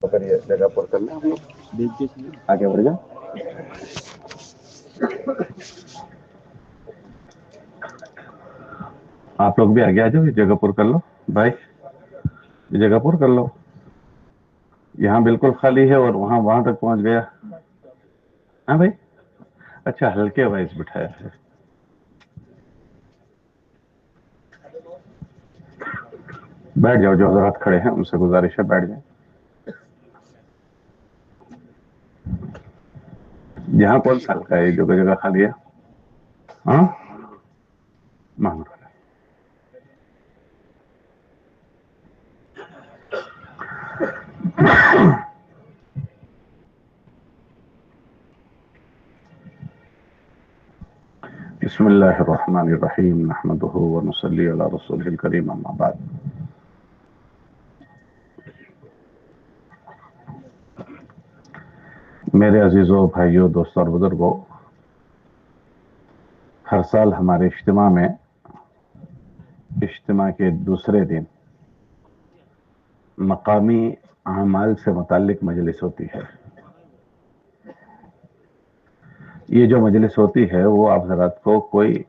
अगर ये जगह पर करना हम लोग आगे बढ़ जाए। आप लोग भी आगे आ जाओ, ये जगह पर कर लो भाई, ये जगह पर कर लो। यहाँ बिल्कुल खाली है और वहां तक पहुंच गया। हाँ भाई, अच्छा हल्के वाइज बिठाया है। बैठ जाओ, जो हजरात खड़े हैं उनसे गुजारिश है बैठ जाए। यहाँ कौन सा हल्का है, जो जगह खाली है? हाँ मान लो। बिस्मिल्लाहिर्रहमानिर्रहीम नहमदुहु व नुसल्ली अला रसूलिल करीम अम्मा बाद। मेरे अजीजों, भाइयों, दोस्तों और बुजुर्गों, हर साल हमारे इज्तिमा के दूसरे दिन मकामी अमाल से मुताल्लिक मजलिस होती है। ये जो मजलिस होती है वो आप हज़रात को कोई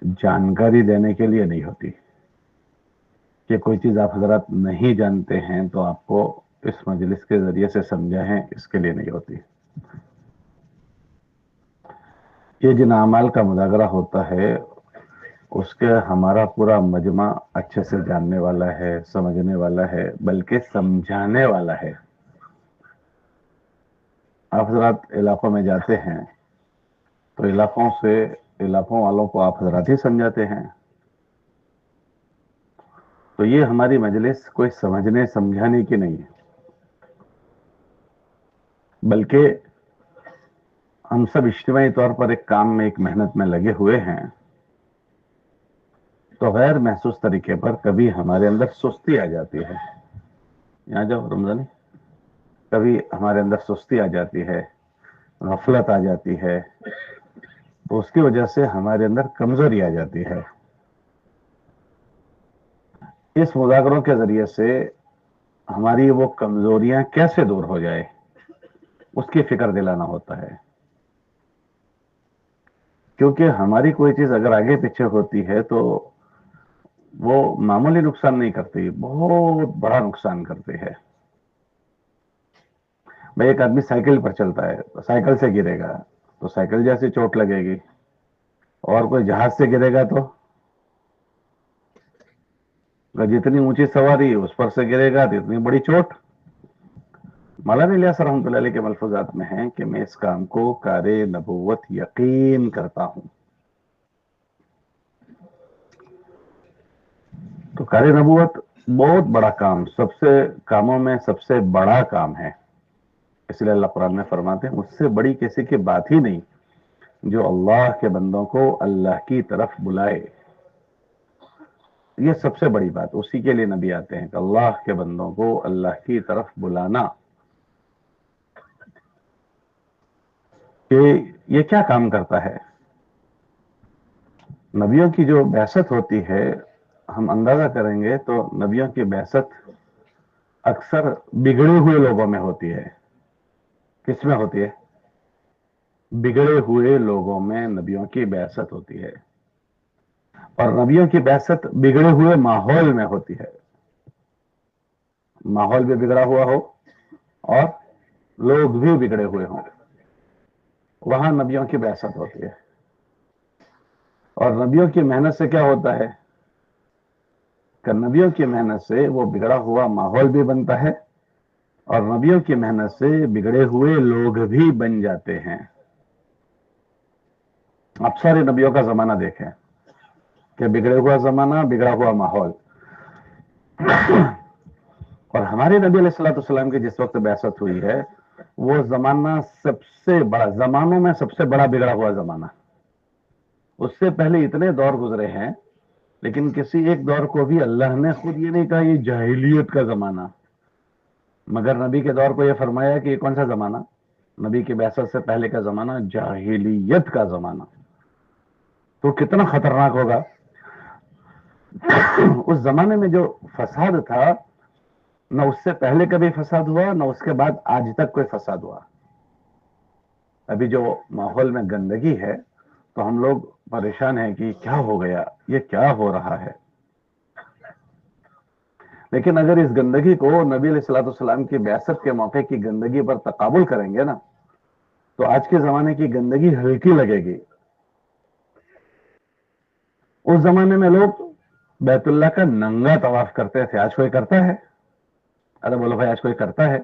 जानकारी देने के लिए नहीं होती कि कोई चीज़ आप हज़रात नहीं जानते हैं तो आपको इस मजलिस के ज़रिए से समझाएं, इसके लिए नहीं होती। ये जिन अमाल का मुज़ाकरा होता है उसके हमारा पूरा मजमा अच्छे से जानने वाला है, समझने वाला है, बल्कि समझाने वाला है। आप हज़रात इलाकों में जाते हैं तो इलाकों वालों को आप हज़रात ही समझाते हैं। तो ये हमारी मजलिस कोई समझने समझाने की नहीं है, बल्कि हम सब इज्तिमाई तौर पर एक काम में, एक मेहनत में लगे हुए हैं। तो गैर महसूस तरीके पर कभी हमारे अंदर सुस्ती आ जाती है। यहाँ जाओ रमजानी, कभी हमारे अंदर सुस्ती आ जाती है, गफलत आ जाती है, तो उसकी वजह से हमारे अंदर कमजोरी आ जाती है। इस मुज़ाकरों के जरिए से हमारी वो कमजोरियां कैसे दूर हो जाए उसकी फिक्र दिलाना होता है। क्योंकि हमारी कोई चीज अगर आगे पीछे होती है तो वो मामूली नुकसान नहीं करती, बहुत बड़ा नुकसान करती है। भाई, एक आदमी साइकिल पर चलता है तो साइकिल से गिरेगा तो साइकिल जैसी चोट लगेगी, और कोई जहाज से गिरेगा तो जितनी ऊंची सवारी उस पर से गिरेगा तो इतनी बड़ी चोट। मौलाना इलियास रहमतुल्लाह अलैह के मलफूजात में है कि मैं इस काम को कारे नबूवत यकीन करता हूं। तो कारे नबूवत बहुत बड़ा काम, सबसे कामों में सबसे बड़ा काम है। इसलिए अल्लाह कुरान में फरमाते हैं, मुझसे बड़ी किसी की बात ही नहीं जो अल्लाह के बंदों को अल्लाह की तरफ बुलाए। ये सबसे बड़ी बात, उसी के लिए नबी आते हैं कि अल्लाह के बंदों को अल्लाह की तरफ बुलाना। कि ये क्या काम करता है? नबियों की जो बैसत होती है, हम अंदाजा करेंगे तो नबियों की बैसत अक्सर बिगड़े हुए लोगों में होती है। किस में होती है? बिगड़े हुए लोगों में नबियों की बैसत होती है। और नबियों की बैसत बिगड़े हुए माहौल में होती है। माहौल भी बिगड़ा हुआ हो और लोग भी बिगड़े हुए हों, वहां नबियों की बैसत होती है। और नबियों की मेहनत से क्या होता है कि नबियों की मेहनत से वो बिगड़ा हुआ माहौल भी बनता है और नबियों की मेहनत से बिगड़े हुए लोग भी बन जाते हैं। आप सारे नबियों का जमाना देखें कि बिगड़े हुआ जमाना, बिगड़ा हुआ माहौल। और हमारे नबी अलैहिस्सलाम की जिस वक्त बैसत हुई है वो जमाना सबसे बड़ा, जमानों में सबसे बड़ा बिगड़ा हुआ जमाना। उससे पहले इतने दौर गुजरे हैं, लेकिन किसी एक दौर को भी अल्लाह ने खुद ये नहीं कहा ये जाहिलियत का जमाना, मगर नबी के दौर को यह फरमाया कि ये कौन सा जमाना? नबी की बैसत से पहले का जमाना जाहिलियत का जमाना। तो कितना खतरनाक होगा। उस जमाने में जो फसाद था, نہ اس سے پہلے کبھی فساد ہوا نہ اس کے بعد آج تک کوئی فساد ہوا. ابھی جو ماحول میں گندگی ہے تو ہم لوگ پریشان ہیں کہ کیا ہو گیا, یہ کیا ہو رہا ہے. لیکن اگر اس گندگی کو نبی علیہ الصلوۃ والسلام کی بعثت کے موقع کی گندگی پر تقابل کریں گے نا تو آج کے زمانے کی گندگی ہلکی لگے گی. اس زمانے میں لوگ بیت اللہ کا ننگا طواف کرتے تھے, آج کوئی کرتا ہے؟ ارے بولو بھائی, آج کوئی کرتا ہے؟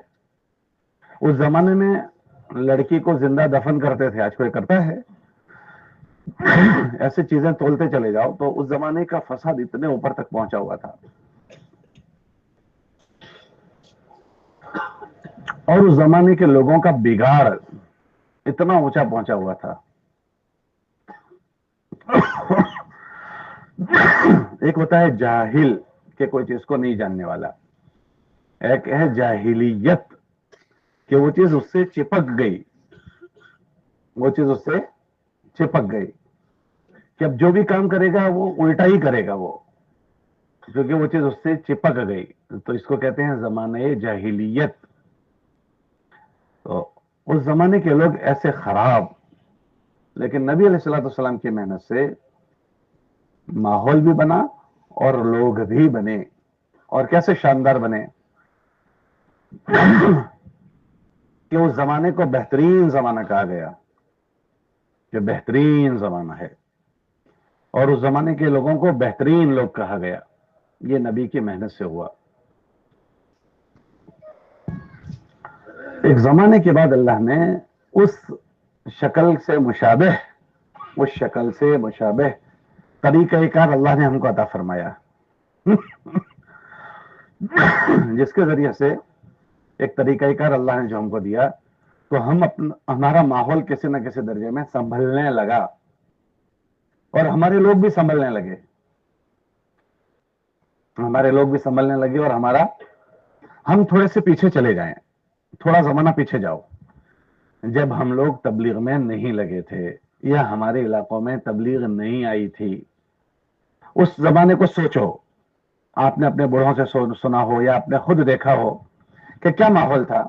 اس زمانے میں لڑکی کو زندہ دفن کرتے تھے, آج کوئی کرتا ہے؟ ایسے چیزیں تولتے چلے جاؤ تو اس زمانے کا فساد اتنے اوپر تک پہنچا ہوا تھا. اور اس زمانے کے لوگوں کا بگاڑ اتنا اونچا پہنچا ہوا تھا. ایک ہوتا ہے جاہل کہ کوئی چیز کو نہیں جاننے والا, ایک ہے جاہلیت کہ وہ چیز اس سے چپک گئی, وہ چیز اس سے چپک گئی کہ اب جو بھی کام کرے گا وہ الٹا ہی کرے گا, وہ کیونکہ وہ چیز اس سے چپک گئی. تو اس کو کہتے ہیں زمانہ جاہلیت. تو اس زمانے کے لوگ ایسے خراب, لیکن نبی علیہ الصلوۃ والسلام کی محنت سے ماحول بھی بنا اور لوگ بھی بنے, اور کیسے شاندار بنے کہ اس زمانے کو بہترین زمانہ کہا گیا, کہ بہترین زمانہ ہے, اور اس زمانے کے لوگوں کو بہترین لوگ کہا گیا. یہ نبی کی محنت سے ہوا. ایک زمانے کے بعد اللہ نے اس شکل سے مشابہ, اس شکل سے مشابہ طریقہ کار اللہ نے ہم کو عطا فرمایا, جس کے ذریعے سے ایک طریقہ کار اللہ نے جو ہم کو دیا تو ہم ہمارا ماحول کسی نہ کسی درجے میں سنبھلنے لگا, اور ہمارے لوگ بھی سنبھلنے لگے, ہمارے لوگ بھی سنبھلنے لگے. اور ہم تھوڑے سے پیچھے چلے جائیں, تھوڑا زمانہ پیچھے جاؤ, جب ہم لوگ تبلیغ میں نہیں لگے تھے یا ہمارے علاقوں میں تبلیغ نہیں آئی تھی, اس زمانے کو سوچو. آپ نے اپنے بڑھوں سے سنا ہو یا آپ نے خود دیکھا ہو کہ کیا ماحول تھا,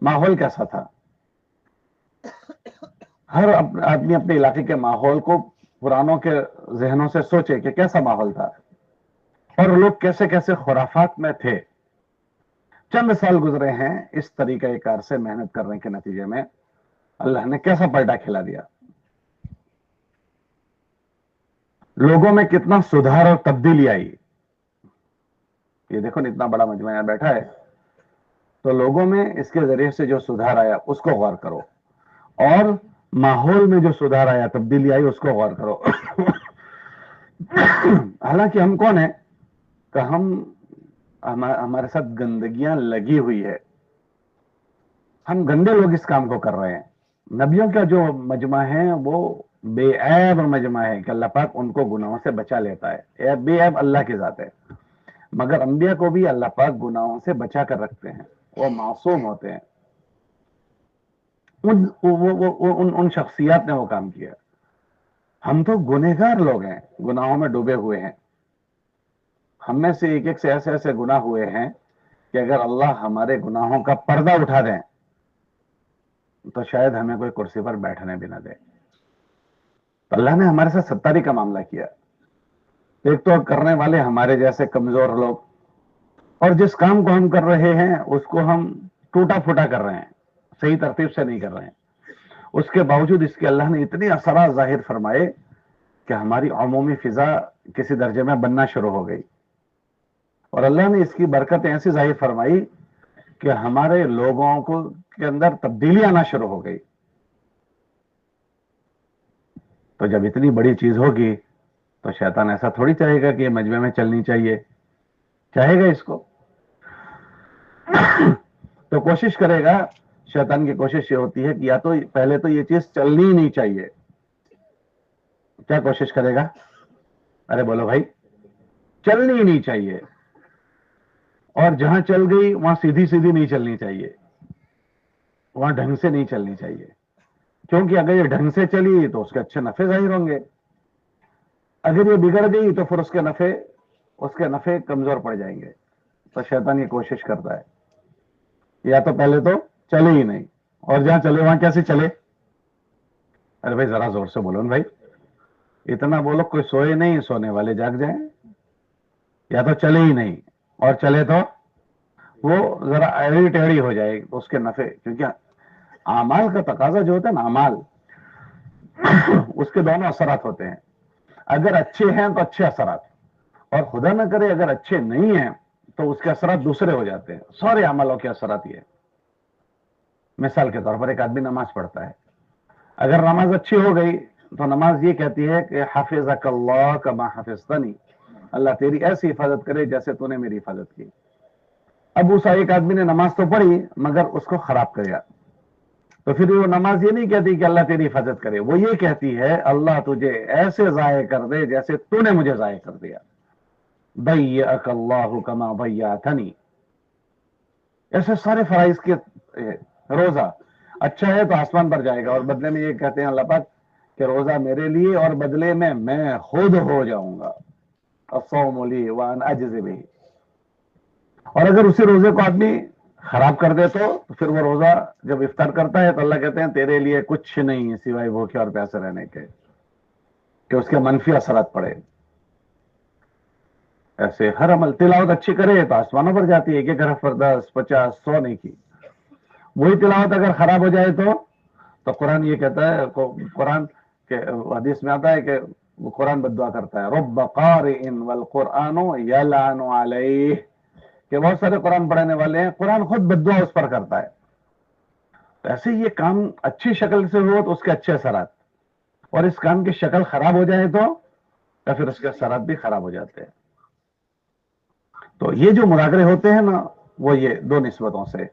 ماحول کیسا تھا. ہر آدمی اپنے علاقے کے ماحول کو پرانوں کے ذہنوں سے سوچے کہ کیسا ماحول تھا اور لوگ کیسے کیسے خرافات میں تھے. چند سال گزرے ہیں اس طریقہ کار سے محنت کرنے کے نتیجے میں اللہ نے کیسا پلٹا کھلا دیا, لوگوں میں کتنا سدھار اور تبدیلی آئی. یہ دیکھو اتنا بڑا مجمع یہاں بیٹھا ہے تو لوگوں میں اس کے ذریعے سے جو سدھار آیا اس کو غور کرو, اور ماحول میں جو سدھار آیا, تبدیلی آئی, اس کو غور کرو. حالانکہ ہم کون ہیں کہ ہمارے ساتھ گندگیاں لگی ہوئی ہے, ہم گندے لوگ اس کام کو کر رہے ہیں. نبیوں کا جو مجمع ہے وہ بے عیب مجمع ہے کہ اللہ پاک ان کو گناہوں سے بچا لیتا ہے, بے عیب اللہ کی ذات ہے. مگر انبیاء کو بھی اللہ پاک گناہوں سے بچا کر رکھتے ہیں, وہ معصوم ہوتے ہیں. ان شخصیات نے وہ کام کیا. ہم تو گنہگار لوگ ہیں, گناہوں میں ڈوبے ہوئے ہیں. ہم میں سے ایک ایک سے ایسے ایسے گناہ ہوئے ہیں کہ اگر اللہ ہمارے گناہوں کا پردہ اٹھا دیں تو شاید ہمیں کوئی کرسی پر بیٹھنے بھی نہ دے. اللہ نے ہمارے ساتھ ستاری کا معاملہ کیا. ایک تو کرنے والے ہمارے جیسے کمزور لوگ, اور جس کام کو ہم کر رہے ہیں اس کو ہم ٹوٹا پھوٹا کر رہے ہیں, صحیح ترتیب سے نہیں کر رہے ہیں. اس کے باوجود اس کے اللہ نے اتنی اثرات ظاہر فرمائے کہ ہماری عمومی فضا کسی درجے میں بننا شروع ہو گئی, اور اللہ نے اس کی برکتیں ایسی ظاہر فرمائی کہ ہمارے لوگوں کو کے اندر تبدیلی آنا شروع ہو گئی. تو جب اتنی بڑی چیز ہوگی تو شیطان ایسا تھوڑی چاہے گا کہ یہ مجمع میں چلنی چاہیے, چاہے گا اس کو؟ تو کوشش کرے گا. شیطان کی کوشش یہ ہوتی ہے کہ یا تو پہلے تو یہ چیز چلنی ہی نہیں چاہیے. کیا کوشش کرے گا؟ ارے بولو بھائی, چلنی ہی نہیں چاہیے. اور جہاں چل گئی وہاں سیدھی سیدھی نہیں چلنی چاہیے, وہاں ڈھنگ سے نہیں چلنی چاہیے, کیونکہ اگر یہ ڈھنگ سے چلی تو اس کے اچھے نفع ظاہر ہوں گے. اگر یہ بگڑ گئی تو پھر اس کے نفع کمزور پڑ جائیں گے. تو शैतान ये कोशिश करता है या तो पहले तो चले ही नहीं, और जहां चले वहां कैसे चले। अरे भाई जरा जोर से बोलो ना भाई, इतना बोलो कोई सोए नहीं, सोने वाले जाग जाए। या तो चले ही नहीं, और चले तो वो जरा एड़ी टेढ़ी हो जाए तो उसके नफे, क्योंकि आमाल का तकाजा जो होता है ना, अमाल उसके दोनों असरात होते हैं। अगर अच्छे हैं तो अच्छे असरात, और खुदा न करे अगर अच्छे नहीं हैं तो उसके असरात दूसरे हो जाते हैं। सारे अमलों के असरात ये। मिसाल के तौर पर एक आदमी नमाज पढ़ता है, अगर नमाज अच्छी हो गई तो नमाज ये कहती है कि हाफिज़कल्लाह कमा हाफिज़तनी, अल्लाह तेरी ऐसी हिफाजत करे जैसे तूने मेरी हिफाजत की। अब उस एक आदमी ने नमाज तो पढ़ी मगर उसको खराब कर दिया, तो फिर वो नमाज ये नहीं कहती कि अल्लाह तेरी हिफाजत करे, वो ये कहती है अल्लाह तुझे ऐसे जाये कर दे जैसे तूने मुझे जाये कर दिया। दय्यअकल्लाहु कमा दय्यतनी। ऐसे सारे फराइज के रोजा अच्छा है तो आसमान पर जाएगा, और बदले में ये कहते हैं अल्लाह पाक कि रोजा मेरे लिए और बदले में मैं खुद हो जाऊंगा। अस्सौमु ली व अना अज्ज़ी बिही। और अगर उसी रोजे को आदमी खराब कर दे तो फिर वो रोजा जब इफ्तार करता है तो अल्लाह कहते हैं तेरे लिए कुछ नहीं सिवाय भूखे और प्यासे रहने के, कि उसके मनफी असरात पड़े। ऐसे हर अमल, तिलावत अच्छी करे तो आसमानों पर जाती है, एक हरफ पर 10, 50, 100 नहीं की। वही तिलावत अगर खराब हो जाए तो कुरान ये कहता है, कुरान के हदीस में आता है कि कुरान बद्दुआ करता है, रब्ब क़ारिइन वल कुरानो यलानु अलैह, कि बहुत सारे कुरान पढ़ने वाले हैं, कुरान खुद बद्दुआ उस पर करता है। तो ऐसे ये काम अच्छी शक्ल से हो तो उसके अच्छे असरात, और इस काम की शक्ल खराब हो जाए तो या फिर उसके असरात भी खराब हो जाते हैं। तो ये जो मुरागरे होते हैं ना, वो ये दो निस्बतों से,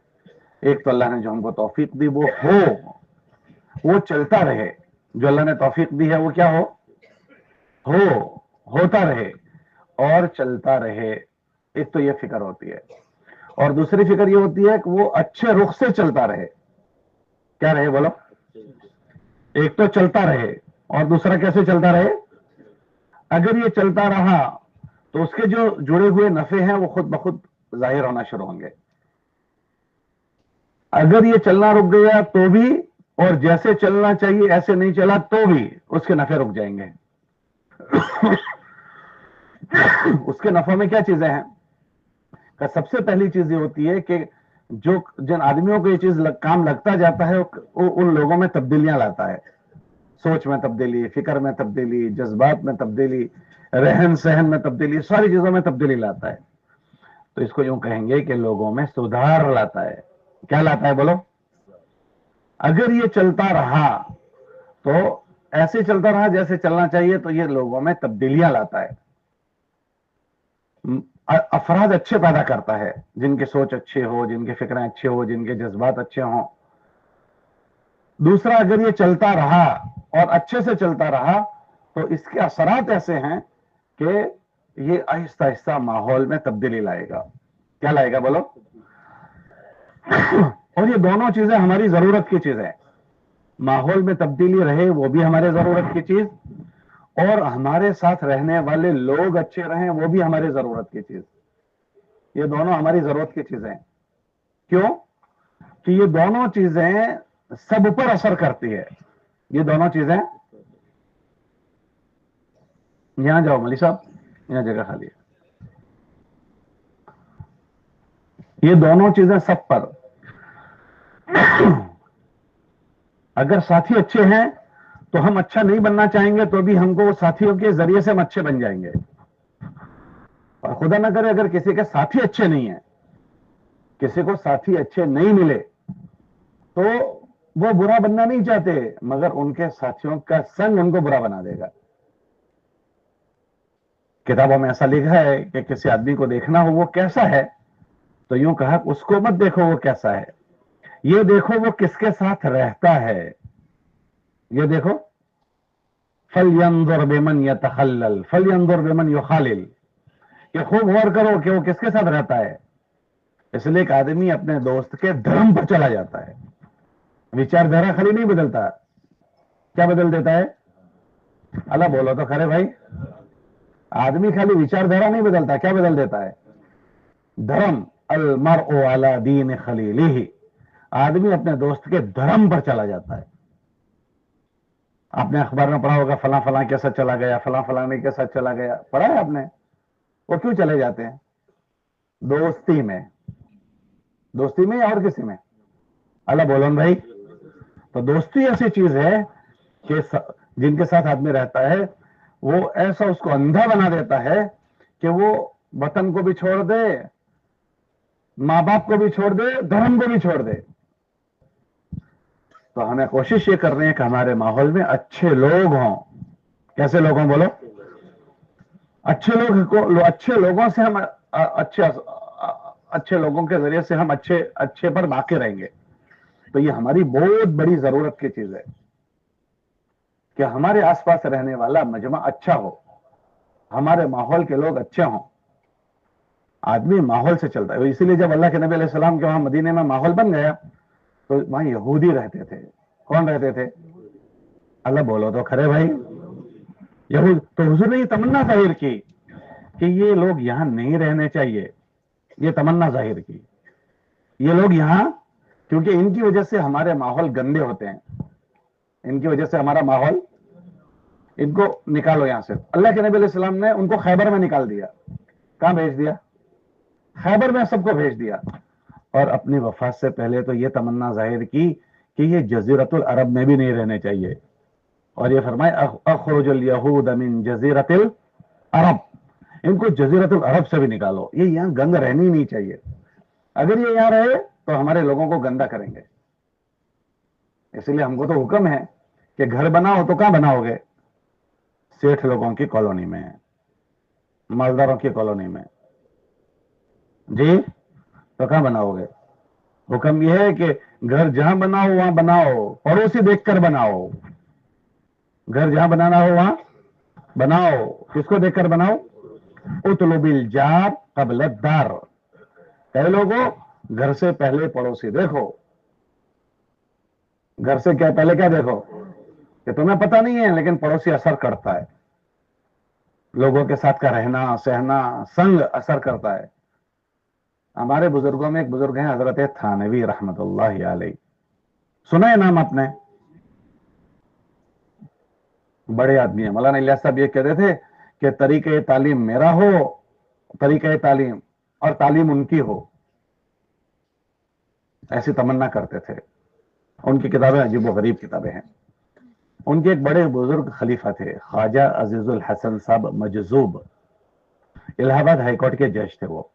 एक तो अल्लाह ने जो हमको तौफीक दी वो हो, वो चलता रहे। जो अल्लाह ने तौफीक दी है वो क्या हो, होता रहे और चलता रहे। एक तो ये फिक्र होती है, और दूसरी फिक्र ये होती है कि वो अच्छे रुख से चलता रहे। क्या रहे बोलो? एक तो चलता रहे, और दूसरा कैसे चलता रहे? अगर ये चलता रहा तो उसके जो जुड़े हुए नफे हैं वो खुद ब खुद जाहिर होना शुरू होंगे। अगर ये चलना रुक गया तो भी, और जैसे चलना चाहिए ऐसे नहीं चला तो भी उसके नफे रुक जाएंगे। उसके नफों में क्या चीजें हैं? का सबसे पहली चीज ये होती है कि जो जिन आदमियों को ये चीज काम लगता जाता है वो उन लोगों में तब्दीलियां लाता है। सोच में तब्दीली, फिक्र में तब्दीली, जज्बात में तब्दीली, रहन सहन में तब्दीली, सारी चीजों में तब्दीली लाता है। तो इसको यूं कहेंगे कि लोगों में सुधार लाता है। क्या लाता है बोलो? अगर ये चलता रहा तो ऐसे चलता रहा जैसे चलना चाहिए तो ये लोगों में तब्दीलियां लाता है, अफराद अच्छे पैदा करता है, जिनकी सोच अच्छे हो, जिनके फिक्रें अच्छे हो, जिनके जज्बात अच्छे हों। दूसरा, अगर ये चलता रहा और अच्छे से चलता रहा तो इसके असरात ऐसे हैं कि ये आहिस्ता आहिस्ता माहौल में तब्दीली लाएगा। क्या लाएगा बोलो? और ये दोनों चीजें हमारी जरूरत की चीज है। माहौल में तब्दीली रहे वो भी हमारे जरूरत की चीज, और हमारे साथ रहने वाले लोग अच्छे रहें वो भी हमारी जरूरत की चीज। ये दोनों हमारी जरूरत की चीजें हैं। क्यों? कि ये दोनों चीजें सब पर असर करती है। ये दोनों चीजें, यहां जाओ मली साहब, यहां जगह खाली है। ये दोनों चीजें सब पर, अगर साथी अच्छे हैं तो हम अच्छा नहीं बनना चाहेंगे तो भी हमको वो साथियों के जरिए से हम अच्छे बन जाएंगे। और खुदा ना करे अगर किसी के साथी अच्छे नहीं है, किसी को साथी अच्छे नहीं मिले तो वो बुरा बनना नहीं चाहते, मगर उनके साथियों का संग उनको बुरा बना देगा। किताबों में ऐसा लिखा है कि किसी आदमी को देखना हो वो कैसा है तो यूं कहा उसको मत देखो वो कैसा है, ये देखो वो किसके साथ रहता है। ये देखो, फलयंजुर बिमन यतखल्लल फलयंजुर बिमन युखालिल, कि खूब गौर करो कि वो किसके साथ रहता है। इसलिए एक आदमी अपने दोस्त के धर्म पर चला जाता है, विचारधारा खाली नहीं बदलता, क्या बदल देता है? अल्लाह बोलो तो खरे भाई, आदमी खाली विचारधारा नहीं बदलता, क्या बदल देता है? धर्म अलमर्उ अला दीन खलीलिही, आदमी अपने दोस्त के धर्म पर चला जाता है। आपने अखबार में पढ़ा होगा फला फला के साथ चला गया, फला फलाने के साथ चला गया, पढ़ा है आपने? वो क्यों चले जाते हैं? दोस्ती में, दोस्ती में या और किसी में? अल्लाह बोलो भाई। तो दोस्ती ऐसी चीज है कि जिनके साथ आदमी रहता है वो ऐसा उसको अंधा बना देता है कि वो वतन को भी छोड़ दे, माँ बाप को भी छोड़ दे, धर्म को भी छोड़ दे। तो हमें कोशिश ये कर रहे हैं कि हमारे माहौल में अच्छे लोग हों। कैसे लोग हों बोलो? अच्छे अच्छे लोगों से हम अच्छे लोगों के जरिए से हम अच्छे पर बाकी रहेंगे। तो ये हमारी बहुत बड़ी जरूरत की चीज है कि हमारे आसपास रहने वाला मजमा अच्छा हो, हमारे माहौल के लोग अच्छे हों। आदमी माहौल से चलता है। इसीलिए जब अल्लाह के नबी अलैहि सलाम के वहां मदीने में माहौल बन गया तो वहां यहूदी रहते थे। कौन रहते थे? अल्लाह बोलो तो खरे भाई, यहूद। तो हुजूर ने ये तमन्ना जाहिर की कि ये लोग यहां नहीं रहने चाहिए, ये तमन्ना जाहिर की, ये लोग यहां, क्योंकि इनकी वजह से हमारे माहौल गंदे होते हैं, इनकी वजह से हमारा माहौल, इनको निकालो यहां से। अल्लाह के नबी अलैहि सलाम ने उनको खैबर में निकाल दिया। कहां भेज दिया? खैबर में सबको भेज दिया। और अपनी वफात से पहले तो ये तमन्ना जाहिर की कि ये जजीरतुल अरब में भी नहीं रहने चाहिए। और ये फरमाए अखरुजुल यहूद मिन जजीरतिल अरब, इनको जजीरतुल अरब से भी निकालो, ये यहां गंद रहनी नहीं चाहिए। अगर ये यहां रहे तो हमारे लोगों को गंदा करेंगे। इसलिए हमको तो हुक्म है कि घर बनाओ तो कहां बनाओगे? सेठ लोगों की कॉलोनी में, मालदारों की कॉलोनी में जी, तो कहां बनाओगे? हुक्म यह है कि घर जहां बनाओ वहां बनाओ, पड़ोसी देखकर बनाओ। घर जहां बनाना हो वहां बनाओ। किसको देखकर बनाओ? उतलुबिल जार कबल दार, कई लोगों घर से पहले पड़ोसी देखो। घर से क्या पहले क्या देखो कि तुम्हें पता नहीं है, लेकिन पड़ोसी असर करता है। लोगों के साथ का रहना सहना संग असर करता है। हमारे बुजुर्गों में एक बुजुर्ग हैं हजरत थानवी रहमतुल्लाहि अलैह, सुना है नाम आपने? बड़े आदमी है। मौलाना इलियास साहब ये कहते थे कि तरीके तालीम मेरा हो, तरीके तालीम और तालीम उनकी हो, ऐसी तमन्ना करते थे। उनकी किताबें अजीब व गरीब किताबें हैं। उनके एक बड़े बुजुर्ग खलीफा थे ख्वाजा अजीजुल हसन साहब मजजूब, इलाहाबाद हाईकोर्ट के जज थे वो,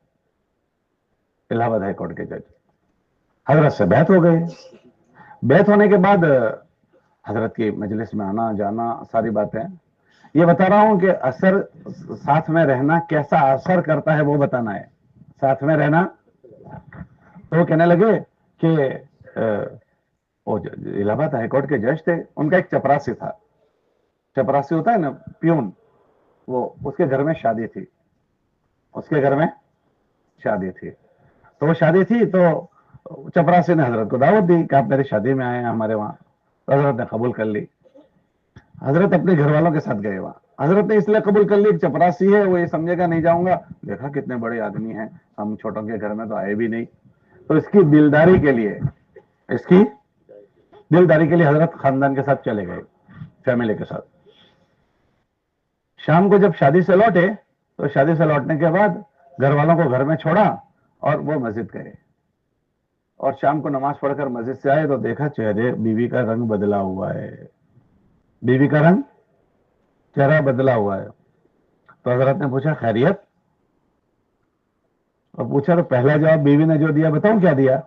इलाहाबाद हाईकोर्ट के जज। हजरत से बैत हो गए। बैत होने के बाद हजरत की मजलिस में आना जाना सारी बातें, ये बता रहा हूं कि असर, साथ में रहना कैसा असर करता है वो बताना है। साथ में रहना, तो वो कहने लगे कि वो इलाहाबाद हाईकोर्ट के जज थे, उनका एक चपरासी था। चपरासी होता है ना, प्यून, वो उसके घर में शादी थी, उसके घर में शादी थी। तो वो शादी थी तो चपरासी ने हजरत को दावत दी कि आप मेरी शादी में आए हैं हमारे वहां। तो हजरत ने कबूल कर ली। हजरत अपने घर वालों के साथ गए वहां। हजरत ने इसलिए कबूल कर ली, चपरासी है वो ये समझेगा नहीं जाऊंगा। देखा कितने बड़े आदमी हैं, हम छोटों के घर में तो आए भी नहीं। तो इसकी दिलदारी के लिए, इसकी दिलदारी के लिए हजरत खानदान के साथ चले गए, फैमिली के साथ। शाम को जब शादी से लौटे तो शादी से लौटने के बाद घर वालों को घर में छोड़ा और वो मस्जिद गए। और शाम को नमाज पढ़कर मस्जिद से आए तो देखा चेहरे बीवी का रंग बदला हुआ है, बीवी का रंग, चेहरा बदला हुआ है। तो हजरत ने पूछा खैरियत? और पूछा तो पहला जवाब बीवी ने जो दिया बताऊं क्या दिया?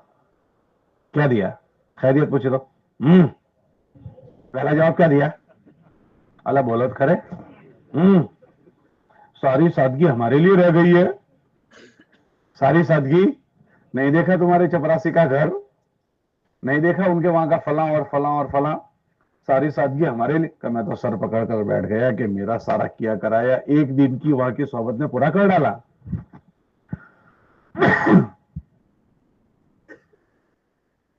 क्या दिया? खैरियत पूछे तो पहला जवाब क्या दिया? अल्लाह बोलो तो खरे, सारी सादगी हमारे लिए रह गई है, सारी सादगी। नहीं देखा तुम्हारे चपरासी का घर, नहीं देखा उनके वहां का फला और फला और फला, सारी सादगी हमारे लिए। मैं तो सर पकड़ कर बैठ गया कि मेरा सारा किया कराया एक दिन की वहां की सोहबत ने पूरा कर डाला।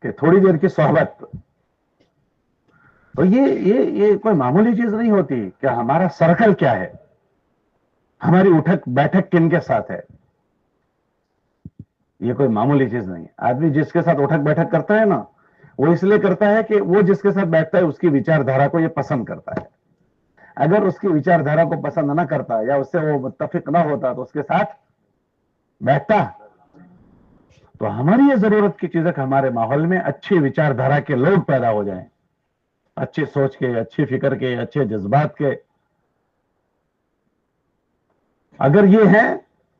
कि थोड़ी देर की सोहबत, तो ये कोई मामूली चीज नहीं होती कि हमारा सर्कल क्या है, हमारी उठक बैठक किन के साथ है। یہ کوئی معمولی چیز نہیں. آدمی جس کے ساتھ اٹھک بیٹھک کرتا ہے نا, وہ اس لیے کرتا ہے کہ وہ جس کے ساتھ بیٹھتا ہے اس کی وچار دھارا کو یہ پسند کرتا ہے. اگر اس کی وچار دھارا کو پسند نہ کرتا یا اس سے وہ متفق نہ ہوتا تو اس کے ساتھ بیٹھتا. تو ہماری یہ ضرورت کی چیز ہے کہ ہمارے ماحول میں اچھی وچار دھارا کے لوگ پیدا ہو جائیں, اچھی سوچ کے, اچھی فکر کے, اچھے جذبات کے. اگر یہ ہے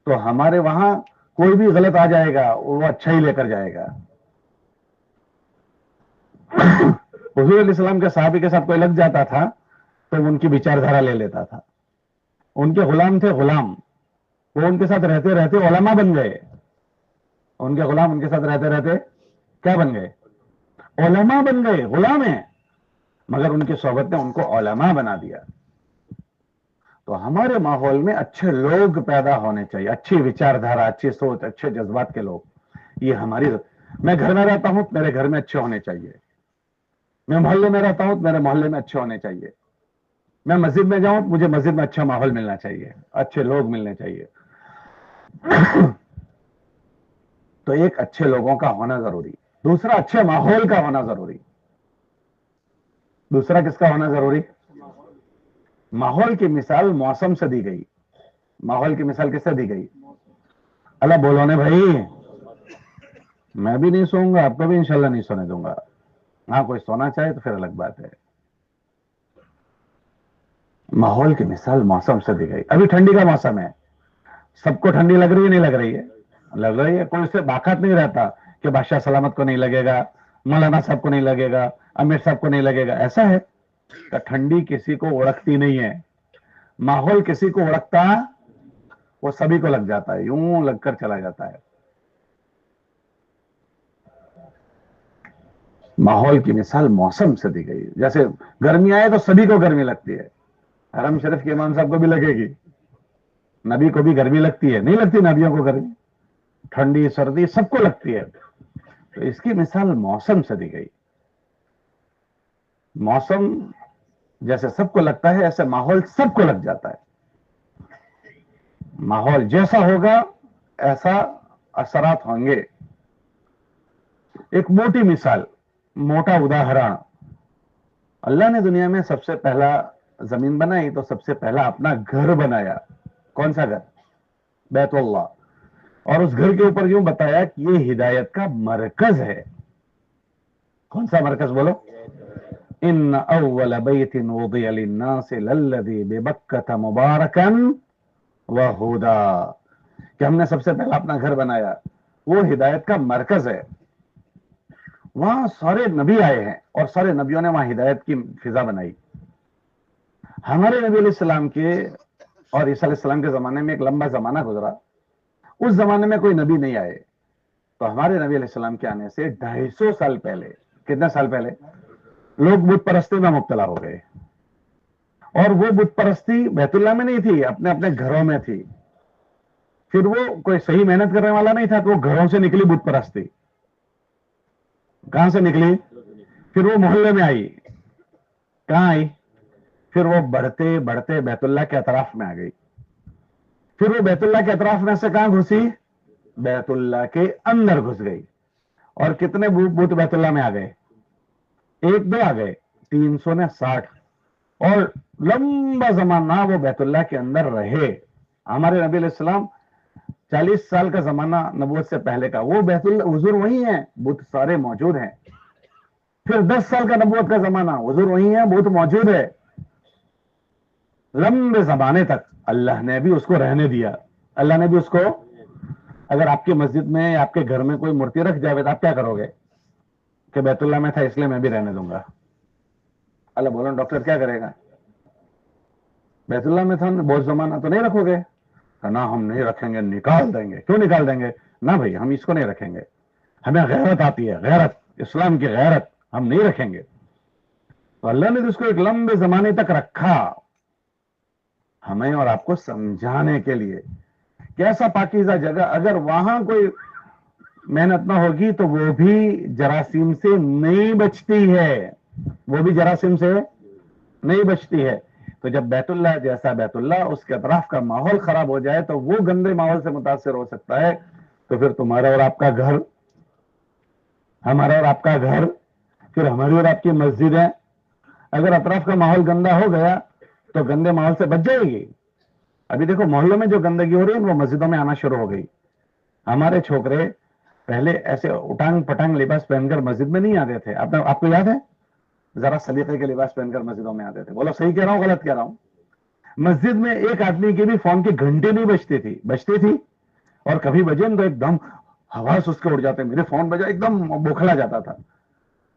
تو ہمارے وہاں کوئی بھی غلط آ جائے گا وہ اچھا ہی لے کر جائے گا. حضور علیہ السلام کے صحابی کے ساتھ کوئی لگ جاتا تھا تو ان کی وچار دھارا لے لیتا تھا. ان کے غلام تھے غلام, وہ ان کے ساتھ رہتے رہتے علماء بن گئے. ان کے غلام ان کے ساتھ رہتے رہتے کیا بن گئے؟ علماء بن گئے. غلام ہیں مگر ان کی صحبت نے ان کو علماء بنا دیا. تو ہمارے ماحول میں اچھے لوگ پیدا ہونے چاہیے, اچھی وچار دھارا, اچھی سوچ, اچھے جذبات کے لوگ. یہ ہماری, میں گھر میں رہتا ہوں میرے گھر میں اچھے ہونے چاہیے. میں محلے میں رہتا ہوں میرے محلے میں اچھے ہونے چاہیے. میں مسجد میں جاؤں مجھے مسجد میں اچھا ماحول ملنا چاہیے, اچھے لوگ ملنے چاہیے. تو ایک اچھے لوگوں کا ہونا ضروری, دوسرا اچھے ماحول کا ہونا ضروری. دوسرا کس کا ہونا ضروری؟ ماحول کی مثال موسم سے دی گئی. ماحول کی مثال کس سے دی گئی؟ اللہ بولو نے بھائی, میں بھی نہیں سوؤں گا, آپ کو بھی انشاءاللہ نہیں سونے دوں گا. ہاں کوئی سونا چاہے تو پھر الگ بات ہے. ماحول کی مثال موسم سے دی گئی. ابھی ٹھنڈی کا موسم ہے, سب کو ٹھنڈی لگ رہی ہے نہیں لگ رہی ہے؟ لگ رہی ہے. کوئی اس سے باقات نہیں رہتا کہ بادشاہ سلامت کو نہیں لگے گا, مولانا صاحب کو نہیں لگے گا, امیر صاحب کو نہیں لگے گا. ایسا ہے کہ ٹھنڈی کسی کو اڑکتی نہیں ہے, ماحول کسی کو اڑکتا, وہ سبھی کو لگ جاتا ہے, یوں لگ کر چلا جاتا ہے. ماحول کی مثال موسم سے دی گئی. جیسے گرمی آئے تو سبھی کو گرمی لگتی ہے, حرم شریف کے امام صاحب کو بھی لگے گی, نبی کو بھی گرمی لگتی ہے, نہیں لگتی نبیوں کو گرمی؟ ٹھنڈی سردی سب کو لگتی ہے. تو اس کی مثال موسم سے دی گئی. موسم جیسے سب کو لگتا ہے ایسے ماحول سب کو لگ جاتا ہے. ماحول جیسا ہوگا ایسا اثرات ہوں گے. ایک موٹی مثال, موٹا اداہرن, اللہ نے دنیا میں سب سے پہلا زمین بنائی تو سب سے پہلا اپنا گھر بنایا. کون سا گھر؟ بیت اللہ. اور اس گھر کے اوپر یوں بتایا کہ یہ ہدایت کا مرکز ہے. کون سا مرکز بولو؟ ان اول بیت وضع للناس للذی ببکۃ مبارکا وہدی, کہ ہم نے سب سے پہلا اپنا گھر بنایا, وہ ہدایت کا مرکز ہے. وہاں سارے نبی آئے ہیں اور سارے نبیوں نے وہاں ہدایت کی فضا بنائی. ہمارے نبی علیہ السلام کے اور عیسیٰ علیہ السلام کے زمانے میں ایک لمبا زمانہ گزرا. اس زمانے میں کوئی نبی نہیں آئے, تو ہمارے نبی علیہ السلام کے آنے سے 250 سال پہلے, کتنے سال پہلے, لوگ بت پرستی میں مبتلا ہو گئے. اور وہ بت پرستی بیت اللہ میں نہیں تھی, اپنے اپنے گھروں میں تھی. پھر وہ کوئی صحیح محنت کرنے والا نہیں تھا, تو وہ گھروں سے نکلی بت پرستی. کہاں سے نکلی؟ پھر وہ محلے میں آئی. کہاں آئی؟ پھر وہ بڑھتے بڑھتے بیت اللہ کے اطراف میں آ گئی. پھر وہ بیت اللہ کے اطراف میں سے کہاں گھسی؟ بیت اللہ کے اندر گھس گئی. اور کتنے بت بیت اللہ میں آ گئے؟ 1-2 آ گئے, 360. اور لمبا زمانہ وہ بیت اللہ کے اندر رہے. ہمارے نبی علیہ السلام 40 سال کا زمانہ نبوت سے پہلے کا, وہ بیت اللہ حضور وہی ہیں, بت سارے موجود ہیں. پھر 10 سال کا نبوت کا زمانہ, حضور وہی ہیں, بت موجود ہے. لمبے زمانے تک اللہ نے بھی اس کو رہنے دیا. اللہ نے بھی اس کو, اگر آپ کی مسجد میں یا آپ کے گھر میں کوئی مورتی رکھ جائے تو آپ کیا کرو گے؟ کہ بیت اللہ میں تھا اس لیے میں بھی رہنے دوں گا. اللہ بولو ڈاکٹر کیا کرے گا؟ بیت اللہ میں تھا بہت زمانہ تو نہیں رکھو گے؟ نہ ہم نہیں رکھیں گے, نکال دیں گے. کیوں نکال دیں گے؟ نہ بھائی ہم اس کو نہیں رکھیں گے, ہمیں غیرت آتی ہے, غیرت, اسلام کی غیرت, ہم نہیں رکھیں گے. تو اللہ نے اس کو ایک لمبے زمانے تک رکھا, ہمیں اور آپ کو سمجھانے کے لیے. کیسا پاکیزہ جگہ, اگر وہاں کوئی محنت نہ ہوگی تو وہ بھی جراثیم سے نہیں بچتی ہے, وہ بھی جراثیم سے نہیں بچتی ہے. تو جب بیت اللہ جیسا بیت اللہ, اس کے اطراف کا ماحول خراب ہو جائے تو وہ گندے ماحول سے متاثر ہو سکتا ہے, تو پھر تمہارا اور آپ کا گھر، ہمارا اور آپ کا گھر، پھر ہماری اور آپ کی مسجدیں، اگر اطراف کا ماحول گندا ہو گیا تو گندے ماحول سے بچ جائے گی. ابھی دیکھو محلوں میں جو گندگی ہو رہی ہے وہ مسجدوں میں آنا شروع ہو گئی. ہمارے چھوکرے پہلے ایسے اٹانگ پٹانگ لباس پہن کر مسجد میں نہیں آتے تھے. آپ کو یاد ہے؟ ذرا سلیقے کے لباس پہن کر مسجدوں میں آتے تھے. بولو صحیح کہہ رہا ہوں غلط کہہ رہا ہوں؟ مسجد میں ایک آدمی کی بھی فون کی گھنٹی نہیں بجتی تھی اور کبھی بجے تو ایک دم حواس اس کے اڑ جاتے. میرے فون بجا ایک دم بوکھلا جاتا تھا.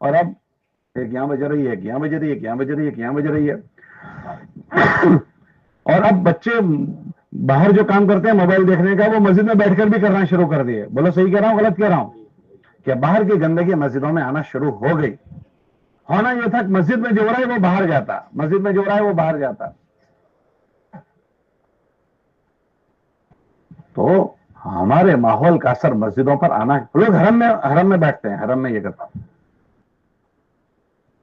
اور اب ایک یہاں بج رہی ہے، ایک یہاں بج رہی ہے، ایک یہاں بج رہی ہے، ایک یہاں بج رہی ہے. اور اب بچے باہر جو کام کرتے ہیں موبائل دیکھنے کا وہ مسجد میں بیٹھ کر بھی کرنا شروع کر دیے. بولو صحیح کہہ رہا ہوں غلط کہہ رہا ہوں؟ کہ باہر کی گندگی مسجدوں میں آنا شروع ہو گئی. ہونا یہ تھا کہ مسجد میں جو ہو رہا ہے وہ باہر جاتا، مسجد میں جو ہو رہا ہے وہ باہر جاتا. تو ہمارے ماحول کا اثر مسجدوں پر آنا. لوگ حرم میں بیٹھتے ہیں، حرم میں یہ کرتا.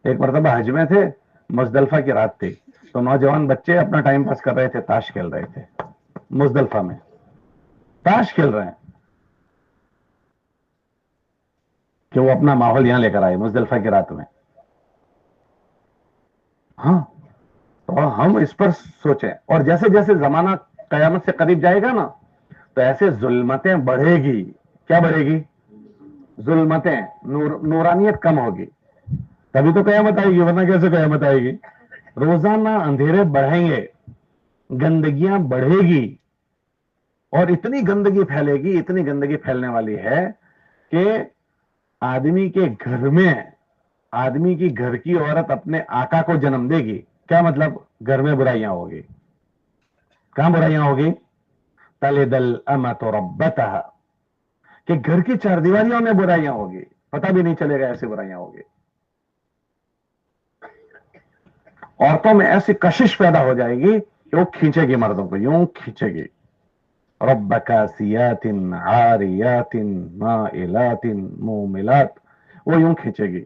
ایک مرتبہ حج میں تھے، مزدلفہ کی رات تھی، تو نوجوان بچے اپنا ٹائم پاس کر رہے تھے، تاش کھیل رہے تھے. مزدلفہ میں تاش کھیل رہے ہیں کہ وہ اپنا ماحول یہاں لے کر آئے مزدلفہ کی رات میں. ہاں، تو ہم اس پر سوچیں. اور جیسے جیسے زمانہ قیامت سے قریب جائے گا نا تو ایسے ظلمتیں بڑھے گی. کیا بڑھے گی؟ ظلمتیں. نورانیت کم ہوگی. تبھی تو قیامت آئے گی، ورنہ کیسے قیامت آئے گی؟ روزانہ اندھیرے بڑھیں گے، گندگیاں بڑھے گی، اور اتنی گندگی پھیلے گی، اتنی گندگی پھیلنے والی ہے کہ آدمی کے گھر میں، آدمی کی گھر کی عورت اپنے آقا کو جنم دے گی. کیا مطلب؟ گھر میں برائیاں ہوگی. کہاں برائیاں ہوگی؟ تلد الامۃ ربتہا، کہ گھر کی چار دیواریوں میں برائیاں ہوگی، پتہ بھی نہیں چلے گا ایسی برائیاں ہوگی. عورتوں میں ایسی کشش پیدا ہو جائے گی کہ وہ کھینچے گی مردوں کو، یوں کھینچے گی. رب کاسیات عاریات مائلات موملات، وہ یوں کھینچے گی.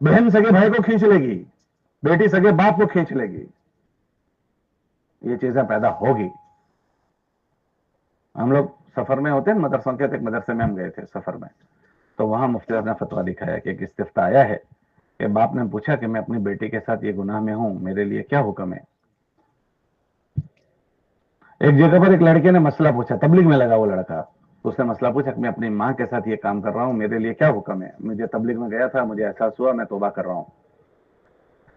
بہن سگے بھائی کو کھینچ لے گی، بیٹی سگے باپ کو کھینچ لے گی. یہ چیزیں پیدا ہوگی. ہم لوگ سفر میں ہوتے ہیں مدرسوں کے، ایک مدرسے میں ہم گئے تھے سفر میں، تو وہاں مفتی صاحب نے فتویٰ لکھا ہے کہ ایک استفتاء آیا ہے کہ باپ نے پوچھا کہ میں اپنی بیٹی کے ساتھ یہ گناہ میں ہوں، میرے لیے کیا حکم ہے. ایک جگہ پر ایک لڑکے نے مسئلہ پوچھا، تبلیغ میں لگا وہ لڑکا، اس نے مسئلہ پوچھا کہ میں اپنی ماں کے ساتھ یہ کام کر رہا ہوں، میرے لیے کیا حکم ہے. مجھے تبلیغ میں گیا تھا، مجھے احساس ہوا، میں توبہ کر رہا ہوں.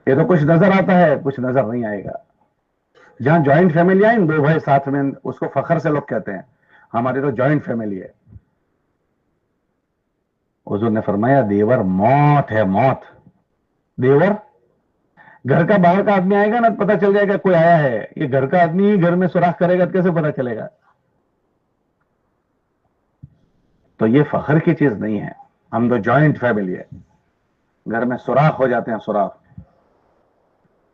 یہ تو کچھ نظر آتا ہے، کچھ نظر نہیں آئے گا. جہاں جوائنٹ فیملی آئی، دو بھائی ساتھ میں، اس کو فخر سے لوگ کہتے ہیں ہماری تو جوائنٹ فیملی ہے. حضور نے فرمایا دیور موت ہے، موت. دیور، گھر کا باہر کا آدمی آئے گا نا پتہ چل جائے گا کوئی آیا ہے. یہ گھر کا آدمی ہی گھر میں سوراخ کرے گا، کیسے پتہ چلے گا؟ تو یہ فخر کی چیز نہیں ہے. ہم تو جوائنٹ فیملی ہے، گھر میں سوراخ ہو جاتے ہیں، سوراخ.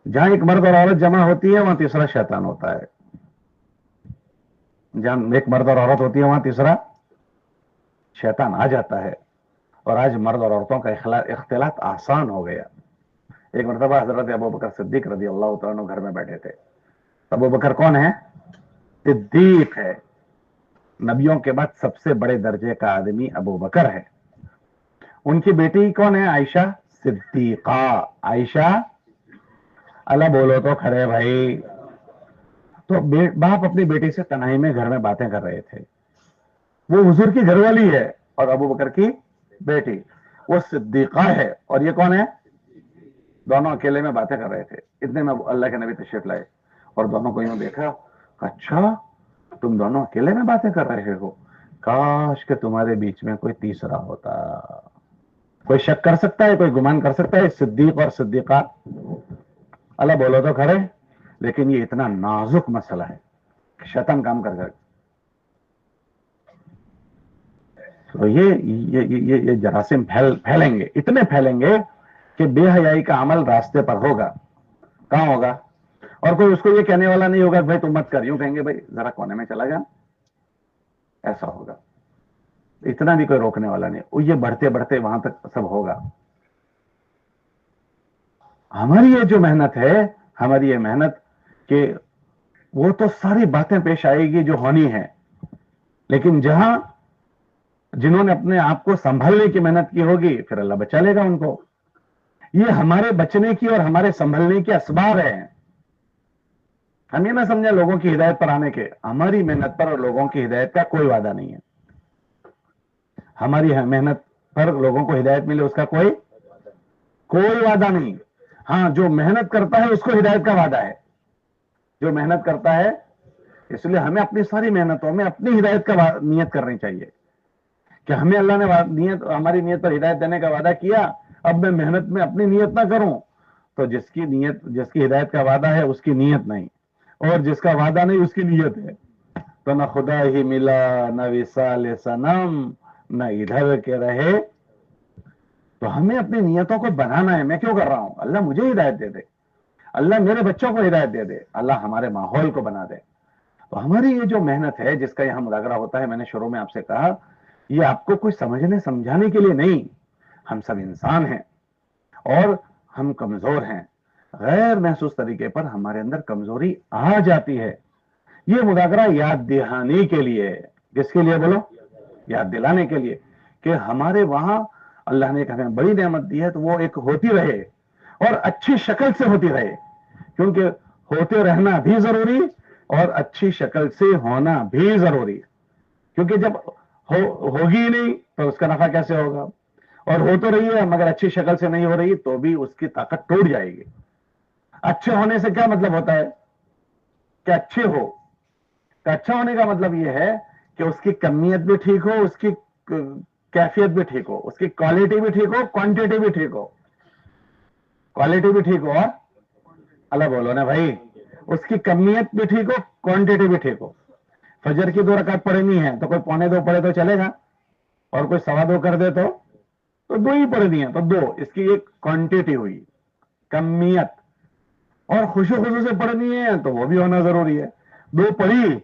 جہاں ایک مرد اور عورت جمع ہوتی ہے وہاں تیسرا شیطان ہوتا ہے. جہاں ایک مرد اور عورت ہوتی ہے وہاں تیسرا شیطان آ جاتا ہے. اور آج مرد اور عورتوں کا اختلاط آسان ہو گیا. ایک مرتبہ حضرت ابو بکر صدیق رضی اللہ تعالیٰ عنہ گھر میں بیٹھے تھے. ابو بکر کون ہے؟ صدیق ہے. نبیوں کے بعد سب سے بڑے درجے کا آدمی ابو بکر ہے. ان کی بیٹی کون ہے؟ عائشہ صدیقہ. عائشہ، اللہ بولو تو کھڑے بھائی. تو باپ اپنی بیٹی سے تنہائی میں گھر میں باتیں کر رہے تھے. وہ حضور کی گھر والی ہے اور ابو بکر کی بیٹی، وہ صدیقہ ہے. اور یہ کون ہے؟ دونوں اکیلے میں باتیں کر رہے تھے. اتنے میں اللہ کے نبی تشریف لائے اور دونوں کو یوں دیکھا. اچھا تم دونوں اکیلے میں باتیں کر رہے ہو، کاش کہ تمہارے بیچ میں کوئی تیسرا ہوتا. کوئی شک کر سکتا ہے، کوئی گمان کر سکتا ہے صدیق اور صدیقہ؟ اللہ بولو تو کھڑے. لیکن یہ اتنا نازک مسئلہ ہے، شیطان کام کر گئے. تو یہ جراثیم پھیلیں گے، اتنے پھیلیں گے کہ بے حیائی کا عمل راستے پر ہوگا. کہاں ہوگا؟ اور کوئی اس کو یہ کہنے والا نہیں ہوگا بھائی تم مت کر. یوں کہیں گے بھائی ذرا کونے میں چلا جا. ایسا ہوگا. اتنا بھی کوئی روکنے والا نہیں. وہ یہ بڑھتے بڑھتے وہاں تک سب ہوگا. ہماری یہ جو محنت ہے، ہماری یہ محنت کہ وہ تو ساری باتیں پیش آئے گی جو ہونی ہے، لیکن جہاں जिन्होंने अपने आप को संभालने की मेहनत की होगी, फिर अल्लाह बचा लेगा उनको। ये हमारे बचने की और हमारे संभलने के असबाब हैं। हम ये ना समझे लोगों की हिदायत पर आने के, हमारी मेहनत पर और लोगों की हिदायत का कोई वादा नहीं है। हमारी मेहनत पर लोगों को हिदायत मिले उसका कोई वादा नहीं। हाँ, जो मेहनत करता है उसको हिदायत का वादा है, जो मेहनत करता है। इसलिए हमें अपनी सारी मेहनतों में अपनी हिदायत का नियत करनी चाहिए कि हमें अल्लाह ने नियत, हमारी नियत पर हिदायत देने का वादा किया, अब मैं मेहनत में अपनी नियत ना करूं, तो जिसकी नियत, जिसकी हिदायत का वादा है उसकी नियत नहीं, और जिसका वादा नहीं उसकी नियत है। तो न खुदा ही मिला, न विसाल सनम, न इधर के रहे। तो हमें अपनी नियतों को बनाना है। मैं क्यों कर रहा हूं? अल्लाह मुझे हिदायत दे दे, अल्लाह मेरे बच्चों को हिदायत दे दे, अल्लाह हमारे माहौल को बना दे। तो हमारी ये जो मेहनत है जिसका यहां मुजाकरा होता है, मैंने शुरू में आपसे कहा, ये आपको कुछ समझने समझाने के लिए नहीं। हम सब इंसान हैं और हम कमजोर हैं, गैर महसूस तरीके पर हमारे अंदर कमजोरी आ जाती है। ये मुजाकरा याद दिलाने के लिए, किसके लिए बोलो? याद दिलाने के लिए कि हमारे वहां अल्लाह ने एक हमें बड़ी नेमत दी है, तो वो एक होती रहे और अच्छी शक्ल से होती रहे, क्योंकि होते रहना भी जरूरी और अच्छी शक्ल से होना भी जरूरी। क्योंकि जब होगी ही नहीं तो उसका नफा कैसे होगा? और हो तो रही है मगर अच्छी शक्ल से नहीं हो रही तो भी उसकी ताकत टूट जाएगी। अच्छे होने से क्या मतलब होता है कि अच्छे हो? तो अच्छा होने का मतलब यह है कि उसकी कमियत भी ठीक हो, उसकी कैफियत भी ठीक हो, उसकी क्वालिटी भी ठीक हो, क्वांटिटी भी ठीक हो। क्वालिटी भी ठीक हो और अलग बोलो ना भाई, उसकी कमियत भी ठीक हो, क्वांटिटी भी ठीक हो। फजर की 2 रकात पढ़नी है तो कोई 2:45 पढ़े तो चलेगा, और कोई 2:15 कर दे तो 2 ही पढ़नी है तो 2। इसकी एक क्वांटिटी हुई, कमियत। और खुशू खुजू से पढ़नी है तो वो भी होना जरूरी है। 2 पढ़ी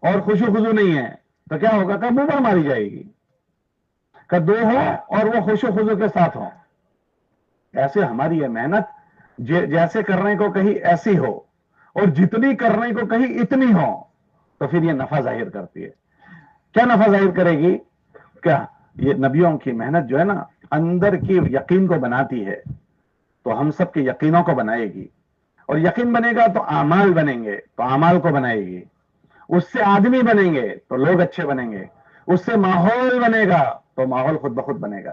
और खुशू खुजू नहीं है तो क्या होगा? कब मुंह पर मारी जाएगी। कब 2 हो और वो खुशू खुजू के साथ हो। ऐसे हमारी ये मेहनत जैसे करने को कहीं ऐसी हो और जितनी करने को कहीं इतनी हो, तो फिर ये नफा जाहिर करती है। क्या नफा जाहिर करेगी? क्या ये नबियों की मेहनत जो है ना, अंदर की यकीन को बनाती है, तो हम सब के यकीनों को बनाएगी। और यकीन बनेगा तो आमाल बनेंगे, तो आमाल को बनाएगी। उससे आदमी बनेंगे तो लोग अच्छे बनेंगे। उससे माहौल बनेगा तो माहौल खुद ब खुद बनेगा।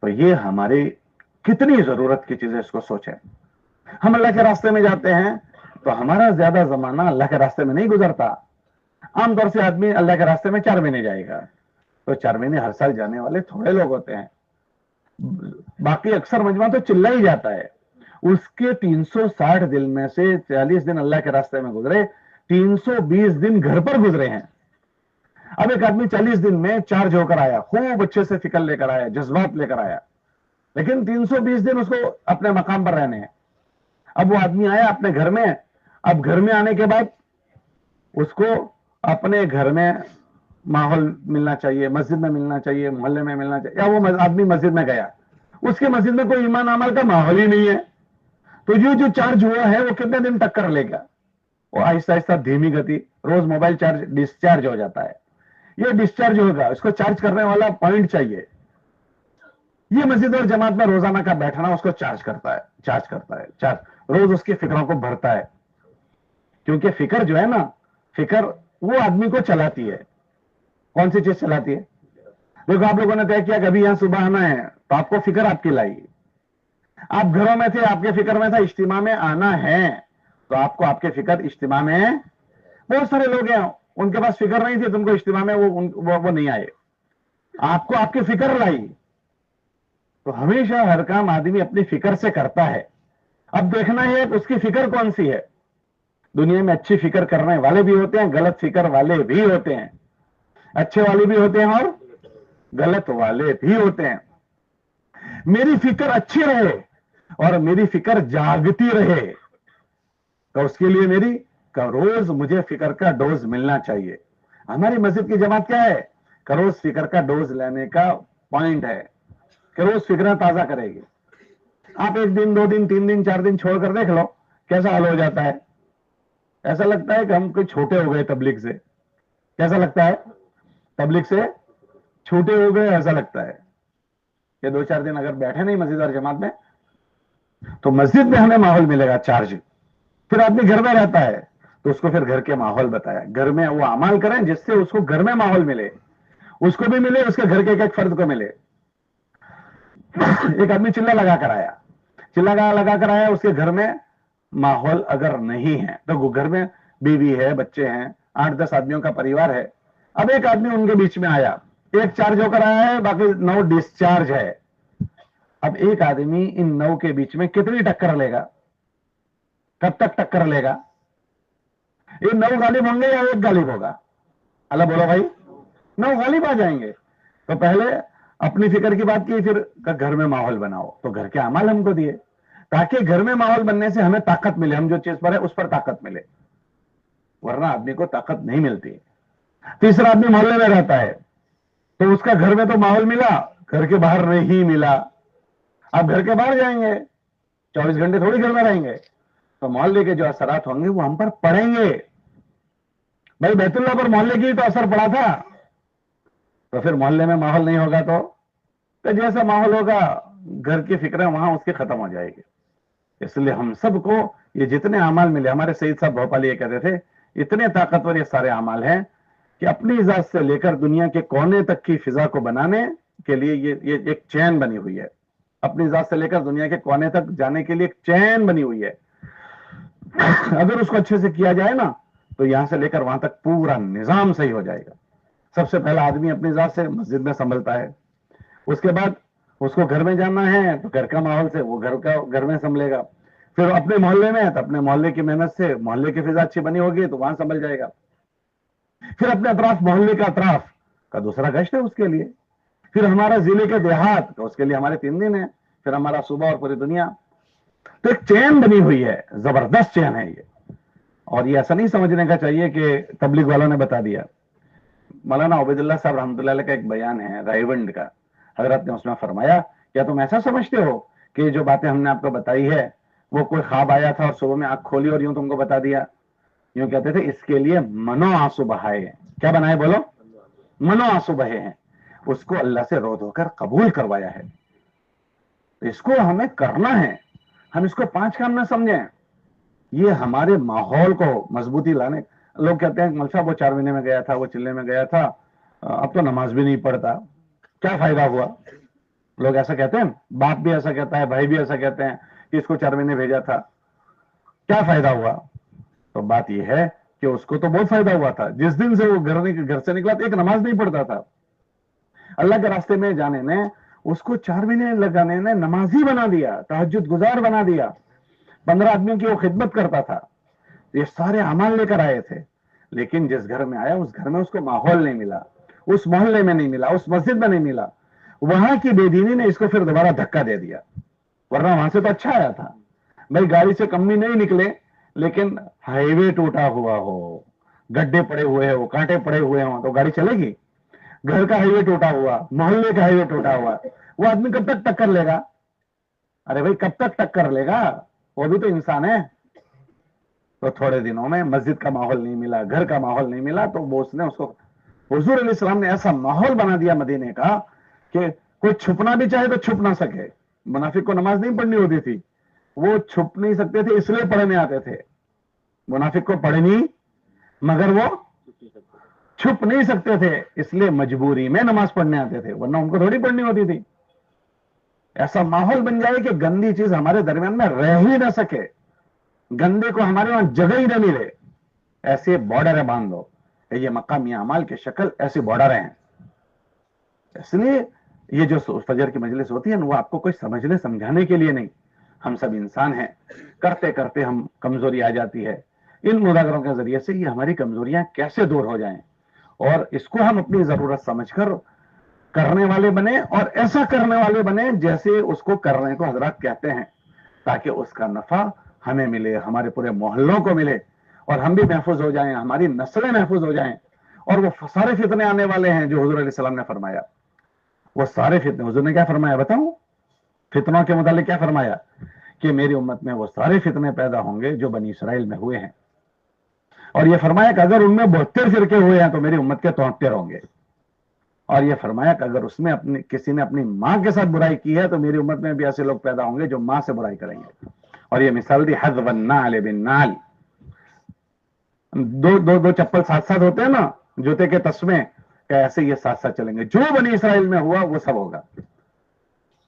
तो ये हमारी कितनी जरूरत की चीज है, इसको सोचें। हम अल्लाह के रास्ते में जाते हैं तो हमारा ज्यादा जमाना अल्लाह के रास्ते में नहीं गुजरता। आमतौर से आदमी अल्लाह के रास्ते में 4 महीने जाएगा, तो 4 महीने हर साल जाने वाले थोड़े लोग होते हैं। बाकी अक्सर मजमा तो चिल्ला ही जाता है। उसके 360 दिन में से 40 दिन अल्लाह के रास्ते में गुजरे, 320 दिन घर पर गुजरे हैं। अब एक आदमी 40 दिन में चार्ज होकर आया, खूब अच्छे से फिक्र लेकर आया, जज्बात लेकर आया, लेकिन 320 दिन उसको अपने मकाम पर रहने हैं। अब वो आदमी आया अपने घर में, अब घर में आने के बाद उसको अपने घर में माहौल मिलना चाहिए, मस्जिद में मिलना चाहिए, मोहल्ले में मिलना चाहिए। या वो आदमी मस्जिद में गया, उसके मस्जिद में कोई ईमान अमल का माहौल ही नहीं है, तो ये जो चार्ज हुआ है वो कितने दिन टक्कर लेगा? वो आहिस्ता आहिस्ता धीमी गति, रोज मोबाइल चार्ज डिस्चार्ज हो जाता है। ये डिस्चार्ज होगा, इसको चार्ज करने वाला पॉइंट चाहिए। ये मस्जिद और जमात में रोजाना का बैठना उसको चार्ज करता है, चार्ज रोज उसकी फिक्रों को भरता है। क्योंकि फिक्र जो है ना, फिक्र वो आदमी को चलाती है। कौन सी चीज चलाती है? देखो, आप लोगों ने तय किया कि अभी यहां सुबह आना है, तो आपको फिक्र आपकी लाई। आप घरों में थे, आपके फिक्र में था इज्तिमा में आना है, तो आपको आपके फिक्र इज्तिमा में। बहुत सारे लोग हैं उनके पास फिक्र नहीं थी, तुमको इज्तिमा में वो नहीं आए, आपको आपकी फिक्र लाई। तो हमेशा हर काम आदमी अपनी फिक्र से करता है। अब देखना है उसकी फिक्र कौन सी है। दुनिया में अच्छी फिक्र करने वाले भी होते हैं, गलत फिक्र वाले भी होते हैं। अच्छे वाले भी होते हैं और गलत वाले भी होते हैं। मेरी फिक्र अच्छी रहे और मेरी फिक्र जागती रहे, तो उसके लिए मेरी रोज मुझे फिक्र का डोज मिलना चाहिए। हमारी मस्जिद की जमात क्या है? रोज फिक्र का डोज लेने का पॉइंट है कि रोज फिक्र ताजा करेगी। आप 1 दिन 2 दिन 3 दिन 4 दिन छोड़कर देख लो कैसा हाल हो जाता है। ऐसा लगता है कि हम कोई छोटे हो गए तबलीग से। कैसा लगता है? तबलीग से छूटे हो गए ऐसा लगता है कि 2-4 दिन अगर बैठे नहीं मस्जिद और जमात में तो मस्जिद में हमें माहौल मिलेगा चार्ज। फिर आदमी घर में रहता है तो उसको फिर घर के माहौल बताया, घर में वो अमाल करें जिससे उसको घर में माहौल मिले, उसको भी मिले, उसके घर के एक फर्द को मिले। एक आदमी चिल्ला लगा कर आया, चिल्ला लगा कर आया, उसके घर में माहौल अगर नहीं है तो घर में बीवी है, बच्चे हैं, 8-10 आदमियों का परिवार है। अब एक आदमी उनके बीच में आया, एक चार्ज होकर आया है, बाकी 9 डिस्चार्ज है। अब एक आदमी इन 9 के बीच में कितनी टक्कर लेगा, कब तक टक्कर लेगा? ये 9 गालिब होंगे या एक गालिब होगा? अल्लाह बोलो भाई, 9 गालिब आ जाएंगे। तो पहले अपनी फिक्र की बात की, फिर घर में माहौल बनाओ, तो घर के अमाल हमको दिए ताकि घर में माहौल बनने से हमें ताकत मिले, हम जो चीज पर है उस पर ताकत मिले, वरना आदमी को ताकत नहीं मिलती। तीसरा आदमी मोहल्ले में रहता है तो उसका घर में तो माहौल मिला, घर के बाहर नहीं मिला। अब घर के बाहर जाएंगे, 24 घंटे थोड़ी घर में रहेंगे, तो मोहल्ले के जो असरात होंगे वो हम पर पड़ेंगे। भाई बैतुल्लाह पर मोहल्ले की तो असर पड़ा था, तो फिर मोहल्ले में माहौल नहीं होगा तो जैसा माहौल होगा घर की फिक्रें वहां उसकी खत्म हो जाएगी। इसलिए हम सबको ये जितने अमाल मिले, हमारे सईद साहब भोपाली ये कहते थे, इतने ताकतवर ये सारे अमाल हैं कि अपनी इजाजत से लेकर दुनिया के कोने तक की फिजा को बनाने के लिए ये एक चैन बनी हुई है। अपनी इजाजत से लेकर दुनिया के कोने तक जाने के लिए एक चैन बनी हुई है। अगर उसको अच्छे से किया जाए ना तो यहां से लेकर वहां तक पूरा निजाम सही हो जाएगा। सबसे पहला आदमी अपनी इजाजत से मस्जिद में संभलता है, उसके बाद उसको घर में जाना है तो घर का माहौल से वो घर में संभलेगा, फिर अपने मोहल्ले में तो अपने मोहल्ले की मेहनत से मोहल्ले की फिजा अच्छी बनी होगी तो वहां संभल जाएगा, फिर अपने अतराफ मोहल्ले का अतराफ का दूसरा गश्त है उसके लिए, फिर हमारा जिले के देहात तो उसके लिए हमारे 3 दिन है, फिर हमारा सुबह और पूरी दुनिया। तो एक चैन बनी हुई है, जबरदस्त चैन है ये। और ये ऐसा नहीं समझने का चाहिए कि तबलीग वालों ने बता दिया। मौलाना उबैदुल्लाह साहब रहमतुल्लाह अलैह का एक बयान है रायवंड का, हजरत ने उसमें फरमाया, क्या तुम ऐसा समझते हो कि जो बातें हमने आपको बताई है वो कोई ख्वाब आया था और सुबह में आंख खोली और यूं तुमको बता दिया? यूं कहते थे, इसके लिए मनो आंसू बहाए हैं। क्या बनाए बोलो? मनो आंसू बहे हैं, उसको अल्लाह से रो धोकर कबूल करवाया है। तो इसको हमें करना है, हम इसको 5 काम ना समझें। ये हमारे माहौल को मजबूती लाने, लोग कहते हैं मौलवी साहब वो 4 महीने में गया था, वो चिल्ले में गया था, अब तो नमाज भी नहीं पढ़ता, क्या फायदा हुआ? लोग ऐसा कहते हैं, बाप भी ऐसा कहता है, भाई भी ऐसा कहते हैं कि इसको 4 महीने भेजा था, क्या फायदा हुआ? तो बात यह है कि उसको तो बहुत फायदा हुआ था। जिस दिन से वो घर से निकला तो एक नमाज नहीं पढ़ता था, अल्लाह के रास्ते में जाने ने उसको 4 महीने लगाने ने नमाजी बना दिया, तहज्जुद गुजार बना दिया, 15 आदमियों की वो खिदमत करता था। ये सारे अमाल लेकर आए थे, लेकिन जिस घर में आया उस घर में उसको माहौल नहीं मिला, उस मोहल्ले में नहीं मिला, उस मस्जिद में नहीं मिला। वहां की बेदीनी ने इसको फिर दोबारा धक्का दे दिया, वरना वहां से तो अच्छा आया था। भाई गाड़ी से कम भी नहीं निकले, लेकिन हाईवे टूटा हुआ हो, गड्ढे पड़े हुए हो, कांटे पड़े हुए हो तो गाड़ी चलेगी? घर का हाईवे टूटा हुआ, मोहल्ले का हाईवे टूटा हुआ, वो आदमी कब तक टक्कर लेगा? अरे भाई कब तक टक्कर लेगा? वो भी तो इंसान है। तो थोड़े दिनों में मस्जिद का माहौल नहीं मिला, घर का माहौल नहीं मिला, तो वो उसने उसको हुजूर अलैहिस्सलाम ने ऐसा माहौल बना दिया मदीने का कि कोई छुपना भी चाहे तो छुप ना सके। मुनाफिक को नमाज नहीं पढ़नी होती थी, वो छुप नहीं सकते थे इसलिए पढ़ने आते थे। मुनाफिक को पढ़नी, मगर वो छुप नहीं सकते थे इसलिए मजबूरी में नमाज पढ़ने आते थे, वरना उनको थोड़ी पढ़नी होती थी। ऐसा माहौल बन जाए कि गंदी चीज हमारे दरमियान में रह ही ना सके, गंदे को हमारे वहां जगह ही ना मिले, ऐसे बॉर्डर बांध दो। ये मकामी अमाल की शक्ल ऐसी बॉर्डर हैं। इसलिए ये जो फजर की मजलिस होती है ना, वो आपको कोई समझने समझाने के लिए नहीं, हम सब इंसान हैं, करते करते हम कमजोरी आ जाती है। इन मुदाकरों के जरिए से ये हमारी कमजोरियां कैसे दूर हो जाएं और इसको हम अपनी जरूरत समझकर करने वाले बने, और ऐसा करने वाले बने जैसे उसको करने को हजरत कहते हैं, ताकि उसका नफा हमें मिले, हमारे पूरे मोहल्लों को मिले, और हम भी महफूज हो जाएं, हमारी नस्लें महफूज हो जाएं। और वो सारे फितने आने वाले हैं जो हुजूर अलैहि सलाम ने फरमाया, वो सारे फितने हुजूर ने क्या फरमाया बताऊं? फितनों के मुतालिक क्या फरमाया कि मेरी उम्मत में वो सारे फितने पैदा होंगे जो बनी इसराइल में हुए हैं, और ये फरमाया कि अगर उनमें 72 फिरके हुए हैं तो मेरी उम्मत के 73 होंगे। اور یہ فرمایا کہ اگر اس میں کسی نے اپنی ماں کے ساتھ برائی کی ہے تو میری امت میں بھی ایسے لوگ پیدا ہوں گے جو ماں سے برائی کریں گے. اور یہ مثال دی حذف النعل بالنعل. دو چپل ساتھ ساتھ ہوتے ہیں نا جوتے کے تسمے, کہ ایسے یہ ساتھ ساتھ چلیں گے. جو بنی اسرائیل میں ہوا وہ سب ہوگا.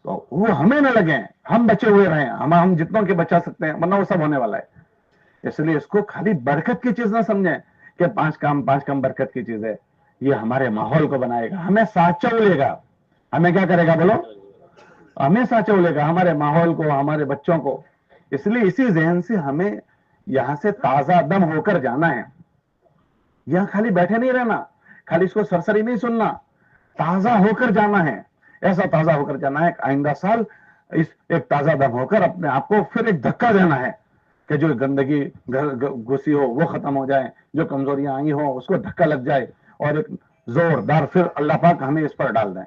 تو وہ ہمیں نہ لگیں, ہم بچے ہوئے رہیں, ہم جتنوں کے بچا سکتے ہیں, ورنہ وہ سب ہونے والا ہے. اس لیے اس کو خالی برکت کی چیز نہ سمجھیں کہ پانچ کام برکت کی چیز ہے. یہ ہمارے ماحول کو بنائے گا, ہمیں سانچا لے گا. ہمیں کیا کرے گا بولو؟ ہمیں سانچا لے گا, ہمارے ماحول کو, ہمارے بچوں کو. اس لیے اسی ذہن سے ہمیں یہاں سے تازہ دم ہو کر جانا ہے. یہاں خالی بیٹھے نہیں رہنا, خالی اس کو سرسری نہیں سننا, تازہ ہو کر جانا ہے. ایسا تازہ ہو کر جانا ہے کہ آئندہ سال ایک تازہ دم ہو کر اپنے آپ کو پھر ایک دھکا دینا ہے کہ جو گندگی گھسی ہو وہ ختم ہو جائے, جو کمزوریاں آئی ہوں اس کو دھکا لگ جائے, اور ایک زوردار پھر اللہ پاک ہمیں اس پر ڈال دیں.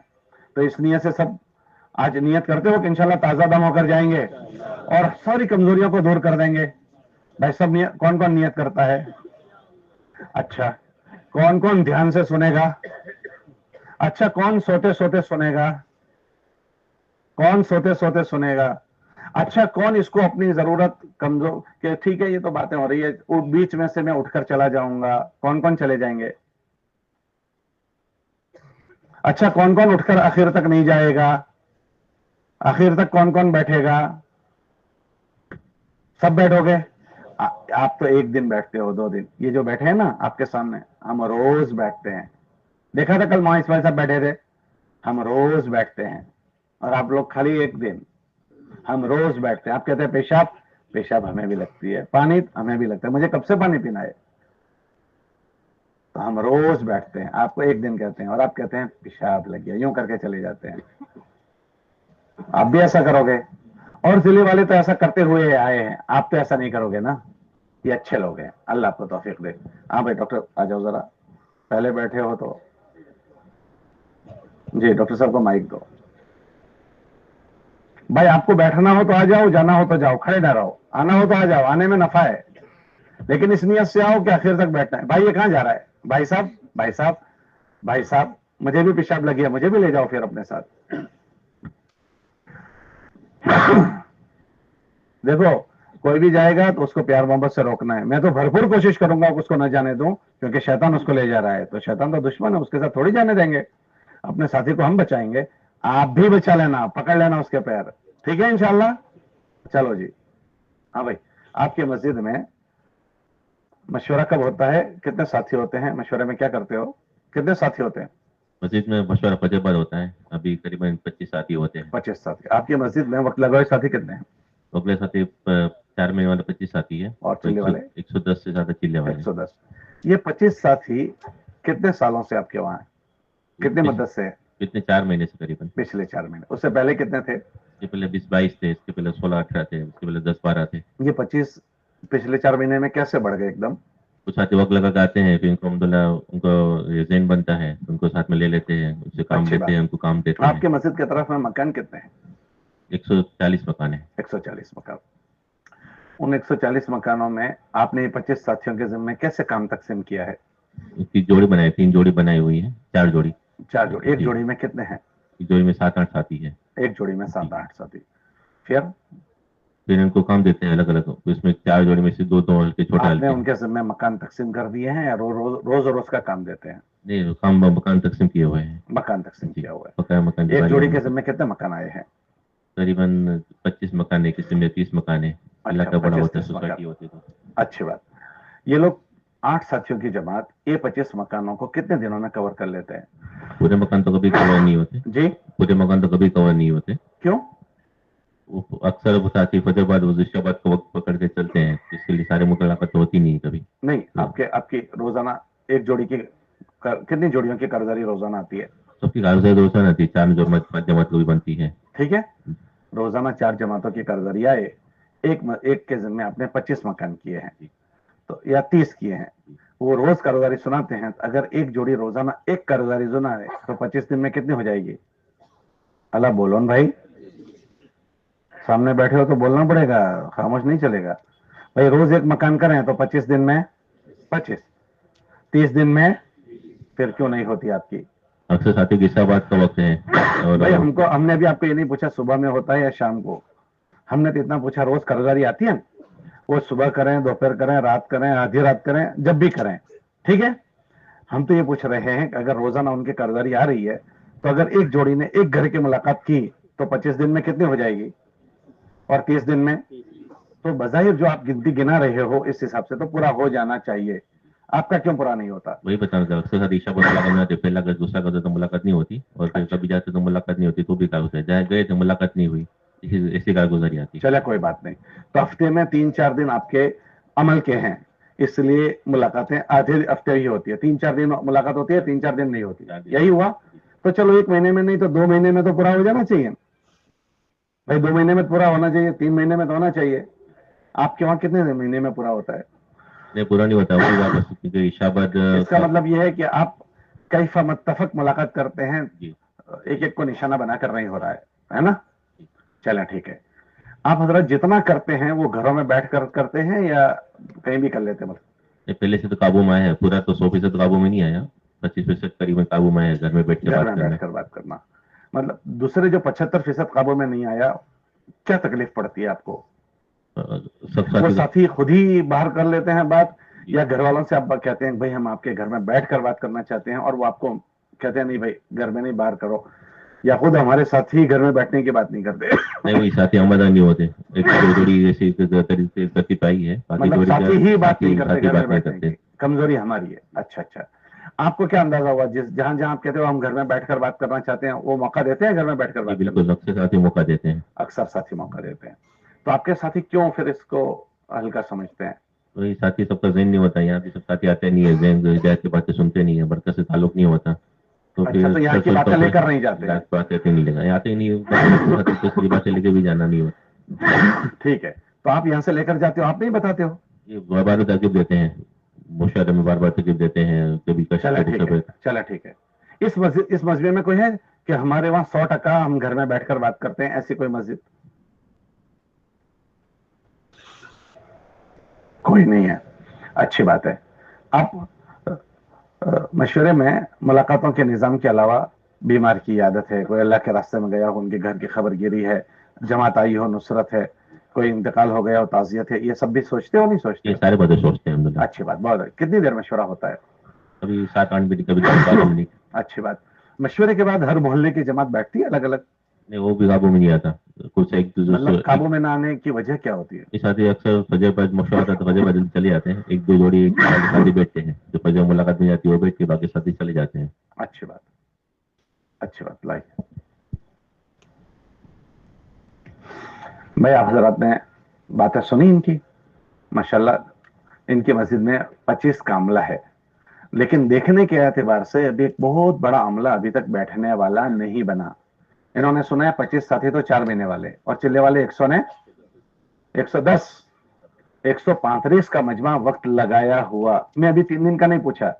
تو اس نیت سے سب آج نیت کرتے ہو کہ انشاءاللہ تازہ دم ہو کر جائیں گے اور ساری کمزوریوں کو دور کر دیں گے. بھائی سب کون کون نیت کرتا ہے؟ اچھا, کون کون دھیان سے سنے گا؟ اچھا, کون سوتے سوتے سنے گا؟ کون سوتے سوتے سنے گا؟ اچھا, کون اس کو اپنی ضرورت کمزور کہ ٹھیک ہے یہ تو باتیں ہو رہی ہے, بیچ میں سے میں اٹھ کر چلا جاؤں گا. کون کون چلے جائیں گے؟ اچھا, کون کون اٹھ کر آخر تک نہیں جائے گا؟ آخر تک کون کون بیٹھے گا؟ سب بیٹھو گے؟ آپ تو ایک دن بیٹھتے ہو, 2 دن. یہ جو بیٹھے ہیں نا آپ کے سامنے, ہم روز بیٹھتے ہیں. دیکھا تھا کل ماں اسماعیل صاحب بیٹھے تھے. ہم روز بیٹھتے ہیں, اور آپ لوگ خالی ایک دن. ہم روز بیٹھتے ہیں. آپ کہتے ہیں پیشاب ہمیں بھی لگتی ہے, پانی ہمیں بھی لگتا ہے, مجھے کب سے پانی پینا ہے. تو ہم روز بیٹھتے ہیں. آپ کو ایک دن کہتے ہیں, اور آپ کہتے ہیں پیشاب لگ گیا, یوں کر کے چلے جاتے ہیں. آپ بھی ایسا کرو گے, اور ضلع والے تو ایسا کرتے ہوئے آئے ہیں, آپ تو ایسا نہیں کرو گے نا. یہ اچھے لوگ ہیں, اللہ آپ کو توفیق دے. ہاں بھائی ڈاکٹر آ جاؤ ذرا, پہلے بیٹھے ہو تو. جی ڈاکٹر صاحب کو مائک دو. بھائی آپ کو بیٹھنا ہو تو آ جاؤ, جانا ہو تو جاؤ, کھڑے نہ رہو. آنا ہو تو آ جاؤ, آنے میں نفع ہے, لیکن اس نیت سے آؤ کہ آخر تک بیٹھنا ہے. بھائی یہ کہاں جا رہا ہے؟ بھائی صاحب, بھائی صاحب, بھائی صاحب, مجھے بھی پیشاب لگی ہے, مجھے بھی لے جاؤ پھر اپنے ساتھ. دیکھو کوئی بھی جائے گا تو اس کو پیار محبت سے روکنا ہے. میں تو بھرپور کوشش کروں گا کہ اس کو نہ جانے دوں, کیونکہ شیطان اس کو لے جا رہا ہے. تو شیطان تو دشمن ہے, اس کے ساتھ تھوڑی جانے دیں گے. اپنے ساتھی کو ہم بچائیں گے, آپ بھی بچا لینا, پکڑ لینا اس کے پیر. ٹھیک ہے انشاءاللہ. چلو جی. ہاں بھائی, آپ کی مسجد میں مشورہ کب ہوتا ہے؟ کتنے ساتھی ہوتے ہیں مشورے میں؟ کیا کرتے ہو؟ کتنے ساتھی ہوتے ہیں مسجد میں؟ مشورہ فجر بعد ہوتا ہے. ابھی قریباً 25 ساتھی ہوتے ہیں. 25 ساتھی. آپ کی مسجد میں وقت لگائے ساتھی کتنے ہیں؟ اگلے ساتھی 4 مہینے والے 25 ساتھی ہے, اور تو چلے والے 110 سے زیادہ چلے والے. 110. یہ 25 ساتھی کتنے سالوں سے آپ کے وہاں ہیں؟ کتنے مدت سے؟ کتنے 4 مہینے سے قریباً. پچھلے 4 مہینے. اس سے پہلے کتنے تھے؟ اس کے پہلے 20-22 تھے, اس کے پہلے 16-18 تھے, اس کے پہلے 10-12 تھے. یہ 25 پچھلے 4 مہینے میں کیسے بڑھ گئے ایک دم؟ کچھ ساتھی وقت لگا کے آتے ہیں, پھر ان کو الحمدللہ ان کو ذہن بنتا ہے, ان کو ساتھ میں لے لیتے ہیں, ان سے کام اچھی لیتے ہیں, ان کو کام دیتے آپ ہیں. کے مسجد کی طرف میں مکان کتنے ہیں؟ 140 مکان ہیں. 140 مکان. ان 140 مکانوں میں آپ نے یہ 25 ساتھیوں کے ذمہ کیسے کام تقسیم کیا ہے؟ اس کی جوڑی بنائی, 3 جوڑی بنائی ہوئی ہے, 4 جوڑی. 4 جوڑی. ایک جی, جوڑی میں کتنے ہیں؟ ایک جوڑی میں 7-8 ساتھی ہے. ایک جوڑی میں جی. 7-8 ساتھی. پھر ان کو کام دیتے ہیں الگ الگ. اس میں 4 جوڑی میں سے 2 ہلکے, چھوٹے آپ نے ہلکے. ان کے ذمہ مکان تقسیم کر دیے ہیں یا روز روز کا کام دیتے ہیں؟ نہیں, کام مکان تقسیم کیے ہوئے ہیں. مکان تقسیم جی, کیا ہوا ہے. بقایا مکان ایک دیوالیاں جوڑی ان کے کو ذمہ کتنے مکان آئے ہیں؟ قریباً 25 مکان ہے, کسی میں 30 مکان ہے. اللہ اچھا, کا بڑا ہوتا ہے, 25-30 مکان. سوسائٹی ہوتی ہے تو. اچھی بات. یہ لوگ 8 ساتھیوں کی جماعت یہ 25 مکانوں کو کتنے دنوں میں کور کر لیتے ہیں؟ پورے مکان تو کبھی کور نہیں ہوتے. جی پورے مکان تو کبھی کور نہیں ہوتے. کیوں؟ وہ اکثر ساتھی فجر بعد وزشاباد کا وقت پکڑ کے چلتے ہیں, اس کے لیے سارے مطالعات ہوتی نہیں کبھی. نہیں, آپ کی روزانہ ایک جوڑی کی کتنی جوڑیوں کی قرضداری روزانہ آتی ہے؟ سب کی کاغذات روزانہ آتی ہے, 4 جماعت کو بھی بنتی ہے. ٹھیک ہے, روزانہ 4 جماعتوں کی قرضداری آئے. ایک کے ذمہ آپ نے 25 مکان کیے ہیں جی. تو یا 30 کیے ہیں. جی. وہ روز قرضداری سناتے ہیں. اگر ایک جوڑی روزانہ ایک قرضداری سنائے تو 25 دن میں کتنی ہو جائے گی؟ اللہ بولو بھائی, سامنے بیٹھے ہو تو بولنا پڑے گا, خاموش نہیں چلے گا. بھائی روز ایک مکان کریں تو 25 دن میں 25, 30 دن میں پھر کیوں نہیں ہوتی آپ کی؟ अक्सर साथी की इस्लाहाबाद का वक्त है और भाई हमने अभी आपको ये नहीं पूछा सुबह में होता है या शाम को, हमने तो इतना पूछा रोज कर्जदारी आती है ना, वो सुबह करें, दोपहर करें, रात करें, आधी रात करें, जब भी करें, ठीक है। हम तो ये पूछ रहे हैं कि अगर रोजाना उनकी कर्जदारी आ रही है तो अगर एक जोड़ी ने एक घर की मुलाकात की तो 25 दिन में कितनी हो जाएगी, और 30 दिन में, तो बजाहिर जो आप गिनती गिना रहे हो इस हिसाब से तो पूरा हो जाना चाहिए, आपका क्यों पूरा नहीं होता? वही बताना था, अक्सर साथी इस्लाहाबाद मुलाकात में आते, पहला घर दूसरा घर तो मुलाकात नहीं होती, और फिर कभी जाते तो मुलाकात नहीं होती, तो भी कागज है, जहाँ गए थे मुलाकात नहीं हुई, इसी कारगुजारी आती। चले कोई बात नहीं, तो हफ्ते में 3-4 दिन आपके अमल के हैं, इसलिए मुलाकातें आधे हफ्ते ही होती है, 3-4 दिन मुलाकात होती है, 3-4 दिन नहीं होती, यही हुआ। तो चलो 1 महीने में नहीं तो 2 महीने में तो पूरा हो जाना चाहिए भाई, 2 महीने में पूरा होना चाहिए, 3 महीने में तो होना चाहिए। आपके वहां कितने महीने में पूरा होता है? नहीं, पूरा नहीं होता, वही वापस, क्योंकि इस्लाहाबाद इसका मतलब यह है कि आप कैफा मुत्तफक मुलाकात करते हैं, जी, एक एक को निशाना बनाकर नहीं हो रहा है ना? चलें ठीक है। आप हजरत जितना करते हैं वो घरों में बैठ कर करते हैं या कहीं भी कर लेते हैं? मतलब नहीं, पहले से तो काबू में आया है, पूरा तो 100% काबू में नहीं आया, 25% करीबन काबू में आया, घर में बैठ के घर बात में करना। बैठकर बात करना, मतलब दूसरे जो 75% काबू में नहीं आया, क्या तकलीफ पड़ती है आपको? सब वो साथी साथी खुद ही बाहर कर लेते हैं बात, या घर वालों से आप कहते हैं भाई हम आपके घर में बैठकर बात करना चाहते हैं, और वो आपको कहते हैं नहीं भाई घर में नहीं बाहर करो, या खुद हमारे साथी घर में बैठने की बात नहीं करते? नहीं, वही साथी आमदा नहीं होते, एक दो जोड़ी ऐसी तरीके तरतीब पाई है, बाकी मतलब जोड़ी साथी ही बात नहीं साथी करते घर में बात नहीं बैठने करते। की, कमजोरी हमारी है। अच्छा अच्छा, आपको क्या अंदाजा हुआ जिस जहां जहां आप कहते हो हम घर में बैठकर बात करना चाहते हैं, वो मौका देते हैं घर में बैठकर जी बात बिल्कुल, करने? अक्सर साथी मौका देते हैं। अक्सर साथी मौका देते हैं, तो आपके साथी क्यों फिर इसको हल्का समझते हैं? वही साथी सबका जहन नहीं होता, यहाँ भी सब साथी आते नहीं है, जहन हिदायत की बातें सुनते नहीं है, बरकत से ताल्लुक नहीं होता, तो अच्छा, फिर तो यहाँ की बातें लेकर नहीं जाते हैं? बातें नहीं लेगा, आते ही नहीं, दूसरी बातें लेके भी जाना नहीं होता। ठीक है, तो आप यहाँ से लेकर जाते हो, आप नहीं बताते हो? ये बार बार तरकीब देते हैं, मुशायरे में बार बार तरकीब देते हैं, कभी कष्ट चला कभी ठीक है, सब। चला ठीक है। इस मस्जिद में कोई है कि हमारे वहां 100% हम घर में बैठकर बात करते हैं, ऐसी कोई मस्जिद? कोई नहीं है, अच्छी बात है। आप मशवरे में मुलाकातों के निज़ाम के अलावा बीमार की आदत है, कोई अल्लाह के रास्ते में गया हो, उनके घर की खबरगिरी है, जमात आई हो, नुसरत है, कोई इंतकाल हो गया हो, ताज़ियत है, ये सब भी सोचते हो नहीं सोचते ये हो? सारे बातें सोचते हैं हम। अच्छी बात, बहुत कितनी देर मशवरा होता है? कभी 7-8 मिनट, कभी 10-12 मिनट। अच्छी बात। मशवरे के बाद हर मोहल्ले की जमात बैठती है अलग अलग? नहीं, वो भी काबू में नहीं आता, कुछ एक मतलब काबू में ना आने की वजह क्या होती है? के साथ ही अक्सर फजर पर मशवरा होता है, तो फजर पर चले जाते हैं, एक दो जोड़ी एक साथी बैठते हैं, जो फजर मुलाकात में जाती है वो बैठ के, बाकी साथी चले जाते हैं। अच्छी बात, अच्छी बात। लाइक भाई आप हजरात ने बातें सुनी इनकी, माशाल्लाह इनकी मस्जिद में 25 का अमला है, लेकिन देखने के एतबार से अभी एक बहुत बड़ा अमला अभी तक बैठने वाला नहीं बना। इन्होंने सुना है 25 साथी तो 4 महीने वाले, और चिल्ले वाले 100 ने 110, 135 का मजमा वक्त लगाया हुआ। मैं अभी 3 दिन का नहीं पूछा,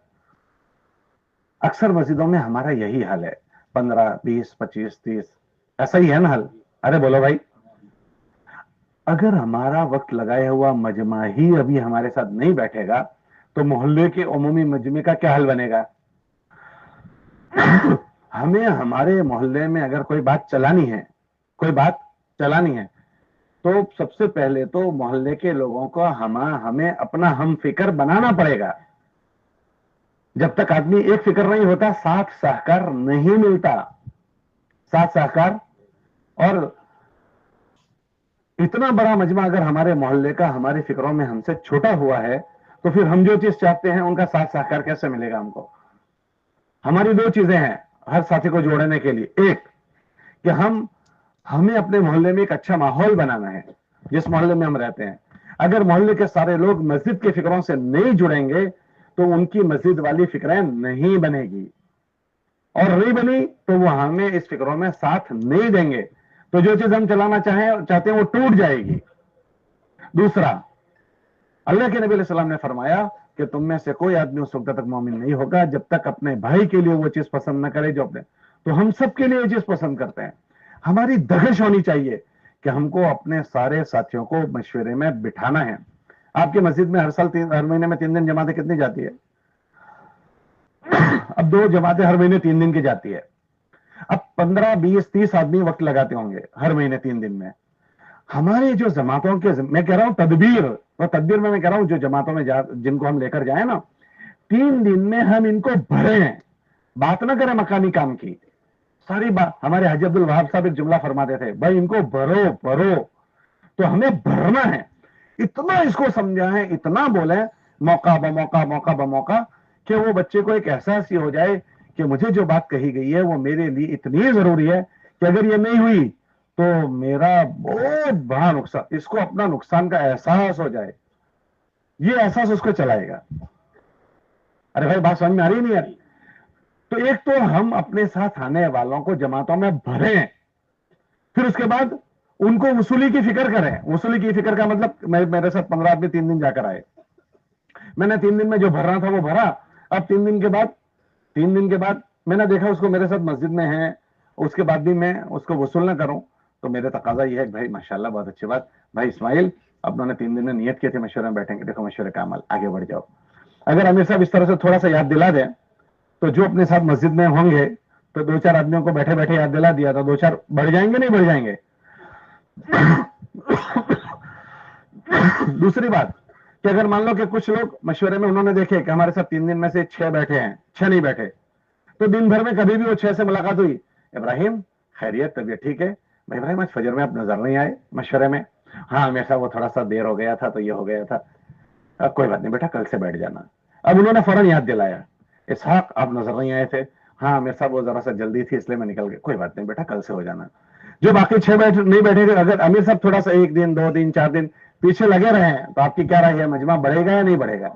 अक्सर मस्जिदों में हमारा यही हाल है, 15, 20, 25, 30, ऐसा ही है ना हाल? अरे बोलो भाई, अगर हमारा वक्त लगाया हुआ मजमा ही अभी हमारे साथ नहीं बैठेगा तो मोहल्ले के उमूमी मजमे का क्या हाल बनेगा? हमें हमारे मोहल्ले में अगर कोई बात चलानी है, कोई बात चलानी है, तो सबसे पहले तो मोहल्ले के लोगों को हमें अपना हम फिक्र बनाना पड़ेगा। जब तक आदमी एक फिक्र नहीं होता, साथ सहकार नहीं मिलता, साथ सहकार। और इतना बड़ा मजमा अगर हमारे मोहल्ले का हमारी फिक्रों में हमसे छोटा हुआ है, तो फिर हम जो चीज चाहते हैं उनका साथ सहकार कैसे मिलेगा हमको? हमारी 2 चीजें हैं हर साथी को जोड़ने के लिए। एक कि हमें अपने मोहल्ले में एक अच्छा माहौल बनाना है, जिस मोहल्ले में हम रहते हैं। अगर मोहल्ले के सारे लोग मस्जिद के फिक्रों से नहीं जुड़ेंगे तो उनकी मस्जिद वाली फिक्रें नहीं बनेगी, और नहीं बनी तो वो हमें इस फिक्रों में साथ नहीं देंगे, तो जो चीज हम चलाना चाहते हैं वो टूट जाएगी। दूसरा, अल्लाह के नबी अलैहिस्सलाम ने फरमाया कि तुम में से कोई आदमी उस वक्त तक मोमिन नहीं होगा जब तक अपने भाई के लिए वो चीज पसंद न करे जो अपने। तो हम सबके लिए ये चीज पसंद करते हैं। हमारी दहश होनी चाहिए कि हमको अपने सारे साथियों को मशवरे में बिठाना है। आपकी मस्जिद में हर महीने में 3 दिन जमातें कितनी जाती है? اب 2 जमातें हर महीने 3 दिन की जाती है। अब 15, 20, 30 आदमी वक्त लगाते होंगे हर महीने 3 दिन में। हमारे जो जमातों के, मैं कह रहा हूं तदबीर, और तदबीर में मैं कह रहा हूं जो जमातों में जिनको हम लेकर जाए ना, 3 दिन में हम इनको भरें, बात ना करें मकानी काम की, सारी बात। हमारे हाजी अब्दुल वहाब साहब एक जुमला फरमाते थे, भाई इनको भरो भरो, तो हमें भरना है। इतना इसको समझाएं, इतना बोले, मौका ब मौका, मौका ब मौका, कि वो बच्चे को एक एहसास ही हो जाए कि मुझे जो बात कही गई है वो मेरे लिए इतनी जरूरी है कि अगर ये नहीं हुई तो मेरा बहुत बड़ा नुकसान, इसको अपना नुकसान का एहसास हो जाए, ये एहसास उसको चलाएगा। अरे भाई बात समझ में आ रही नहीं यार? तो एक तो हम अपने साथ आने वालों को जमातों में भरें, फिर उसके बाद उनको वसूली की फिक्र करें। वसूली की फिक्र का मतलब, मेरे साथ 15 आदमी 3 दिन जाकर आए, मैंने 3 दिन में जो भरना था वो भरा। अब 3 दिन के बाद मैंने देखा उसको मेरे साथ मस्जिद में है, उसके बाद भी मैं उसको वसूल ना करूं, तो मेरे तकाजा ये है भाई माशाल्लाह बहुत अच्छी बात, भाई इस्माइल अब उन्होंने 3 दिन में नियत की थी मशवरे में बैठेंगे, देखो मशवरे का अमल, आगे बढ़ जाओ। अगर अमीर साहब इस तरह से थोड़ा सा याद दिला दें तो जो अपने साथ मस्जिद में होंगे, तो 2-4 आदमियों को बैठे बैठे याद दिला दिया, तो 2-4 बढ़ जाएंगे, नहीं बढ़ जाएंगे? दूसरी बात कि अगर मान लो कि कुछ लोग मशवरे में उन्होंने देखे कि हमारे साथ 3 दिन में से 6 बैठे हैं, 6 नहीं बैठे, तो दिन भर में कभी भी वो 6 से मुलाकात हुई, इब्राहिम खैरियत, तबीयत ठीक है? भाई इब्राहिम आज फजर में आप नजर नहीं आए मशवरे में। हाँ हमेशा वो थोड़ा सा देर हो गया था तो ये हो गया था। कोई बात नहीं बेटा, कल से बैठ जाना। अब उन्होंने फौरन याद दिलाया, इसहाक आप नजर नहीं आए थे, हाँ मेरे साहब वो जरा सा जल्दी थी इसलिए मैं निकल गया, कोई बात नहीं बेटा कल से हो जाना। जो बाकी 6 नहीं बैठे थे, अगर अमीर साहब थोड़ा सा 1 दिन 2 दिन 4 दिन पीछे लगे रहे हैं, तो आपकी क्या राय है, मजमा बढ़ेगा या नहीं बढ़ेगा?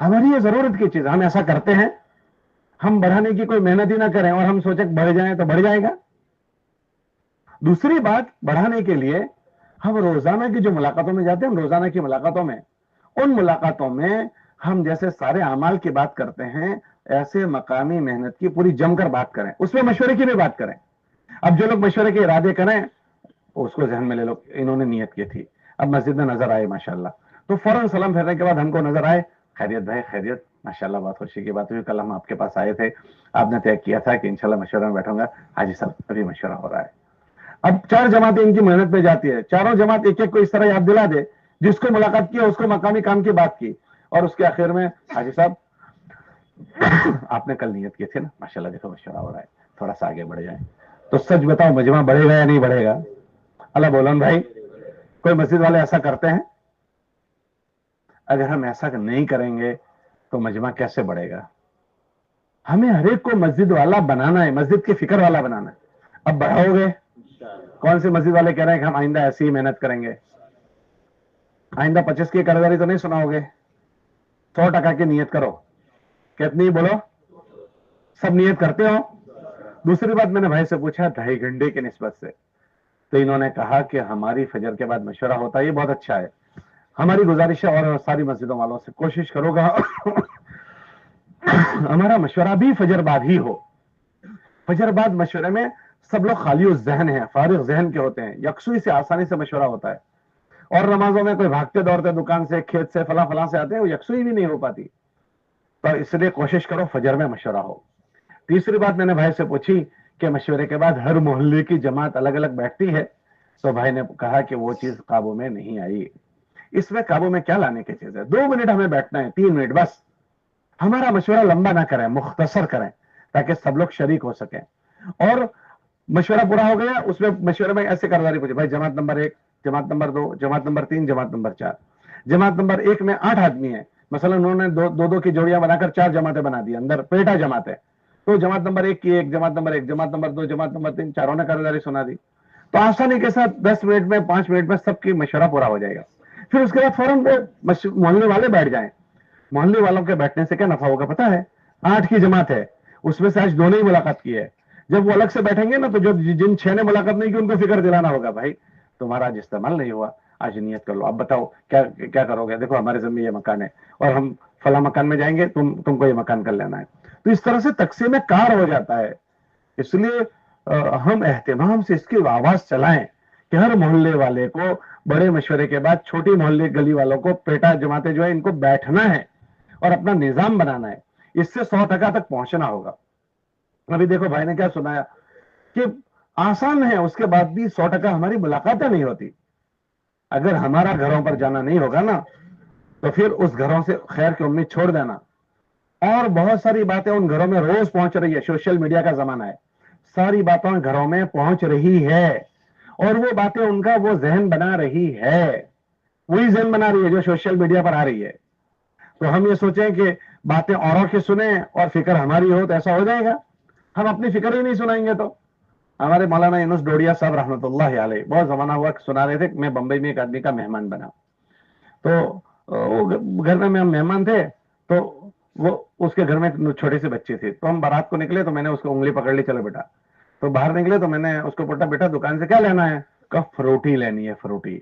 हमारी ये जरूरत की चीज, हम ऐसा करते हैं, हम बढ़ाने की कोई मेहनत ही ना करें और हम सोचे बढ़ जाए तो बढ़ जाएगा। दूसरी बात, बढ़ाने के लिए हम रोजाना की जो मुलाकातों में जाते हैं, हम रोजाना की मुलाकातों में, उन मुलाकातों में हम जैसे सारे अमाल की बात करते हैं, ऐसे मकामी मेहनत की पूरी जमकर बात करें, उसमें मशवरे की भी बात करें। अब जो लोग मशवरे के इरादे करें उसको जहन में ले लो, इन्होंने नियत की थी, अब मस्जिद में नजर आए माशाल्लाह, तो फौरन सलाम फेरने के बाद हमको नजर आए, खैरियत भाई खैरियत, माशाल्लाह बहुत खुशी की बात हुई, कल हम आपके पास आए थे, आपने तय किया था कि इंशाल्लाह मशवरा में बैठूंगा, हाजी साहब अभी मशवरा हो रहा है। अब 4 जमातें इनकी मेहनत में जाती है, चारों जमात एक एक को इस तरह याद दिला दे, जिसको मुलाकात किया उसको मकामी काम की बात की, और उसके आखिर में हाजी साहब आपने कल नियत की थी ना, माशाल्लाह देखो मशवरा हो रहा है, थोड़ा सा आगे बढ़ जाए। तो सच बताओ मजमा बढ़ेगा या नहीं बढ़ेगा? अल्लाह बोलन भाई, कोई मस्जिद वाले ऐसा करते हैं? अगर हम ऐसा नहीं करेंगे तो मजमा कैसे बढ़ेगा? हमें हर एक को मस्जिद वाला बनाना है, मस्जिद की फिक्र वाला बनाना है। अब बढ़ाओगे, कौन से मस्जिद वाले कह रहे हैं कि हम आइंदा ऐसी ही मेहनत करेंगे? आइंदा 25 की कर्जदारी तो नहीं सुनाओगे? 100% की नियत करो, कितनी बोलो? सब नियत करते हो? दूसरी बात, मैंने भाई से पूछा 2.5 घंटे की निस्बत से, तो इन्होंने कहा कि हमारी फजर के बाद मशवरा होता है, ये बहुत अच्छा है, हमारी गुजारिश है और सारी मस्जिदों वालों से कोशिश करोगा हमारा मशवरा भी फजर बाद ही हो। फजर बाद मशवरे में सब लोग खाली जहन है, फारिग जहन के होते हैं, यकसुई से आसानी से मशवरा होता है। और नमाजों में कोई भागते दौड़ते दुकान से, खेत से, फला फला से आते हैं, वो यकसुई भी नहीं हो पाती, तो इसलिए कोशिश करो फजर में मशवरा हो। तीसरी बात मैंने भाई से पूछी कि मशवरे के बाद हर मोहल्ले की जमात अलग अलग बैठती है, तो भाई ने कहा कि वो चीज काबू में नहीं आई। इसमें काबू में क्या लाने की चीज है? 2 मिनट हमें बैठना है, 3 मिनट बस। हमारा मशवरा लंबा ना करें, मुख्तसर करें, ताकि सब लोग शरीक हो सकें। और मशवरा पूरा हो गया, उसमें मशवरे में ऐसे कारदारी पूछे, भाई जमात नंबर 1, जमात नंबर 2, जमात नंबर 3, जमात नंबर 4। जमात नंबर 1 में 8 आदमी है, मसलन उन्होंने दो की जोड़ियां बनाकर 4 जमातें बना दी, अंदर पेटा जमात है, तो जमात नंबर 1 की 1, जमात नंबर 1, जमात नंबर 2, जमात नंबर 3, चारों ने कारदारी सुना दी, तो आसानी के साथ 10 मिनट में, 5 मिनट में सबकी मशवरा पूरा हो जाएगा। फिर उसके बाद फौरन मोहल्ले वाले बैठ जाएं। मोहल्ले वालों के बैठने से क्या नफा होगा पता है? 8 की जमात है, उसमें से आज 2 ने ही मुलाकात की है, जब वो अलग से बैठेंगे ना, तो जो जिन 6 ने मुलाकात नहीं की उनको फिक्र दिलाना होगा, भाई तुम्हारा आज इस्तेमाल नहीं हुआ, आज नियत कर लो, अब बताओ क्या क्या करोगे, देखो हमारे जमीन ये मकान है और हम फला मकान में जाएंगे, तुमको ये मकान कर लेना है। तो इस तरह से तकसीम कार हो जाता है। इसलिए हम एहतिमाम से इसकी आवाज चलाएं कि हर मोहल्ले वाले को बड़े मशवरे के बाद छोटी मोहल्ले गली वालों को पेटा जमाते जो है इनको बैठना है और अपना निजाम बनाना है। इससे 100% तक पहुंचना होगा। अभी देखो भाई ने क्या सुनाया कि आसान है, उसके बाद भी 100% हमारी मुलाकातें नहीं होती। अगर हमारा घरों पर जाना नहीं होगा ना, तो फिर उस घरों से खैर की उम्मीद छोड़ देना। और बहुत सारी बातें उन घरों में रोज पहुंच रही है, सोशल मीडिया का जमाना है, सारी बातें घरों में पहुंच रही है, और वो बातें उनका वो जहन बना रही है, वही जहन बना रही है जो सोशल मीडिया पर आ रही है। तो हम ये सोचें कि बातें औरों की सुने और फिक्र हमारी हो, तो ऐसा हो जाएगा? हम अपनी फिक्र ही नहीं सुनाएंगे। तो हमारे मौलाना यूनुस डोडिया साहब रहमतुल्लाह अलैह, बहुत जमाना हुआ सुना रहे थे कि मैं बंबई में एक आदमी का मेहमान बना, तो वो घर में हम मेहमान थे, तो वो उसके घर में एक छोटी सी बच्ची थी, तो हम बारात को निकले, तो मैंने उसको उंगली पकड़ ली, चलो बेटा। तो बाहर निकले तो मैंने उसको पूछा, बेटा दुकान से क्या लेना है? कहा फ्रूटी लेनी है, फ्रूटी।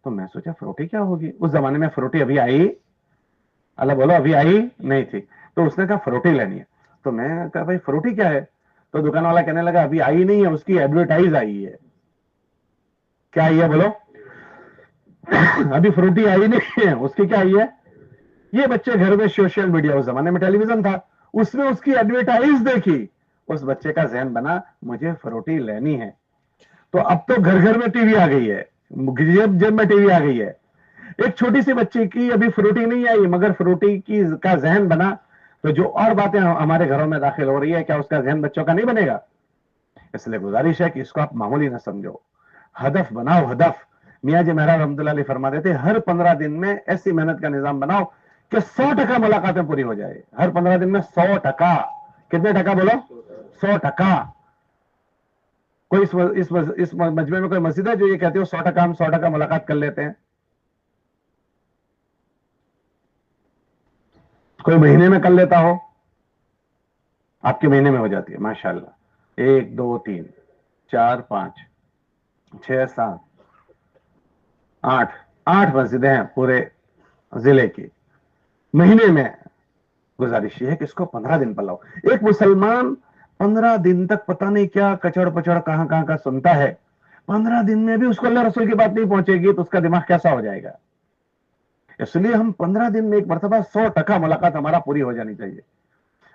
तो मैं सोचा फ्रूटी क्या होगी, उस जमाने में फ्रूटी अभी आई, अल्लाह बोलो अभी आई नहीं थी। तो उसने कहा फ्रूटी लेनी है। तो मैं कहा भाई फ्रूटी क्या है? तो दुकान वाला कहने लगा अभी आई नहीं है, उसकी एडवर्टाइज आई है। क्या आई है बोलो? अभी फ्रूटी आई नहीं है, उसकी क्या आई है? ये बच्चे घर में सोशल मीडिया, उस जमाने में टेलीविजन था, उसने उसकी एडवर्टाइज देखी, उस बच्चे का जहन बना मुझे फ्रूटी लेनी है। तो अब तो घर घर में टीवी आ गई है, जेब जेब में टीवी आ गई है। एक छोटी सी बच्ची की अभी फ्रूटी नहीं आई, मगर फ्रूटी की का जहन बना, तो जो और बातें हमारे घरों में दाखिल हो रही है, क्या उसका जहन बच्चों का नहीं बनेगा? इसलिए गुजारिश है कि इसको आप मामूली ना समझो, हदफ बनाओ, हदफ। मियाँ जी महराज रहमतुल्लाह अलैह फरमा देते, हर 15 दिन में ऐसी मेहनत का निजाम बनाओ कि 100% मुलाकातें पूरी हो जाए। हर 15 दिन में 100%। कितने टका बोलो? 100%। कोई इस मजमे में कोई मस्जिद है जो ये कहते हो 100% हम 100% मुलाकात कर लेते हैं? कोई महीने में कर लेता हो? आपके महीने में हो जाती है माशाल्लाह। 1 2 3 4 5 6 7 8 8 मस्जिदें हैं पूरे जिले की, महीने में। गुजारिश ये है कि इसको 15 दिन पर लाओ। एक मुसलमान 15 दिन तक पता नहीं क्या कचड़ पचड़ कहां कहां का सुनता है, 15 दिन में भी उसको अल्लाह रसूल की बात नहीं पहुंचेगी, तो उसका दिमाग कैसा हो जाएगा? इसलिए हम 15 दिन में एक मरतबा 100% मुलाकात हमारा पूरी हो जानी चाहिए।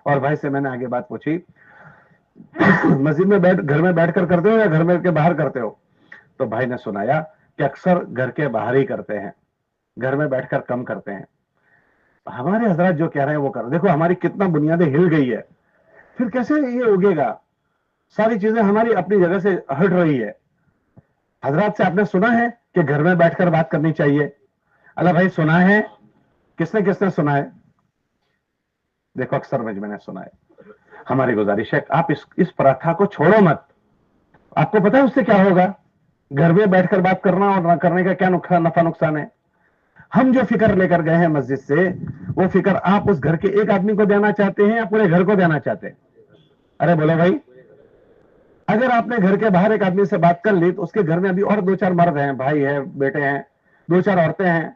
और भाई से मैंने आगे बात पूछी, मस्जिद में बैठ, घर में बैठकर करते हो या घर में के बाहर करते हो? तो भाई ने सुनाया कि अक्सर घर के बाहर ही करते हैं, घर में बैठकर कम करते हैं। हमारे हजरत जो कह रहे हैं वो कर, देखो हमारी कितना बुनियादें हिल गई है, फिर कैसे ये उगेगा? सारी चीजें हमारी अपनी जगह से हट रही है। हजरत से आपने सुना है कि घर में बैठकर बात करनी चाहिए? अल्लाह भाई सुना है? किसने किसने सुना है? देखो अक्सर मैंने सुना है। हमारी गुजारिश है आप इस प्रथा को छोड़ो मत। आपको पता है उससे क्या होगा? घर में बैठकर बात करना और ना करने का क्या नफा नुकसान है? हम जो फिक्र लेकर गए हैं मस्जिद से, वो फिक्र आप उस घर के एक आदमी को देना चाहते हैं या पूरे घर को देना चाहते हैं? अरे बोलो भाई। अगर आपने घर के बाहर एक आदमी से बात कर ली, तो उसके घर में अभी और 2 4 मर्द हैं, भाई है, बेटे हैं, 2 4 औरतें हैं,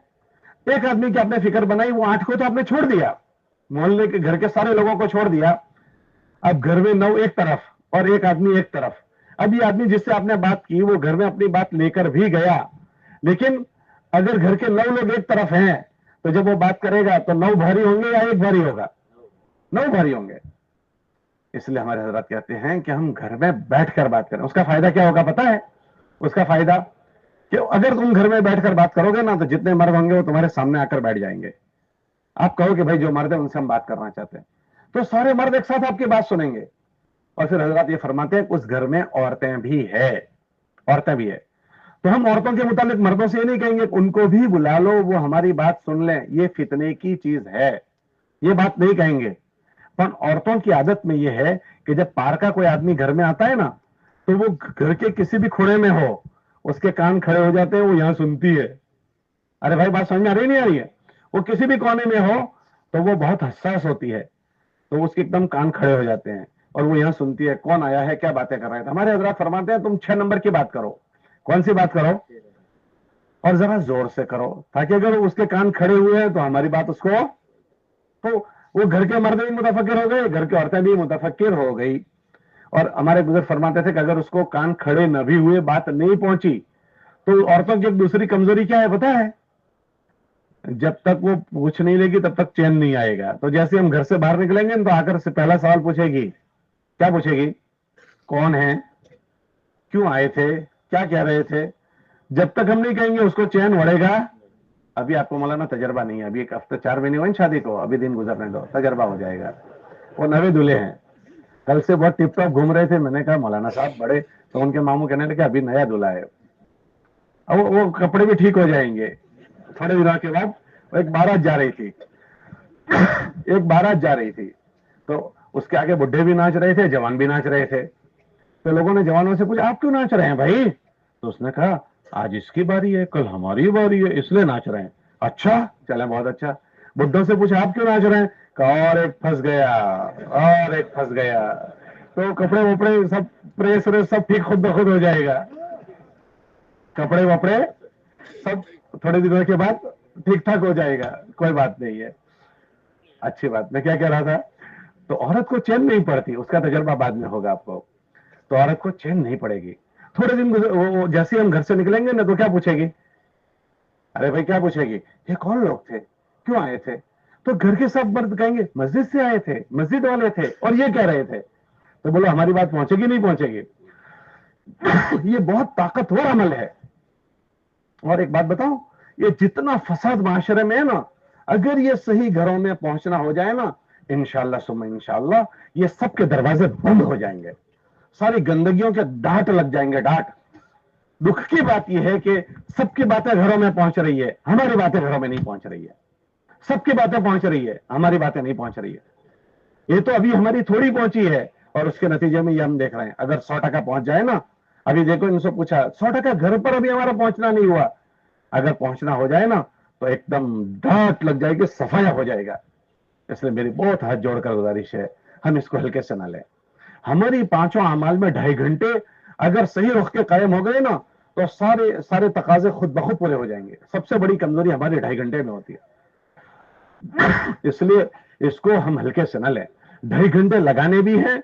एक आदमी की आपने फिक्र बनाई, वो 8 को तो आपने छोड़ दिया, मोहल्ले के घर के सारे लोगों को छोड़ दिया। अब घर में 9 एक तरफ और एक आदमी एक तरफ। अब ये आदमी जिससे आपने बात की वो घर में अपनी बात लेकर भी गया, लेकिन अगर घर के 9 लोग एक तरफ हैं, तो जब वो बात करेगा तो 9 भारी होंगे या एक भारी होगा? 9 भारी होंगे। इसलिए हमारे हजरत कहते हैं कि हम घर में बैठकर बात करें। उसका फायदा क्या होगा पता है? उसका फायदा कि अगर तुम घर में बैठकर बात करोगे ना, तो जितने मर्द होंगे वो तुम्हारे सामने आकर बैठ जाएंगे। आप कहो कि भाई जो मर्द है उनसे हम बात करना चाहते हैं, तो सारे मर्द एक साथ आपकी बात सुनेंगे। और फिर हजरत ये फरमाते हैं उस घर में औरतें भी है, औरतें भी है। तो हम औरतों के मुतालिक मर्दों से ये नहीं कहेंगे उनको भी बुला लो, वो हमारी बात सुन लें, ये फितने की चीज है, ये बात नहीं कहेंगे। पर औरतों की आदत में ये है कि जब पार का कोई आदमी घर में आता है ना, तो वो घर के किसी भी खुणे में हो, उसके कान खड़े हो जाते हैं, वो यहां सुनती है। अरे भाई बात समझ में आ रही नहीं आ रही है? वो किसी भी कोने में हो तो वो बहुत हसास होती है, तो उसके एकदम कान खड़े हो जाते हैं और वो यहां सुनती है कौन आया है, क्या बातें कर रहे हैं। हमारे हजरत फरमाते हैं तुम 6 नंबर की बात करो। कौन सी बात करो? और जरा जोर से करो, ताकि अगर उसके कान खड़े हुए हैं तो हमारी बात उसको, तो वो घर के मर्द भी मुतफक्किर हो गए, घर की औरतें भी मुतफक्किर हो गई। और हमारे बुजुर्ग फरमाते थे कि अगर उसको कान खड़े न भी हुए, बात नहीं पहुंची, तो औरतों की एक दूसरी कमजोरी क्या है पता है? جب تک وہ پوچھ نہیں لے گی تب تک چین نہیں آئے گا. تو جیسے ہم گھر سے باہر نکلیں گے تو آ کر سے پہلا سوال پوچھے گی. کیا پوچھے گی؟ کون ہے، کیوں آئے تھے، کیا کہہ رہے تھے. جب تک ہم نہیں کہیں گے اس کو چین اڑے گا. ابھی آپ کو مولانا تجربہ نہیں ہے، ابھی 1 ہفتے 4 مہینے ہوئے شادی کو، ابھی دن گزرنے دو، تجربہ ہو جائے گا. وہ نوے دلہے ہیں، کل سے بہت ٹپ ٹاپ گھوم رہے تھے. میں نے کہا مولانا صاحب بڑے، تو ان کے ماموں کہنے لگے ابھی نیا دلہا ہے. اب وہ کپڑے بھی ٹھیک ہو جائیں گے. تھوڑے دنوں کے بعد ایک بارات جا رہی تھی، تو اس کے آگے بڈھے بھی ناچ رہے تھے، جوان بھی ناچ رہے تھے. تو لوگوں نے جوانوں سے پوچھا آپ کیوں ناچ رہے ہیں بھائی؟ تو اس نے کہا آج اس کی باری ہے، کل ہماری باری ہے، اس لیے ناچ رہے ہیں. اچھا چلے، بہت اچھا. بڈھوں سے پوچھا آپ کیوں ناچ رہے ہیں؟ کہا اور ایک پھنس گیا، اور ایک پھنس گیا. تو کپڑے وپڑے سب پریس وریس سب ٹھیک خود بخود ہو جائے گا. کپڑے وپڑے سب تھوڑے دنوں کے بعد ٹھیک ٹھاک ہو جائے گا، کوئی بات نہیں ہے. اچھی بات. میں کیا کہہ رہا تھا؟ تو عورت کو چین نہیں پڑتی، اس کا تجربہ بعد میں ہوگا آپ کو. تو عورت کو چین نہیں پڑے گی. تھوڑے دن جیسے ہم گھر سے نکلیں گے نا تو کیا پوچھے گی؟ ارے بھائی کیا پوچھے گی؟ یہ کون لوگ تھے، کیوں آئے تھے؟ تو گھر کے سب مرد کہیں گے مسجد سے آئے تھے، مسجد والے تھے اور یہ کہہ رہے تھے. تو بولو ہماری بات پہنچے گی نہیں پہنچے گی؟ یہ بہت طاقتور عمل ہے. اور ایک بات بتاؤں، یہ جتنا فساد معاشرے میں ہے نا، اگر یہ صحیح گھروں میں پہنچنا ہو جائے نا، انشاءاللہ ثم انشاءاللہ یہ سب کے دروازے بند ہو جائیں گے، ساری گندگیوں کے ڈانٹ لگ جائیں گے، ڈانٹ. دکھ کی بات یہ ہے کہ سب کی باتیں گھروں میں پہنچ رہی ہے، ہماری باتیں گھروں میں نہیں پہنچ رہی ہے. سب کی باتیں پہنچ رہی ہے، ہماری باتیں نہیں پہنچ رہی ہے. یہ تو ابھی ہماری تھوڑی پہنچی ہے، اور اس کے نتیجے میں یہ ہم دیکھ رہے ہیں. اگر 100% پہنچ جائے نا، ابھی دیکھو ان سے پوچھا 100% گھر پر ابھی ہمارا پہنچنا نہیں ہوا. اگر پہنچنا ہو جائے نا تو ایک دم ڈانٹ لگ جائے گی، صفایا ہو جائے گا. اس لیے میری بہت ہاتھ جوڑ کر گزارش ہے، ہم اس کو ہلکے سے نہ لیں. ہماری 5 اعمال میں 2.5 گھنٹے اگر صحیح رخ کے قائم ہو گئے نا تو سارے تقاضے خود بخود پورے ہو جائیں گے. سب سے بڑی کمزوری ہماری 2.5 گھنٹے میں ہوتی ہے، اس لیے اس کو ہم ہلکے سے نہ لیں. 2.5 گھنٹے لگانے بھی ہیں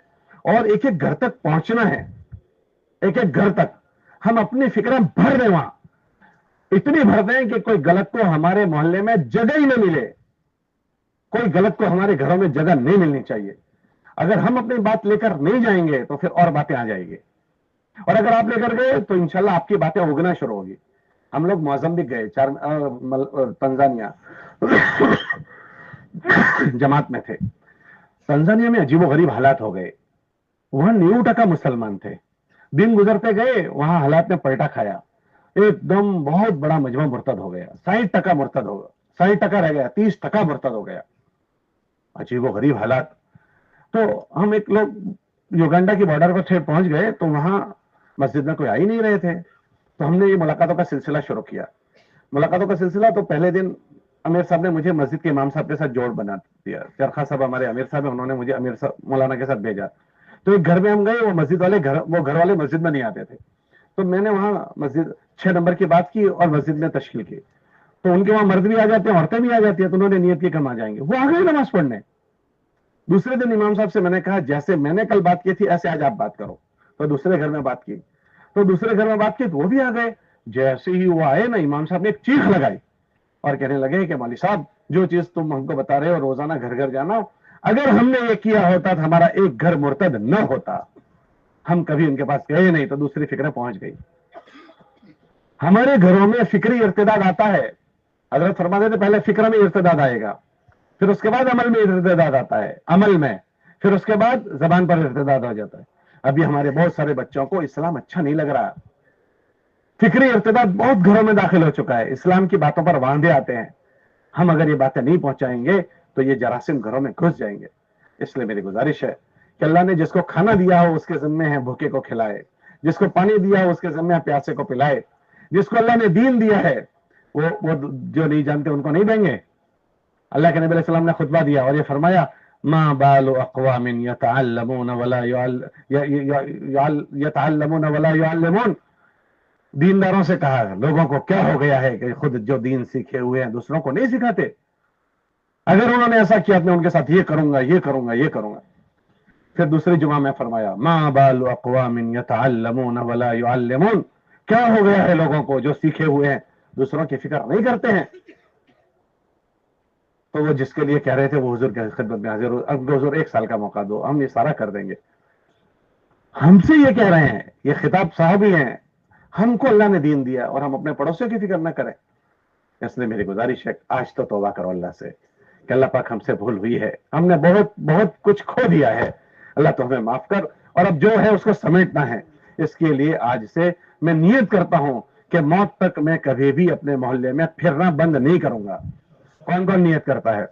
اور ایک ایک گھر تک پہنچنا ہے. ایک ایک گھر تک ہم اپنی فکریں بھر دیں، وہاں اتنی بھر دیں کہ کوئی غلط کو ہمارے محلے میں جگہ ہی نہ ملے. کوئی غلط کو ہمارے گھروں میں جگہ نہیں ملنی چاہیے. اگر ہم اپنی بات لے کر نہیں جائیں گے تو پھر اور باتیں آ جائیں گی، اور اگر آپ لے کر گئے تو انشاءاللہ آپ کی باتیں اگنا شروع ہوگی. ہم لوگ موزمبیق گئے، تنزانیہ جماعت میں تھے. تنزانیہ میں عجیب و غریب حالات ہو گئے. وہاں 90% مسلمان تھے. دن گزرتے گئے وہاں حالات نے پلٹا کھایا. ایک دم بہت بڑا مجمع مرتد ہو گیا. 60% مرتد ہو گیا، 60% رہ گیا، 30% مرتد ہو گیا. عجیب و غریب حالات. تو ہم ایک لوگ یوگنڈا کی بارڈر پر پہنچ گئے تو وہاں مسجد میں کوئی آ ہی نہیں رہے تھے. تو ہم نے یہ ملاقاتوں کا سلسلہ شروع کیا. ملاقاتوں کا سلسلہ تو پہلے دن امیر صاحب نے مجھے مسجد کے امام صاحب کے ساتھ جوڑ بنا دیا. چرخا صاحب ہمارے امیر صاحب ہیں، انہوں نے مجھے امیر صاحب مولانا کے ساتھ بھیجا. تو ایک گھر میں ہم گئے، وہ مسجد والے گھر والے مسجد میں نہیں آتے تھے. تو میں نے وہاں مسجد 6 نمبر کی بات کی اور مسجد میں تشکیل کی. تو ان کے وہاں مرد بھی آ جاتے ہیں، عورتیں بھی آ جاتی ہیں. تو انہوں نے نیت کی کہ ہم آ جائیں گے. وہ آ گئے نماز پڑھنے. دوسرے دن امام صاحب سے میں نے کہا جیسے میں نے کل بات کی تھی ایسے آج آپ بات کرو. تو دوسرے گھر میں بات کی، تو دوسرے گھر میں بات کی تو وہ بھی آ گئے. جیسے ہی وہ آئے نا، امام صاحب نے ایک چیخ لگائی اور کہنے لگے کہ مولوی صاحب جو چیز تم ہم کو بتا رہے ہو روزانہ گھر گھر جانا، اگر ہم نے یہ کیا ہوتا تو ہمارا ایک گھر مرتد نہ ہوتا. ہم کبھی ان کے پاس گئے نہیں تو دوسری فکریں پہنچ گئی. ہمارے گھروں میں فکری ارتداد آتا ہے. حضرت فرماتے تھے پہلے فکر میں ارتداد آئے گا، پھر اس کے بعد عمل میں ارتداد آتا ہے، عمل میں پھر اس کے بعد زبان پر ارتداد ہو جاتا ہے. ابھی ہمارے بہت سارے بچوں کو اسلام اچھا نہیں لگ رہا. فکری ارتداد بہت گھروں میں داخل ہو چکا ہے. اسلام کی باتوں پر واندے آتے ہیں. ہم اگر یہ باتیں نہیں پہنچائیں گے تو یہ جراثیم گھروں میں گھس جائیں گے. اس لیے میری گزارش ہے کہ اللہ نے جس کو کھانا دیا ہو اس کے ذمے ہے بھوکے کو کھلائے، جس کو پانی دیا ہو اس کے ذمے ہے پیاسے کو پلائے، جس کو اللہ نے دین دیا ہے وہ جو نہیں جانتے ان کو نہیں دیں گے. اللہ کے نبی علیہ السلام نے خطبہ دیا اور یہ فرمایا ما بال اقوام يتعلمون ولا يعلمون. دینداروں سے کہا لوگوں کو کیا ہو گیا ہے کہ خود جو دین سیکھے ہوئے ہیں دوسروں کو نہیں سکھاتے. اگر انہوں نے ایسا کیا میں ان کے ساتھ یہ کروں گا یہ کروں گا یہ کروں گا. پھر دوسری جمعہ میں فرمایا ما بال اقوام يتعلمون ولا يعلمون. کیا ہو گیا ہے لوگوں کو جو سیکھے ہوئے ہیں دوسروں کی فکر نہیں کرتے ہیں. तो वो जिसके लिए कह रहे थे वो हुजूर की खिदमत में हाजिर हो, अब हुजूर 1 साल का मौका दो, हम ये सारा कर देंगे। हमसे ये कह रहे हैं, ये खिताब साहब ही हैं, हमको अल्लाह ने दीन दिया और हम अपने पड़ोसियों की फिक्र न करें। इसलिए मेरी गुजारिश है, आज तो तौबा करो अल्लाह से कि अल्लाह पाक हमसे भूल हुई है, हमने बहुत बहुत कुछ खो दिया है, अल्लाह तो हमें माफ कर, और अब जो है उसको समेटना है। इसके लिए आज से मैं नियत करता हूं कि मौत तक मैं कभी भी अपने मोहल्ले में फिरना बंद नहीं करूंगा। कौन कौन नियत करता है?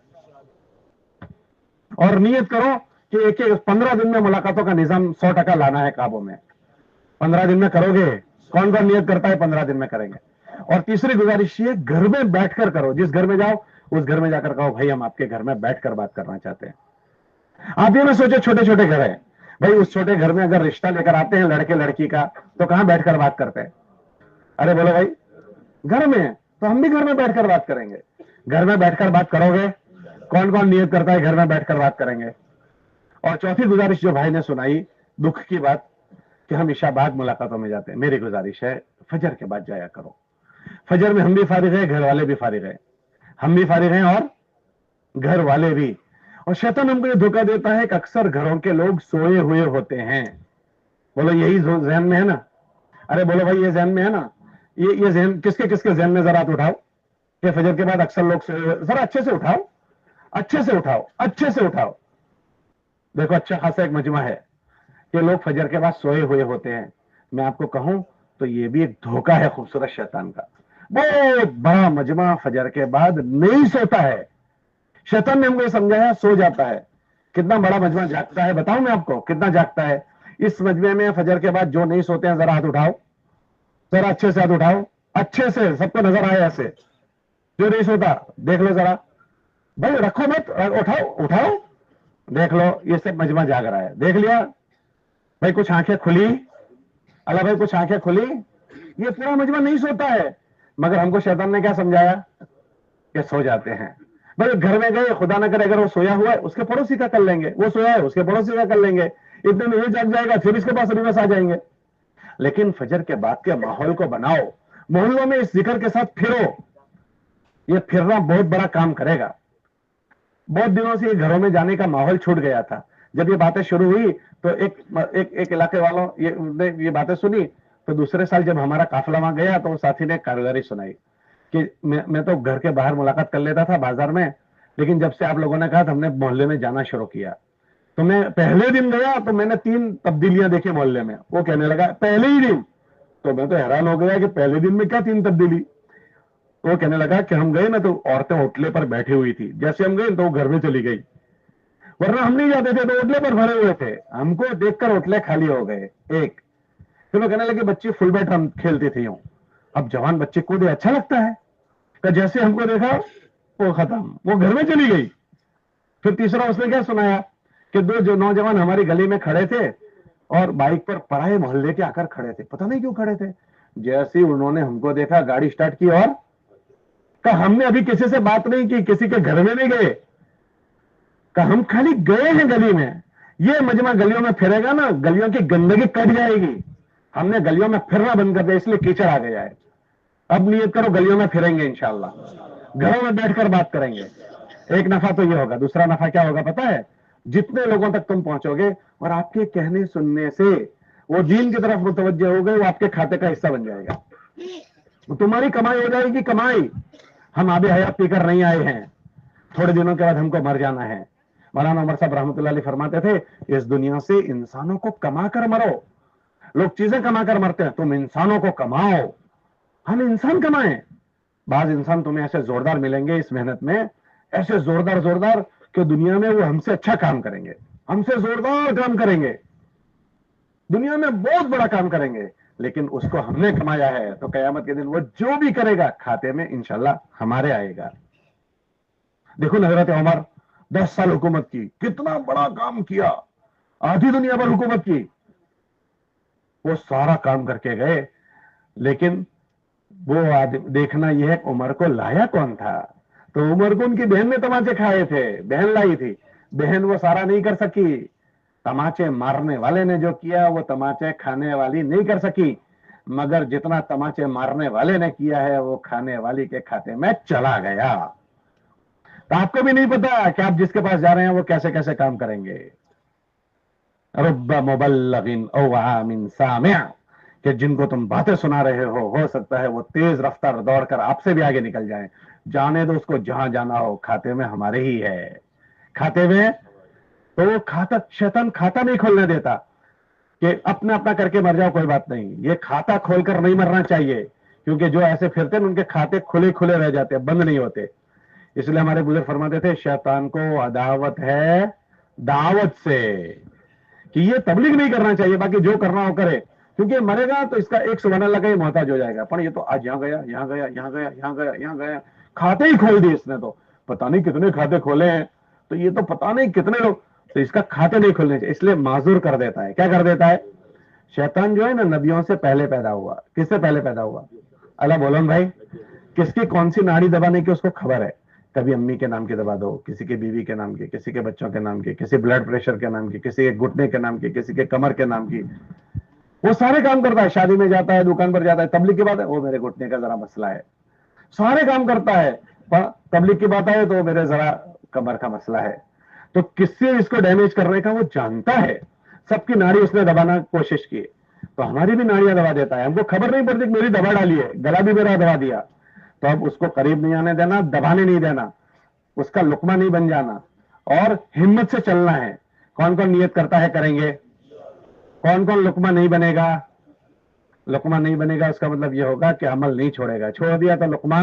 और नियत करो कि एक 15 दिन में मुलाकातों का निजाम 100% लाना है काबू में। 15 दिन में करोगे? कौन कौन नियत करता है 15 दिन में करेंगे? और तीसरी गुजारिश ये, घर में बैठकर करो, जिस घर में जाओ उस घर में जाकर कहो भाई हम आपके घर में बैठकर बात करना चाहते हैं। आप ये ना सोचो छोटे छोटे घर है, भाई उस छोटे घर में अगर रिश्ता लेकर आते हैं लड़के लड़की का तो कहां बैठकर बात करते हैं? अरे बोलो भाई, घर में, तो हम भी घर में बैठकर बात करेंगे। घर में बैठकर बात करोगे? कौन कौन नियत करता है घर में बैठकर बात करेंगे? और चौथी गुजारिश जो भाई ने सुनाई, दुख की बात, कि हम इशा बाद मुलाकातों में जाते हैं, मेरी गुजारिश है फजर के बाद जाया करो। फजर में हम भी फारिग हैं, घर वाले भी फारिग हैं, हम भी फारिग हैं और घर वाले भी। और शैतान हमको ये धोखा देता है कि अक्सर घरों के लोग सोए हुए होते हैं। बोलो यही जहन में है ना? अरे बोलो भाई ये जहन में है ना? ये जहन किसके किसके जहन में? जरा हाथ उठाओ कि फजर के बाद अक्सर लोग सोए हुए। जरा अच्छे से उठाओ, अच्छे से उठाओ, अच्छे से उठाओ। देखो अच्छा खासा एक मजमा है कि लोग फजर के बाद सोए हुए होते हैं। मैं आपको कहूं तो ये भी एक धोखा है खूबसूरत शैतान का। बहुत बड़ा मजमा फजर के बाद नहीं सोता है। शैतान ने हमको ये समझाया सो जाता है। कितना बड़ा मजमा जागता है बताऊं मैं आपको, कितना जागता है इस मजमे में फजर के बाद जो नहीं सोते हैं? जरा हाथ उठाओ, जरा अच्छे से हाथ उठाओ, अच्छे से सबको नजर आए ऐसे। जो नहीं सोता देख लो जरा, भाई रखो मत, उठाओ उठाओ, देख लो ये सब मजमा जाग रहा है। देख लिया भाई? कुछ आंखें खुली? अल्लाह भाई कुछ आंखें खुली? ये पूरा मजमा नहीं सोता है, मगर हमको शैतान ने क्या समझाया कि सो जाते हैं। भाई घर में गए, खुदा न करे अगर वो सोया हुआ है उसके पड़ोसी का कर लेंगे, वो सोया है उसके पड़ोसी का कर लेंगे, इतने में ये जाग जाएगा, फिर इसके पास रिवर्स आ जाएंगे। लेकिन फजर के बाद के माहौल को बनाओ, मोहल्लों में इस जिक्र के साथ फिरो। ये फिरना बहुत बड़ा काम करेगा। बहुत दिनों से घरों में जाने का माहौल छूट गया था। जब ये बातें शुरू हुई तो एक इलाके वालों ये बातें सुनी, तो दूसरे साल जब हमारा काफिला वहां गया तो साथी ने कारीगरी सुनाई कि मैं तो घर के बाहर मुलाकात कर लेता था बाजार में, लेकिन जब से आप लोगों ने कहा तो हमने मोहल्ले में जाना शुरू किया। तो मैं पहले दिन गया तो मैंने 3 तब्दीलियां देखी मोहल्ले में। वो कहने लगा पहले ही दिन, तो मैं तो हैरान हो गया कि पहले दिन में क्या 3 तब्दीली। वो कहने लगा कि हम गए ना तो औरतें होटले पर बैठी हुई थी, जैसे हम गए तो वो घर में चली गई, वरना हम नहीं जाते थे तो होटले पर भरे हुए थे। हमको देखकर होटले खाली हो गए। एक फिर वो कहने लगे बच्ची फुल बैट हम खेलती थी यूं, अब जवान बच्चे कूदे अच्छा लगता है, तो जैसे हमको देखा वो खत्म, वो घर में चली गई। फिर तीसरा उसने क्या सुनाया कि 2 जो नौजवान हमारी गली में खड़े थे और बाइक पर पराए मोहल्ले के आकर खड़े थे, पता नहीं क्यों खड़े थे। जैसे ही उन्होंने हमको देखा गाड़ी स्टार्ट की और कहा हमने अभी किसी से बात नहीं की, किसी के घर में नहीं गए, कहा हम खाली गए हैं गली में। ये मजमा गलियों में फिरेगा ना, गलियों की गंदगी कट जाएगी। हमने गलियों में फिरना बंद कर दिया, इसलिए कीचड़ आ गया है। अब नियत करो गलियों में फिरेंगे इंशाअल्लाह, घरों में बैठकर बात करेंगे। एक नफा तो ये होगा। दूसरा नफा क्या होगा पता है? जितने लोगों तक तुम पहुंचोगे और आपके कहने सुनने से वो दीन की तरफ मुतवज्जे हो गए, वो आपके खाते का हिस्सा बन जाएगा, तुम्हारी कमाई हो जाएगी। कमाई, हम आबे हयात पीकर नहीं आए हैं, थोड़े दिनों के बाद हमको मर जाना है। मौलाना उमर साहब रहमतुल्लाह अलैह फरमाते थे इस दुनिया से इंसानों को कमा कर मरो। लोग चीजें कमा कर मरते हैं, तुम इंसानों को कमाओ। हम इंसान कमाएं। बाज इंसान तुम्हें ऐसे जोरदार मिलेंगे इस मेहनत में, ऐसे जोरदार जोरदार कि दुनिया में वो हमसे अच्छा काम करेंगे, हमसे जोरदार काम करेंगे, दुनिया में बहुत बड़ा काम करेंगे, लेकिन उसको हमने कमाया है तो कयामत के दिन वो जो भी करेगा खाते में इंशाल्लाह हमारे आएगा। देखो ना हजरत उमर 10 साल हुकूमत की, कितना बड़ा काम किया, आधी दुनिया पर हुकूमत की, वो सारा काम करके गए। लेकिन वो देखना यह है उमर को लाया कौन था। तो उमर को उनकी बहन ने तमाचे खाए थे, बहन लाई थी, बहन वो सारा नहीं कर सकी। तमाचे मारने वाले ने जो किया वो तमाचे खाने वाली नहीं कर सकी, मगर जितना तमाचे मारने वाले ने किया है वो खाने वाली के खाते में चला गया। تو آپ کو بھی نہیں پتا کہ آپ جس کے پاس جا رہے ہیں وہ کیسے کیسے کام کریں گے. رب مبلغ او عام سامع، کہ جن کو تم باتیں سنا رہے ہو سکتا ہے وہ تیز رفتار دوڑ کر آپ سے بھی آگے نکل جائیں. جانے دو اس کو جہاں جانا ہو، کھاتے میں ہمارے ہی ہے. کھاتے میں تو وہ کھاتا، شیطان کھاتا نہیں کھولنے دیتا کہ اپنا اپنا کر کے مر جاؤ، کوئی بات نہیں. یہ کھاتا کھول کر نہیں مرنا چاہیے، کیونکہ جو ایسے پھرتے ہیں ان کے کھاتے کھلے کھلے رہ جاتے ہیں، بند نہیں ہوتے. اس لیے ہمارے بزرگ فرماتے تھے شیطان کو عداوت ہے دعوت سے، کہ یہ تبلیغ نہیں کرنا چاہیے، باقی جو کرنا ہو کرے، کیونکہ مرے گا تو اس کا ایک سبحان اللہ کا ہی محتاج ہو جائے گا. پر یہ تو آج یہاں گیا، یہاں گیا، یہاں گیا، یہاں گیا، یہاں گیا، کھاتے ہی کھول دی اس نے. تو پتہ نہیں کتنے کھاتے کھولے ہیں، تو یہ تو پتہ نہیں کتنے لوگ، تو اس کا کھاتے نہیں کھولنے چاہیے. اس لیے معذور کر دیتا ہے. کیا کر دیتا ہے شیطان؟ جو ہے نا نبیوں سے پہلے پیدا ہوا. کس سے پہلے پیدا ہوا؟ اللہ بولو بھائی، کس کی کون سی ناڑی دبانے کی اس کو خبر ہے. کبھی امی کے نام کی دبا دو، کسی کے بیوی کے نام کی، کسی کے بچوں کے نام کی، کسی بلڈ پریشر کے نام کی، کسی کے گھٹنے کے نام کی، کسی کے کمر کے نام کی. وہ سارے کام کرتا ہے. شادی میں جاتا ہے، دکان پر جاتا ہے، تبلیغ کی بات ہے وہ میرے گھٹنے کا ذرا مسئلہ ہے. سارے کام کرتا ہے، تبلیغ کی بات آئے تو میرے ذرا کمر کا مسئلہ ہے. تو کس سے اس کو ڈیمیج کرنے کا وہ جانتا ہے. سب کی ناڑی اس نے دبانا کوشش کی، تو ہماری بھی ناڑیاں دبا دیتا ہے. ہم کو خبر نہیں پڑتی کہ میری دبا ڈالی ہے، گلا بھی میرا دبا دیا. تو اب اس کو قریب نہیں آنے دینا، دبانے نہیں دینا، اس کا لقمہ نہیں بن جانا، اور ہمت سے چلنا ہے. کون کون نیت کرتا ہے کریں گے؟ کون کون لقمہ نہیں بنے گا؟ لقمہ نہیں بنے گا اس کا مطلب یہ ہوگا کہ عمل نہیں چھوڑے گا. چھوڑ دیا تو لقمہ.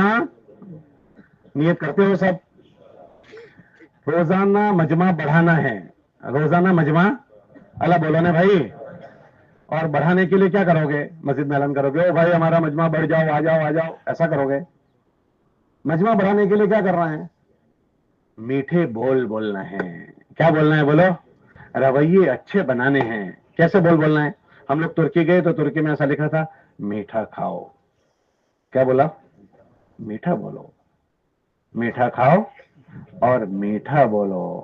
نیت کرتے ہو سب؟ روزانہ مجمع بڑھانا ہے. روزانہ مجمع، اللہ بولو نا بھائی. اور بڑھانے کے لیے کیا کرو گے؟ مسجد میں اعلان کرو گے او بھائی ہمارا مجمع بڑھ جاؤ، آ جاؤ آ جاؤ، ایسا کرو گے؟ مجمع بڑھانے کے لیے کیا کرنا ہے؟ میٹھے بول بولنا ہے. کیا بولنا ہے بولو؟ رویے اچھے بنانے ہیں. کیسے بول بولنا ہے؟ ہم لوگ ترکی گئے تو ترکی میں ایسا لکھا تھا میٹھا کھاؤ. کیا بولا؟ میٹھا بولو، میٹھا کھاؤ اور میٹھا بولو.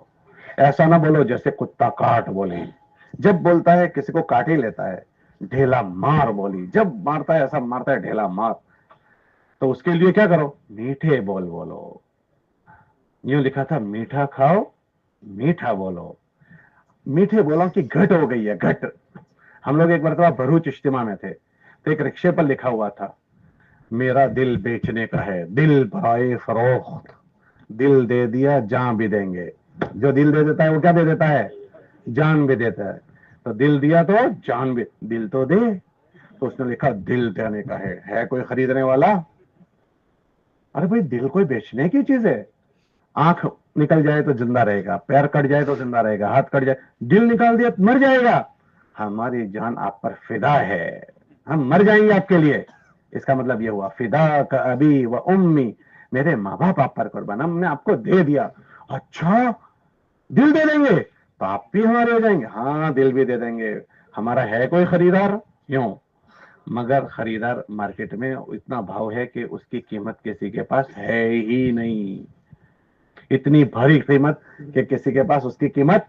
ایسا نہ بولو جیسے کتا کاٹ بولے. جب بولتا ہے کسی کو کاٹ ہی لیتا ہے. ڈھیلا مار بولی، جب مارتا ہے ایسا مارتا ہے ڈھیلا مار. تو اس کے لیے کیا کرو؟ میٹھے بول بولو. یوں لکھا تھا میٹھا کھاؤ میٹھا بولو. میٹھے بولوں کی گھٹ ہو گئی ہے، گھٹ. ہم لوگ ایک مرتبہ بھروچ اجتماع میں تھے تو ایک رکشے پر لکھا ہوا تھا میرا دل بیچنے کا ہے، دل بھائے فروخت، دل دے دیا جان بھی دیں گے. جو دل دے دیتا ہے وہ کیا دے دیتا ہے؟ جان بھی دیتا ہے. تو دل دیا تو جان بھی، دل تو دے. تو اس نے لکھا دل دینے کا ہے کوئی خریدنے والا؟ ارے بھائی دل کوئی بیچنے کی چیز ہے؟ آنکھ نکل جائے تو زندہ رہے گا، پیر کٹ جائے تو زندہ رہے گا، ہاتھ کٹ جائے، دل نکال دیا تو مر جائے گا. ہماری جان آپ پر فدا ہے، ہم مر جائیں گے آپ کے لیے. اس کا مطلب یہ ہوا فدا کا ابی و امی، میرے ماں باپ آپ پر قربان، ہم نے آپ کو دے دیا. اچھا دل دے دیں گے تو آپ بھی ہمارے ہو جائیں گے؟ ہاں دل بھی دے دیں گے. ہمارا ہے کوئی خریدار؟ یوں. مگر خریدار مارکیٹ میں اتنا بھاؤ ہے کہ اس کی قیمت کسی کے پاس ہے ہی نہیں. اتنی بھاری قیمت کہ کسی کے پاس اس کی قیمت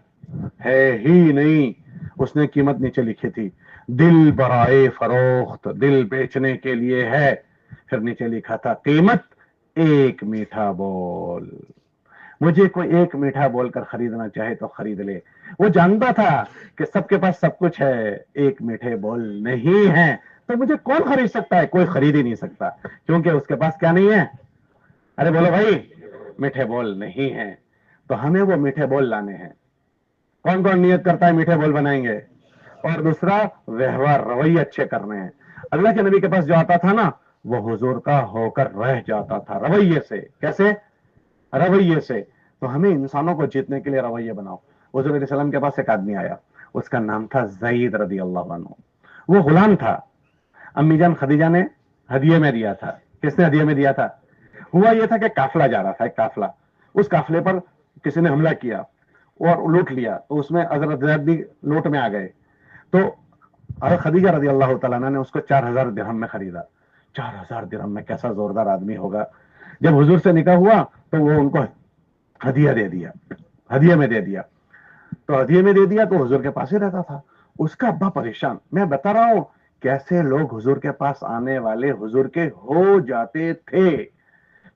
ہے ہی نہیں. اس نے قیمت نیچے لکھی تھی دل برائے فروخت، دل بیچنے کے لیے ہے. پھر نیچے لکھا تھا قیمت ایک میٹھا بول. مجھے کوئی ایک میٹھا بول کر خریدنا چاہے تو خرید لے. وہ جانتا تھا کہ سب کے پاس سب کچھ ہے، ایک میٹھے بول نہیں ہے. تو مجھے کون خرید سکتا ہے؟ کوئی خرید ہی نہیں سکتا، کیونکہ اس کے پاس کیا نہیں ہے؟ ارے بولو بھائی، میٹھے بول نہیں ہے. تو ہمیں وہ میٹھے بول لانے ہیں. کون کون نیت کرتا ہے میٹھے بول بنائیں گے؟ اور دوسرا ویوہار، رویے اچھے کرنے ہیں. اللہ کے نبی کے پاس جو آتا تھا نا وہ حضور کا ہو کر رہ جاتا تھا رویے سے. کیسے؟ رویے سے. تو ہمیں انسانوں کو جیتنے کے لیے رویے بناؤ. حضور علیہ السلام کے پاس ایک آدمی آیا، اس کا نام تھا زید رضی اللہ عنہ. وہ غلام تھا، امی جان خدیجہ نے ہدیے میں دیا تھا. کس نے ہدیے میں دیا تھا؟ ہوا یہ تھا کہ قافلہ جا رہا تھا، ایک قافلہ. اس قافلے پر کسی نے حملہ کیا اور لوٹ لیا. تو اس میں حضرت زید بھی لوٹ میں آ گئے. تو حضرت خدیجہ رضی اللہ تعالیٰ عنہ نے اس کو 4000 درہم میں خریدا. 4000 درہم میں کیسا زوردار آدمی ہوگا. جب حضور سے نکاح ہوا تو وہ ان کو ہدیہ دے دیا، ہدیے میں دے دیا. تو ہدیے میں دے دیا تو حضور کے پاس ہی رہتا تھا. اس کا ابا پریشان. میں بتا رہا ہوں کیسے لوگ حضور کے پاس آنے والے حضور کے ہو جاتے تھے،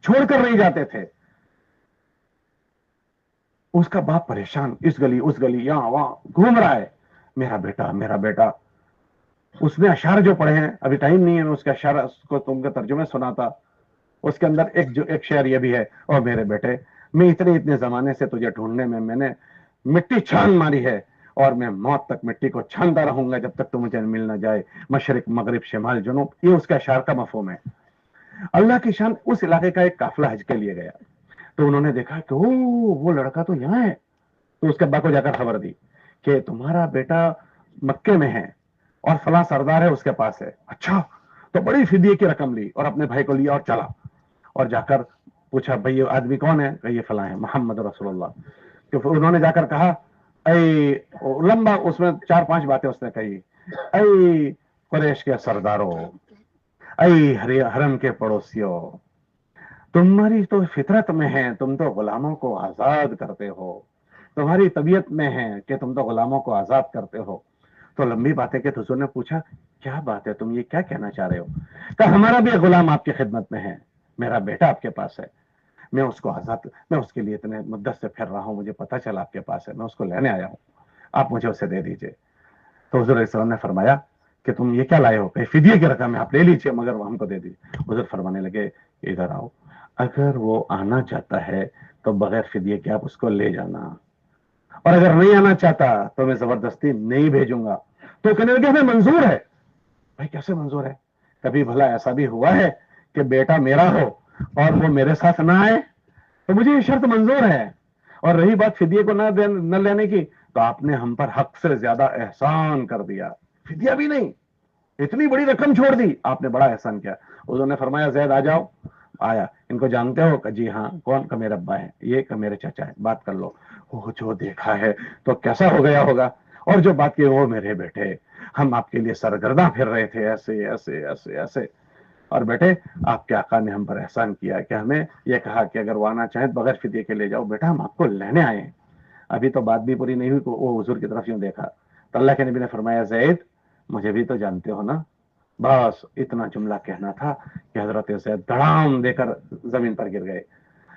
چھوڑ کر نہیں جاتے تھے. उसका बाप परेशान, इस गली उस गली यहाँ वहां घूम रहा है, मेरा बेटा मेरा बेटा। उसने अशार जो पढ़े हैं, अभी टाइम नहीं है मैं उसके अशार को तुमके तर्जुमे सुनाता। उसके अंदर एक शेर ये भी है, और मेरे बेटे मैं इतने जमाने से तुझे ढूंढने में मैंने मिट्टी छान मारी है, और मैं मौत तक मिट्टी को छानता रहूंगा जब तक तू मुझे मिल ना जाए, मशरिक मगरिब शिमाल जुनूब। ये उसका अशार का मफहूम है। अल्लाह की शान, उस इलाके का एक काफिला हज के लिए गया, तो उन्होंने देखा कि ओ वो लड़का तो यहाँ है। तो उसके अब्बा को जाकर खबर दी कि तुम्हारा बेटा मक्के में है और फला सरदार है उसके पास है। अच्छा, तो बड़ी फिदिये की रकम ली और अपने भाई को लिया और चला, और जाकर पूछा भाई ये आदमी कौन है? ये फला है, मोहम्मद रसूलुल्लाह। तो फिर उन्होंने जाकर कहा, ऐ लंबा, उसमें 4-5 बातें उसने कही। ऐ कुरैश के सरदारों, ऐ हरम के पड़ोसियों, तुम्हारी तो फितरत में है, तुम तो गुलामों को आजाद करते हो, तुम्हारी तबीयत में है कि तुम तो गुलामों को आजाद करते हो। तो लंबी बातें के हुजूर ने पूछा, क्या बात है, तुम ये क्या कहना चाह रहे हो? कहा हमारा भी गुलाम आपकी खिदमत में है, मेरा बेटा आपके पास है, मैं उसको आजाद, मैं उसके लिए इतने मुद्दत से फिर रहा हूं, मुझे पता चला आपके पास है, मैं उसको लेने आया हूं, आप मुझे उसे दे दीजिए। तो हुजूर अलैहिस्सलाम ने फरमाया कि तुम ये क्या लाए हो? कहीं फिदिये की रकम है, आप ले लीजिए मगर वो हमको दे दीजिए। हुजूर फरमाने लगे, इधर आओ, अगर वो आना चाहता है तो बगैर फिदिये के आप उसको ले जाना, और अगर नहीं आना चाहता तो मैं जबरदस्ती नहीं भेजूंगा। तो कहने लगे हमें मंजूर है। भाई कैसे मंजूर है? कभी भला ऐसा भी हुआ है कि बेटा मेरा हो और वो मेरे साथ ना आए? तो मुझे ये शर्त मंजूर है। और रही बात फिदिये को न लेने की, तो आपने हम पर हक से ज्यादा एहसान कर दिया, फिदिया भी नहीं, इतनी बड़ी रकम छोड़ दी, आपने बड़ा एहसान किया। उन्होंने फरमाया जैद आ जाओ। आया, इनको जानते हो? जी हाँ। कौन? का मेरे अब्बा है, ये का मेरे चाचा है, बात कर लो। वो जो देखा है तो कैसा हो गया होगा, और जो बात की वो मेरे बेटे, हम आपके लिए सरगर्दा फिर रहे थे, ऐसे ऐसे ऐसे ऐसे, और बेटे आपके आका ने हम पर एहसान किया कि हमें यह कहा कि अगर वो आना चाहे तो बगैर फिदिये के ले जाओ, बेटा हम आपको लेने आए हैं। अभी तो बात भी पूरी नहीं हुई, वो हुजूर की तरफ यूं देखा, तो अल्लाह के नबी ने फरमाया, जैद मुझे भी तो जानते हो ना? बस इतना जुमला कहना था कि हजरत जैद धड़ाम देकर जमीन पर गिर गए,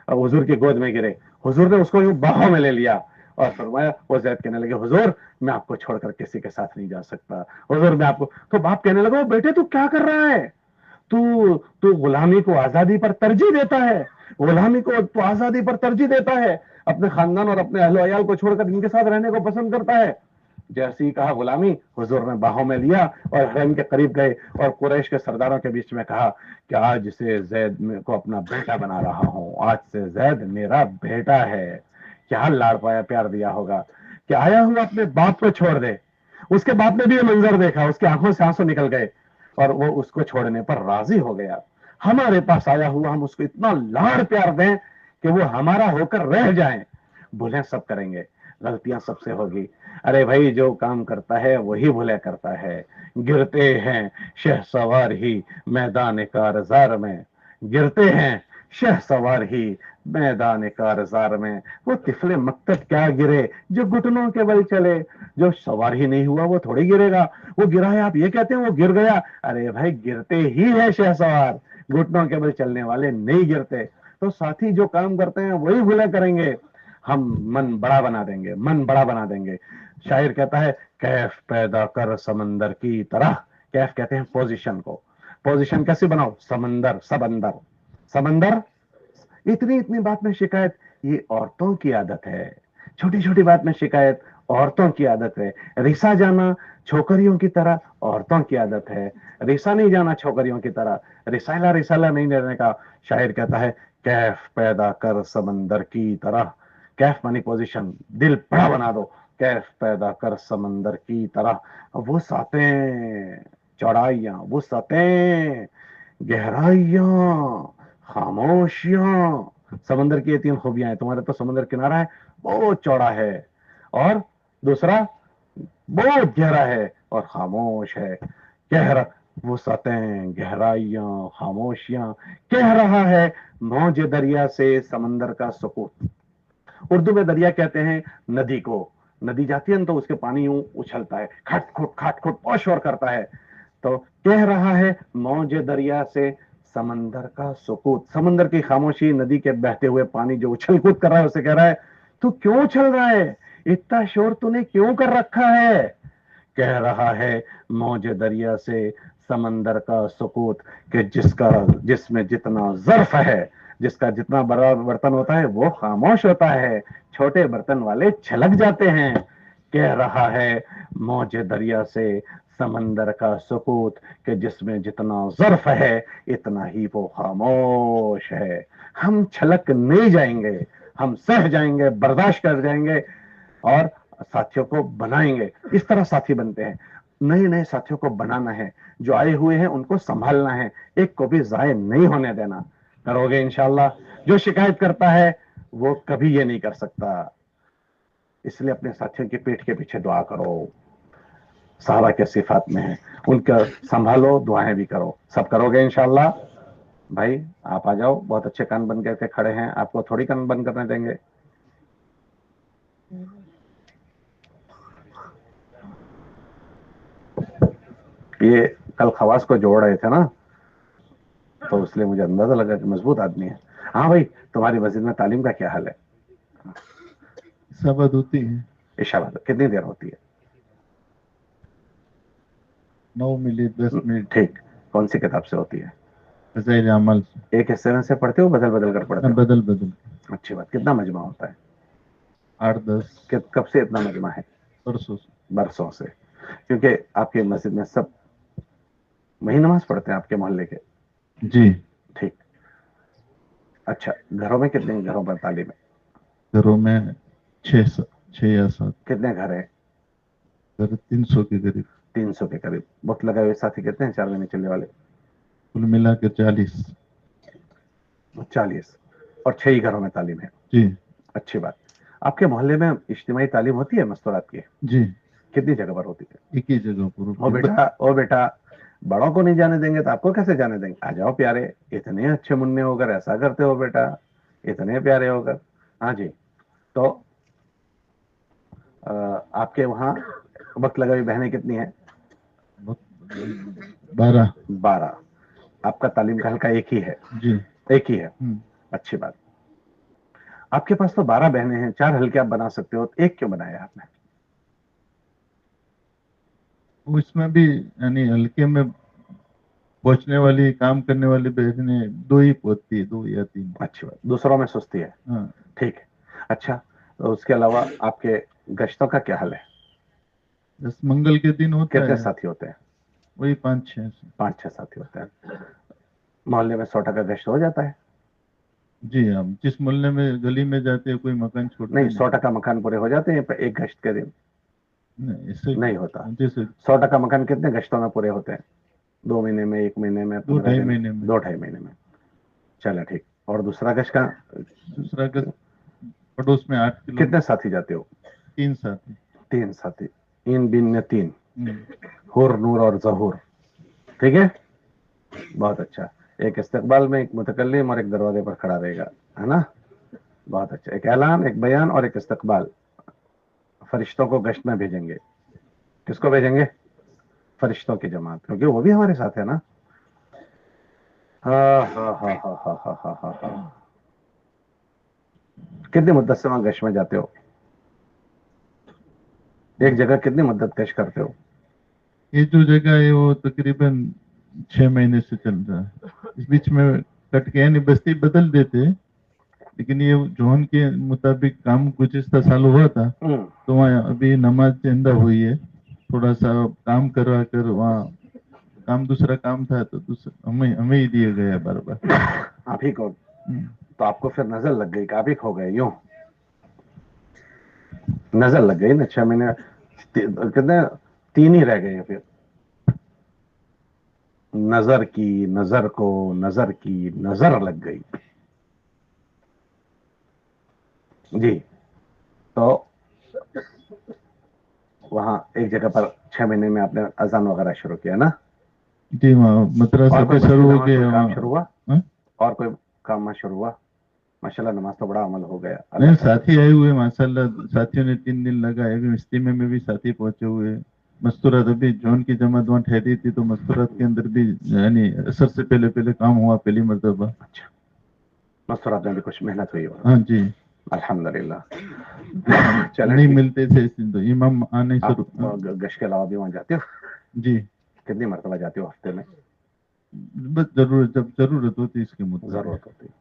और हुजूर की गोद में गिरे। हुजूर ने उसको यूं बाहों में ले लिया और फरमाया, वो जैद कहने लगे, हुजूर मैं आपको छोड़कर किसी के साथ नहीं जा सकता, हुजूर मैं आपको। तो बाप कहने लगा, बेटे तू क्या कर रहा है? तू तू गुलामी को आजादी पर तरजीह देता है, गुलामी को तू आजादी पर तरजीह देता है, अपने खानदान और अपने अहलो अयाल को छोड़कर इनके साथ रहने को पसंद करता है। जैसे ही कहा गुलामी, हुजूर ने बाहों में लिया और हरम के करीब गए और कुरैश के सरदारों के बीच में कहा कि आज से जैद को अपना बेटा बना रहा हूं, आज से जैद मेरा बेटा है। क्या लाड़ पाया प्यार दिया होगा कि आया हुआ अपने बाप को छोड़ दे। उसके बाप ने भी ये मंजर देखा, उसकी आंखों से आंसू निकल गए और वो उसको छोड़ने पर राजी हो गया। हमारे पास आया हुआ, हम उसको इतना लाड़ प्यार दें कि वो हमारा होकर रह जाए। भूलें सब करेंगे, गलतियां सबसे होगी। अरे भाई जो काम करता है वही भूले करता है। गिरते हैं शहसवार ही मैदान कारजार में, गिरते हैं शहसवार ही मैदान कारजार में। वो तिफले मकतब क्या गिरे जो घुटनों के बल चले, जो सवार ही नहीं हुआ वो थोड़ी गिरेगा। वो गिरा है, आप ये कहते हैं वो गिर गया? अरे भाई गिरते ही है शहसवार, घुटनों के बल चलने वाले नहीं गिरते। तो साथी जो काम करते हैं वही भूले करेंगे। हम मन बड़ा बना देंगे, मन बड़ा बना देंगे। शायर कहता है, कैफ पैदा कर समंदर की तरह। कैफ कहते हैं पोजीशन को, पोजीशन कैसे बनाओ? समंदर, सबंदर, समंदर। इतनी इतनी बात में शिकायत, ये औरतों की आदत है। छोटी छोटी बात में शिकायत औरतों की आदत है। रिसा जाना छोकरियों की तरह औरतों की आदत है, रिसा नहीं जाना छोकरियों की तरह, रिसाला रिसाला नहीं लेने का। शायर कहता है, कैफ पैदा कर समंदर की तरह। कैफ मानी पोजीशन, दिल बड़ा बना दो। कैफ पैदा कर समंदर की तरह। वो सातें चौड़ाइयां, वो सातें गहराइयां, खामोशियां। समंदर की ये 3 खूबियां हैं। तुम्हारा तो समंदर किनारा है, बहुत चौड़ा है, और दूसरा बहुत गहरा है और खामोश है। गहरा, वो सतें गहराइयां खामोशियां, कह रहा है मौज दरिया से समंदर का सुकूत। उर्दू में दरिया कहते हैं नदी को। नदी जाती है तो उसके पानी यूं उछलता है, खट खुट बहुत शोर करता है। तो कह रहा है मौज दरिया से समंदर का सुकूत। समंदर की खामोशी, नदी के बहते हुए पानी जो उछल कूद कर रहा है, उसे कह रहा है तू क्यों चल रहा है, इतना शोर तूने क्यों कर रखा है। कह रहा है मौजे दरिया से समंदर का सुकूत, कि जिसमें जितना ज़र्फ है, जिसका जितना बड़ा बर्तन होता है वो खामोश होता है, छोटे बर्तन वाले छलक जाते हैं। कह रहा है मौजे दरिया से समंदर का सुकूत, कि जिसमें जितना ज़र्फ है इतना ही वो खामोश है। हम छलक नहीं जाएंगे, हम सह जाएंगे, बर्दाश्त कर जाएंगे और साथियों को बनाएंगे। इस तरह साथी बनते हैं। नए नए साथियों को बनाना है, जो आए हुए हैं उनको संभालना है, एक को भी जाये नहीं होने देना। करोगे इंशाल्लाह। जो शिकायत करता है वो कभी ये नहीं कर सकता। इसलिए अपने साथियों की पीठ के पीछे दुआ करो, सहाबा के सिफात में है, उनका संभालो, दुआएं भी करो। सब करोगे इंशाल्लाह। भाई आप आ जाओ, बहुत अच्छे कान बंद करके खड़े हैं, आपको थोड़ी कान बंद करने देंगे। ये कल खवास को जोड़ रहे थे ना, तो इसलिए मुझे अंदाजा लगा कि मजबूत आदमी है। हाँ भाई, तुम्हारी मस्जिद में तालीम का क्या हाल है? इशाबाद होती है। इशाबाद कितनी देर होती है? 9 मिनट 10 मिनट। ठीक। कौन सी किताब से होती है? फज़ाइल अमल से। एक हिस्से में से पढ़ते हो, बदल बदल कर पढ़ते हो? बदल बदल। अच्छी बात। कितना मजमा होता है? 8-10। कब से इतना मजमा है? परसों से। बरसों से। क्योंकि आपकी मस्जिद में सब वही नमाज पढ़ते हैं आपके मोहल्ले के? जी। ठीक। अच्छा, घरों में कितने घरों पर तालीम है? घरों में 6 या 7। कितने घर है? घर 300 के करीब। 300 के करीब। वक्त लगाए हुए साथी कितने हैं 4 महीने चलने वाले? कुल मिला के 40। 40। और 6 ही घरों में तालीम है? जी। अच्छी बात। आपके मोहल्ले में इज्तिमाई तालीम होती है मस्तूरात की? जी। कितनी जगह पर होती है? एक ही जगह पर। ओ बेटा, बड़ों को नहीं जाने देंगे तो आपको कैसे जाने देंगे? आ जाओ प्यारे, इतने अच्छे मुन्ने होकर ऐसा करते हो बेटा, इतने प्यारे होकर। हाँ जी। तो आपके वहाँ वक्त लगाई बहनें कितनी है? 12। 12। आपका तालीम का हल्का एक ही है? जी। एक ही है। अच्छी बात। आपके पास तो 12 बहनें हैं, 4 हल्के आप बना सकते हो, एक क्यों बनाया आपने? उसमें भी यानी हल्के में पहुंचने वाली, काम करने वाली बहनें 2 ही पहुंचती है, 2 या 3। अच्छी बात। दूसरों में सुस्ती है? हाँ। ठीक है। अच्छा, तो उसके अलावा आपके गश्तों का क्या हाल है? बस मंगल के दिन होता है। कितने साथी होते हैं? वही 5-6। 5-6 साथी होते हैं। मोहल्ले में 100 टका गश्त हो जाता है? जी। हम जिस मोहल्ले में गली में जाते हैं कोई मकान छोड़ते नहीं, 100 टका मकान पूरे हो जाते हैं एक गश्त के दिन? नहीं, ऐसे नहीं होता। जैसे 100 टका मकान कितने गश्तों में पूरे होते हैं? 2 महीने में, 1 महीने में, 2-2.5 महीने में। 2-2.5 महीने में। चलो ठीक। और दूसरा गश्त का? दूसरा गश्त पड़ोस में 8 किलो। कितने साथी जाते हो? 3 साथी। 3 साथी। इन बिन में 3। हुर, नूर और जहूर। ठीक है, बहुत अच्छा। एक इस्तकबाल में, एक मुतकल्लिम और एक दरवाजे पर खड़ा रहेगा, है ना? बहुत अच्छा। एक ऐलान, एक बयान और एक इस्तकबाल। फरिश्तों को गश्त में भेजेंगे। किसको भेजेंगे? फरिश्तों की जमात, क्योंकि वो भी हमारे साथ है ना। हाँ हाँ हाँ हाँ हाँ हाँ हाँ हाँ हाँ। कितनी मुद्दत से वहां गश्त में जाते हो? एक जगह कितनी मुद्दत गश्त करते हो? ये जो जगह है वो तकरीबन 6 महीने से चल रहा है। इस बीच में कट के यानी बस्ती बदल देते, लेकिन ये जोन के मुताबिक काम गुज़िश्ता साल हुआ था, तो वहाँ अभी नमाज चंदा हुई है, थोड़ा सा काम करवा कर वहाँ काम, दूसरा काम था तो दूसरा हमें ही दिया गया बार बार। आप ही को? तो आपको फिर नजर लग गई कि आप ही खो गए? यूं नजर लग गई ना। 6 महीने कितने? 3 ही रह गए फिर। नजर की, नजर को, नजर की नजर लग गई। जी। तो वहां एक जगह पर 6 महीने में आपने अजान वगैरह शुरू किया ना? जी। वहाँ मद्रासा पे शुरू हो गया। काम शुरू हुआ? और कोई काम शुरू हुआ? माशाल्लाह, नमाज तो बड़ा अमल हो गया। नहीं, साथी आए हुए माशाल्लाह, साथियों ने 3 दिन लगाए। अभी इस्तीमे में भी साथी पहुंचे हुए। मस्तूरात अभी जोन की जमात वहाँ ठहरी थी, तो मस्तूरात के अंदर भी यानी असर से पहले काम हुआ पहली मरतबा। अच्छा, मस्तूरात में भी कुछ मेहनत हुई होगी? हाँ जी। अल्हम्दुलिल्लाह। नहीं मिलते थे तो इमाम आने आप शुरू। गश के अलावा भी वहाँ जाते हो? जी, कितनी मरतबा जाते हो हफ्ते में? बस जरूरत, जब जरूरत होती है इसके मुताबिक। जरूरत होती है।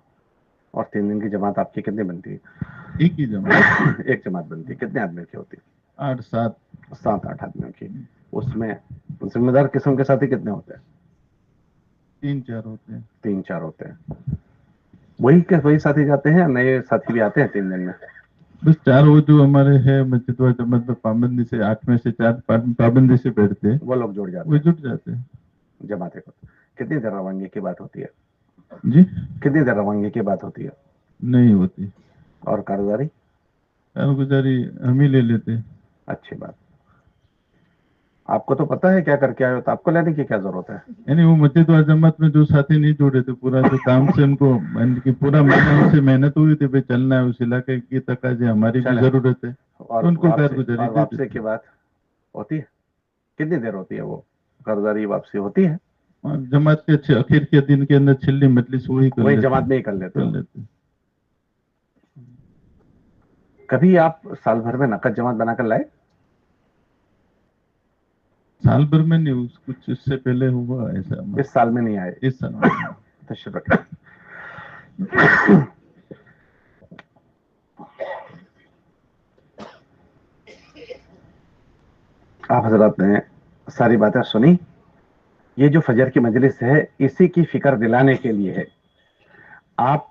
और 3 दिन की जमात आपकी कितनी बनती है? एक ही जमात, एक जमात बनती है। कितने आदमी की होती है? 8-7, 7-8 आदमियों की। उसमें जिम्मेदार किस्म के साथी कितने होते हैं? 3-4 होते हैं। 3-4 होते हैं। वही साथी जाते हैं, नए साथी भी आते हैं 3 दिन में? बस 4 वो जो हमारे है मस्जिद व जमात में पाबंदी से 8 में से 4 पाबंदी से बैठते हैं, वो लोग जुड़ जाते वो हैं जुट जाते हैं। जमाते को। कितनी देर रवानगी की बात होती है? जी, कितनी देर रवानगी की बात होती है? नहीं होती। और कारगुजारी? कारगुजारी हम ही ले लेते हैं। अच्छी बात। आपको तो पता है क्या करके आए हो, तो आपको लेने की क्या जरूरत है? यानी वो मस्जिद व जमात में जो साथी नहीं जुड़े थे, पूरा जो काम से उनको यानी कि पूरा महीना उनसे मेहनत हुई थी, भाई चलना है उस इलाके की तकाजे, हमारी भी चले। जरूरत है, और तो उनको वापसी कारगुजारी और दे वापसी देते की बात होती है? कितनी देर होती है वो कारगुजारी वापसी होती है? हैं। और जमात के अच्छे आखिर के दिन के अंदर छिल्ली मजलिस वही कर वही लेते जमात हैं, में ही कर लेते हो? लेते हैं। कभी आप साल भर में नकद जमात बनाकर लाए? साल भर में नहीं, कुछ इससे पहले हुआ ऐसा। इस साल में नहीं आए? इस साल में। तशरीफ रखिए। आप हजरात ने सारी बातें सुनी। ये जो फजर की मजलिस है, इसी की फिक्र दिलाने के लिए है। आप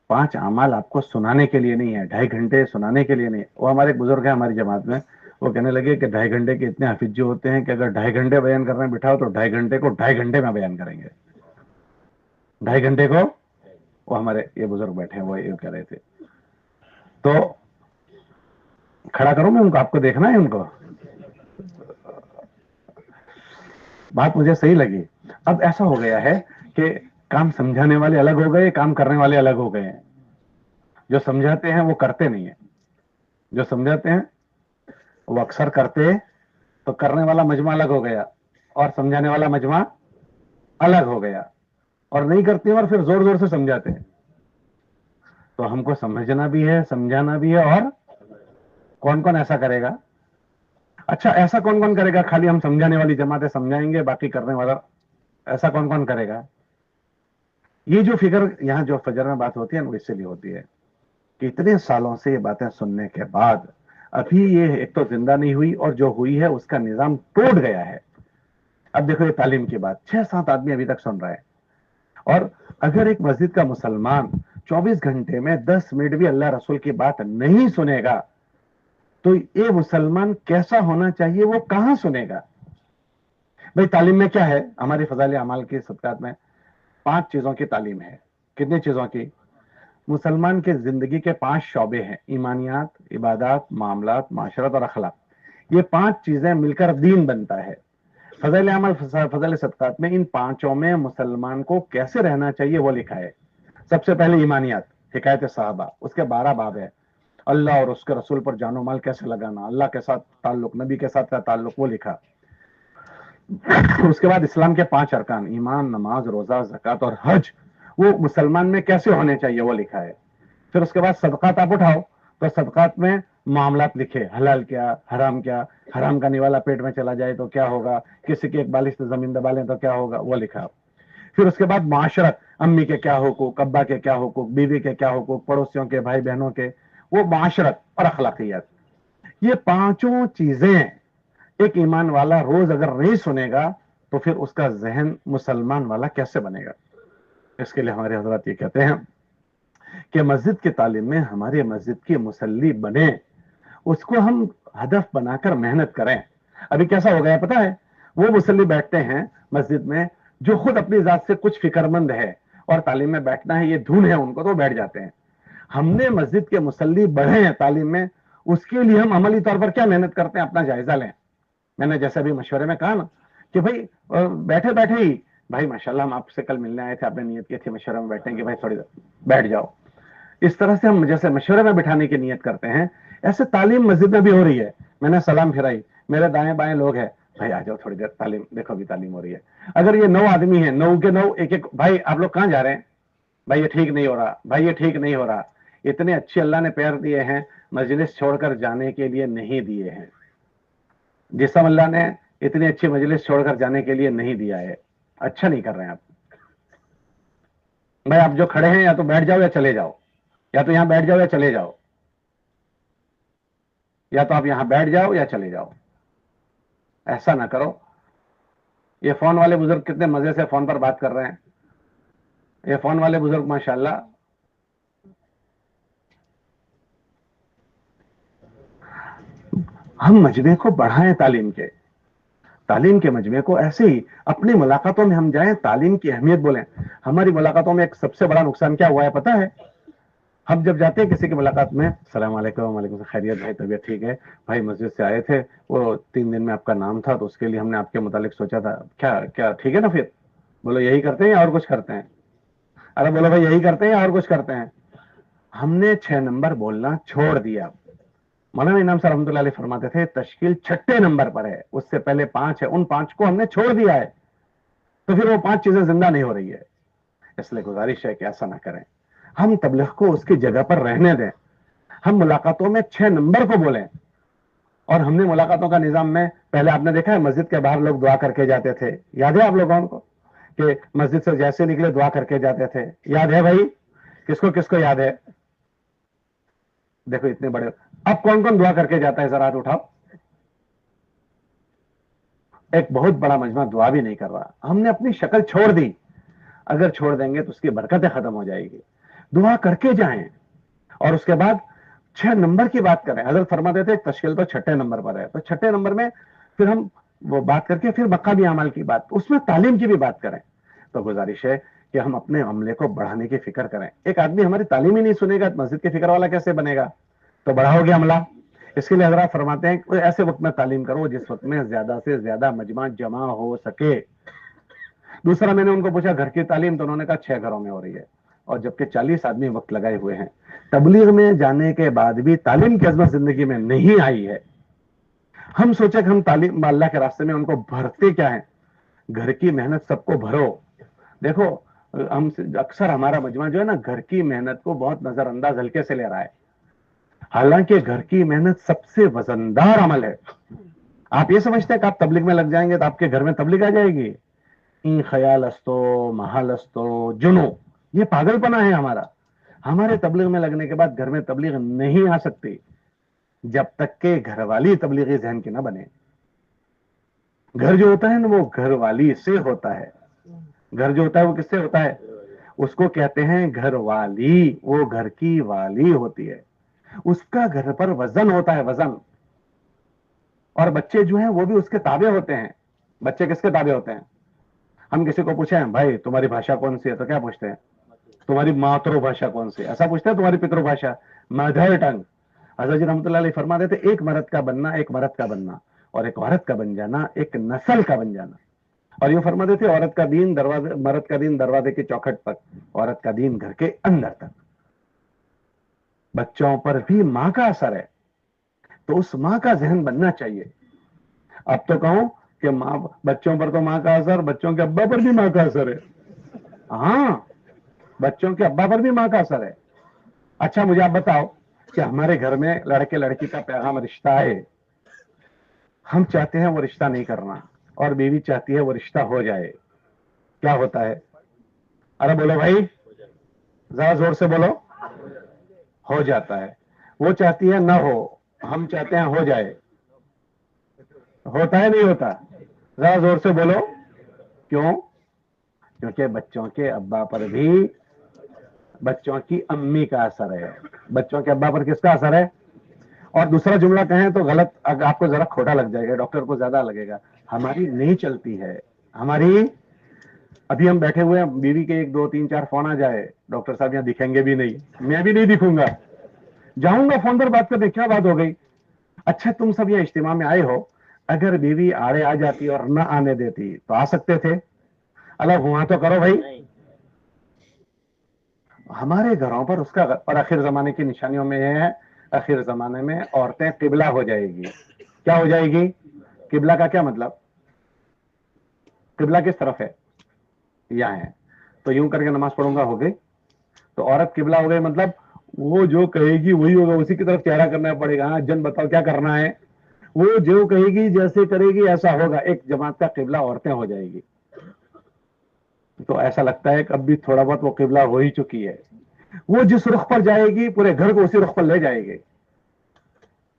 5 अमाल आपको सुनाने के लिए नहीं है, 2.5 घंटे सुनाने के लिए नहीं। वो हमारे एक बुजुर्ग है हमारी जमात में, वो कहने लगे कि 2.5 घंटे के इतने हाफिज जो होते हैं कि अगर 2.5 घंटे बयान करने बिठाओ तो 2.5 घंटे को 2.5 घंटे में बयान करेंगे। 2.5 घंटे को। वो हमारे ये बुजुर्ग बैठे हैं, वो ये कह रहे थे। तो खड़ा करूं मैं उनको? आपको देखना है उनको? बात मुझे सही लगी। अब ऐसा हो गया है कि काम समझाने वाले अलग हो गए, काम करने वाले अलग हो गए हैं। जो समझाते हैं वो करते नहीं है, जो समझाते हैं वो अक्सर करते, तो करने वाला मजमा अलग हो गया और समझाने वाला मजमा अलग हो गया। और नहीं करते हैं और फिर जोर जोर से समझाते हैं। तो हमको समझना भी है, समझाना भी है। और कौन कौन ऐसा करेगा? अच्छा, ऐसा कौन कौन करेगा? खाली हम समझाने वाली जमातें समझाएंगे, बाकी करने वाला ऐसा कौन कौन करेगा? ये जो फिक्र यहां जो फजर में बात होती है ना, वो इसलिए होती है कि इतने सालों से ये बातें सुनने के बाद अभी ये एक तो जिंदा नहीं हुई, और जो हुई है उसका निजाम टूट गया है। अब देखो ये तालीम की बात, 6-7 आदमी अभी तक सुन रहे हैं। और अगर एक मस्जिद का मुसलमान 24 घंटे में 10 मिनट भी अल्लाह रसूल की बात नहीं सुनेगा, तो ये मुसलमान कैसा होना चाहिए, वो कहां सुनेगा? भाई तालीम में क्या है? हमारी फजाइल अमाल की सदकात में 5 चीजों की तालीम है। कितनी चीजों की? मुसलमान के जिंदगी के 5 शौबे हैं: ईमानियात, इबादत, मामलात, माशरत और अखलाक। ये 5 चीजें मिलकर दीन बनता है। फजाइल अमल, फजाइल सदकात में इन 5 में मुसलमान को कैसे रहना चाहिए वो लिखा है। सबसे पहले ईमानियात, हिकायत सहाबा, उसके 12 बाब है। अल्लाह और उसके रसूल पर जानो माल कैसे लगाना, अल्लाह के साथ ताल्लुक, नबी के साथ का ताल्लुक, वो लिखा। उसके बाद इस्लाम के 5 अरकान, ईमान, नमाज, रोजा, ज़कात और हज, वो मुसलमान में कैसे होने चाहिए वो लिखा है। फिर उसके बाद सदकात आप उठाओ, तो सदकात में मामलात लिखे, हलाल क्या, हराम क्या, हराम का निवाला पेट में चला जाए तो क्या होगा, किसी की एक बालिश से जमीन दबा लें तो क्या होगा, वो लिखा। फिर उसके बाद माशरत, अम्मी के क्या हुकूक, अब्बा के क्या हुकूक, बीवी के क्या हुकूक, पड़ोसियों के, भाई बहनों के, वो माशरत और अखलाकियत। ये 5 चीजें एक ईमान वाला रोज अगर नहीं सुनेगा तो फिर उसका जहन मुसलमान वाला कैसे बनेगा? इसके लिए हमारे हजरत ये कहते हैं कि मस्जिद की तालीम में हमारे मस्जिद की मुसल्ली बने, उसको हम हदफ बनाकर मेहनत करें। अभी कैसा हो गया पता है? वो मुसल्ली बैठते हैं मस्जिद में जो खुद अपनी जात से कुछ फिक्रमंद है और तालीम में बैठना है ये धुन है उनको, तो बैठ जाते हैं। हमने मस्जिद के मुसल्ली बढ़े हैं तालीम में, उसके लिए हम अमली तौर पर क्या मेहनत करते हैं, अपना जायजा लें। मैंने जैसे अभी मशवरे में कहा ना कि भाई बैठे बैठे ही, भाई माशाल्लाह हम आपसे कल मिलने आए थे, आपने नियत की थी मशवरे में बैठने की, भाई थोड़ी देर बैठ जाओ। इस तरह से हम जैसे मशवरे में बिठाने की नियत करते हैं, ऐसे तालीम मस्जिद में भी हो रही है। मैंने सलाम फिराई, मेरे दाएं बाएं लोग हैं, भाई आ जाओ थोड़ी देर तालीम, देखो अभी तालीम हो रही है। अगर ये 9 आदमी है, 9 के 9 एक एक, भाई आप लोग कहां जा रहे हैं, भाई ये ठीक नहीं हो रहा, भाई ये ठीक नहीं हो रहा, इतने अच्छे अल्लाह ने प्यार दिए हैं, मजलिस छोड़कर जाने के लिए नहीं दिए हैं। जिसम अल्लाह ने इतनी अच्छी मजलिस छोड़कर जाने के लिए नहीं दिया है। अच्छा नहीं कर रहे हैं आप भाई। आप जो खड़े हैं या तो बैठ जाओ या चले जाओ, या तो यहां बैठ जाओ या चले जाओ, या तो आप यहां बैठ जाओ या चले जाओ। ऐसा ना करो। ये फोन वाले बुजुर्ग कितने मजे से फोन पर बात कर रहे हैं। ये फोन वाले बुजुर्ग माशाल्लाह हम मजमे को बढ़ाएं, तालीम के मजमे को। ऐसे ही अपनी मुलाकातों में हम जाएं, तालीम की अहमियत बोलें। हमारी मुलाकातों में एक सबसे बड़ा नुकसान क्या हुआ है पता है? हम जब जाते हैं किसी की मुलाकात में, सलाम अलैकुम, वालेकुम खैरियत भाई, तबीयत ठीक है भाई, मस्जिद से आए थे, वो 3 दिन में आपका नाम था तो उसके लिए हमने आपके मुतालिक सोचा था, क्या क्या ठीक है ना? फिर बोलो यही करते हैं या और कुछ करते हैं? अरे बोलो भाई यही करते हैं या और कुछ करते हैं? हमने 6 नंबर बोलना छोड़ दिया। मौलाना इनाम साहब रहमतुल्लाह अलैह फरमाते थे तश्कील 6ठे नंबर पर है, उससे पहले 5 है, उन 5 को हमने छोड़ दिया है, तो फिर वो 5 चीजें जिंदा नहीं हो रही है। इसलिए गुजारिश है कि ऐसा ना करें, हम तबलीग को उसकी जगह पर रहने दें। हम मुलाकातों में 6 नंबर को बोलें। और हमने मुलाकातों का निजाम में पहले आपने देखा है मस्जिद के बाहर लोग दुआ करके जाते थे, याद है आप लोगों को कि मस्जिद से जैसे निकले दुआ करके जाते थे? याद है भाई? किसको किसको याद है? देखो इतने बड़े, अब कौन कौन दुआ करके जाता है? जरा हाथ उठाओ। एक बहुत बड़ा मजमा दुआ भी नहीं कर रहा। हमने अपनी शक्ल छोड़ दी। अगर छोड़ देंगे तो उसकी बरकतें खत्म हो जाएगी। दुआ करके जाएं और उसके बाद 6 नंबर की बात करें। हजरत फरमाते थे तश्कील तो 6ठे नंबर पर है, तो 6ठे नंबर में फिर हम वो बात करके फिर मकामी अमाल की बात, उसमें तालीम की भी बात करें। तो गुजारिश है कि हम अपने अमले को बढ़ाने की फिक्र करें। एक आदमी हमारी तालीम ही नहीं सुनेगा तो मस्जिद की फिक्र वाला कैसे बनेगा? तो बढ़ाओगे अमला। इसके लिए हजरत फरमाते हैं कि ऐसे वक्त में तालीम करो जिस वक्त में ज्यादा से ज्यादा मजमा जमा हो सके। दूसरा, मैंने उनको पूछा घर की तालीम, तो उन्होंने कहा 6 घरों में हो रही है, और जबकि 40 आदमी वक्त लगाए हुए हैं। तबलीग में जाने के बाद भी तालीम की अजमत जिंदगी में नहीं आई है। हम सोचे कि हम तालीम अल्लाह के रास्ते में उनको भरते क्या है? घर की मेहनत सबको भरो। देखो हम अक्सर हमारा मजमा जो है ना घर की मेहनत को बहुत नजरअंदाज हल्के से ले रहा है, हालांकि घर की मेहनत सबसे वजनदार अमल है। आप ये समझते हैं कि आप तबलीग में लग जाएंगे तो आपके घर में तबलीग आ जाएगी? इन ख्याल अस्तो महाल अस्तो जुनू, ये पागलपना है हमारा। हमारे तबलीग में लगने के बाद घर में तबलीग नहीं आ सकती जब तक के घर वाली तबलीगी जहन की ना बने। घर जो होता है ना वो घर वाली से होता है। घर जो होता है वो किससे होता है? उसको कहते हैं घर वाली। वो घर की वाली होती है, उसका घर पर वजन होता है, वजन। और बच्चे जो हैं वो भी उसके ताबे होते हैं। बच्चे किसके ताबे होते हैं? हम किसी को पूछे भाई तुम्हारी भाषा कौन सी है, तो क्या पूछते हैं? तुम्हारी मातृभाषा कौन सी? ऐसा पूछते हैं तुम्हारी पितृभाषा, मदर टंग। हजरत जी रहमतुल्लाह अलैह फरमाते थे एक मर्द का बनना, एक मर्द का बनना, और एक औरत का बन जाना, एक नस्ल का बन जाना। और ये फरमाते थे औरत का दीन दरवाजे, मर्द का दीन दरवाजे की चौखट तक, औरत का दीन घर के अंदर तक। बच्चों पर भी मां का असर है, तो उस मां का जहन बनना चाहिए। अब तो कहूं कि मां, बच्चों पर तो मां का असर, बच्चों के अब्बा पर भी मां का असर है। हाँ, बच्चों के अब्बा पर भी मां का असर है। अच्छा मुझे आप बताओ कि हमारे घर में लड़के लड़की का पैगाम रिश्ता है, हम चाहते हैं वो रिश्ता नहीं करना, और बीवी चाहती है वो रिश्ता हो जाए, क्या होता है? अरे बोलो भाई, जरा जोर से बोलो। हो जाता है। वो चाहती है ना हो, हम चाहते हैं हो जाए। होता है नहीं होता? जरा जोर से बोलो। क्यों? क्योंकि बच्चों के अब्बा पर भी बच्चों की अम्मी का असर है। बच्चों के अब्बा पर किसका असर है? और दूसरा जुमला कहें तो गलत, आपको जरा खोटा लग जाएगा, डॉक्टर को ज्यादा लगेगा। हमारी नहीं चलती है, हमारी। अभी हम बैठे हुए हैं, बीवी के 1 2 3 4 फोन आ जाए, डॉक्टर साहब यहाँ दिखेंगे भी नहीं, मैं भी नहीं दिखूंगा, जाऊंगा फोन पर बात करने, क्या बात हो गई? अच्छा तुम सब यहाँ इज्तिमा में आए हो, अगर बीवी आड़े आ जाती और न आने देती तो आ सकते थे? अलग हुआ तो करो भाई। हमारे घरों पर उसका, और आखिर जमाने की निशानियों में यह है, आखिर जमाने में औरतें किबला हो जाएगी। क्या हो जाएगी? किबला का क्या मतलब? किबला किस तरफ है? यहाँ है, तो यूं करके नमाज पढ़ूंगा, हो गई। तो औरत किबला हो गई, मतलब वो जो कहेगी वही होगा, उसी की तरफ चेहरा करना पड़ेगा। हाँ जन बताओ क्या करना है, वो जो कहेगी जैसे करेगी ऐसा होगा। एक जमात का किबला औरतें हो जाएगी, तो ऐसा लगता है कि अब भी थोड़ा बहुत वो किबला हो ही चुकी है। वो जिस रुख पर जाएगी पूरे घर को उसी रुख पर ले जाएगी,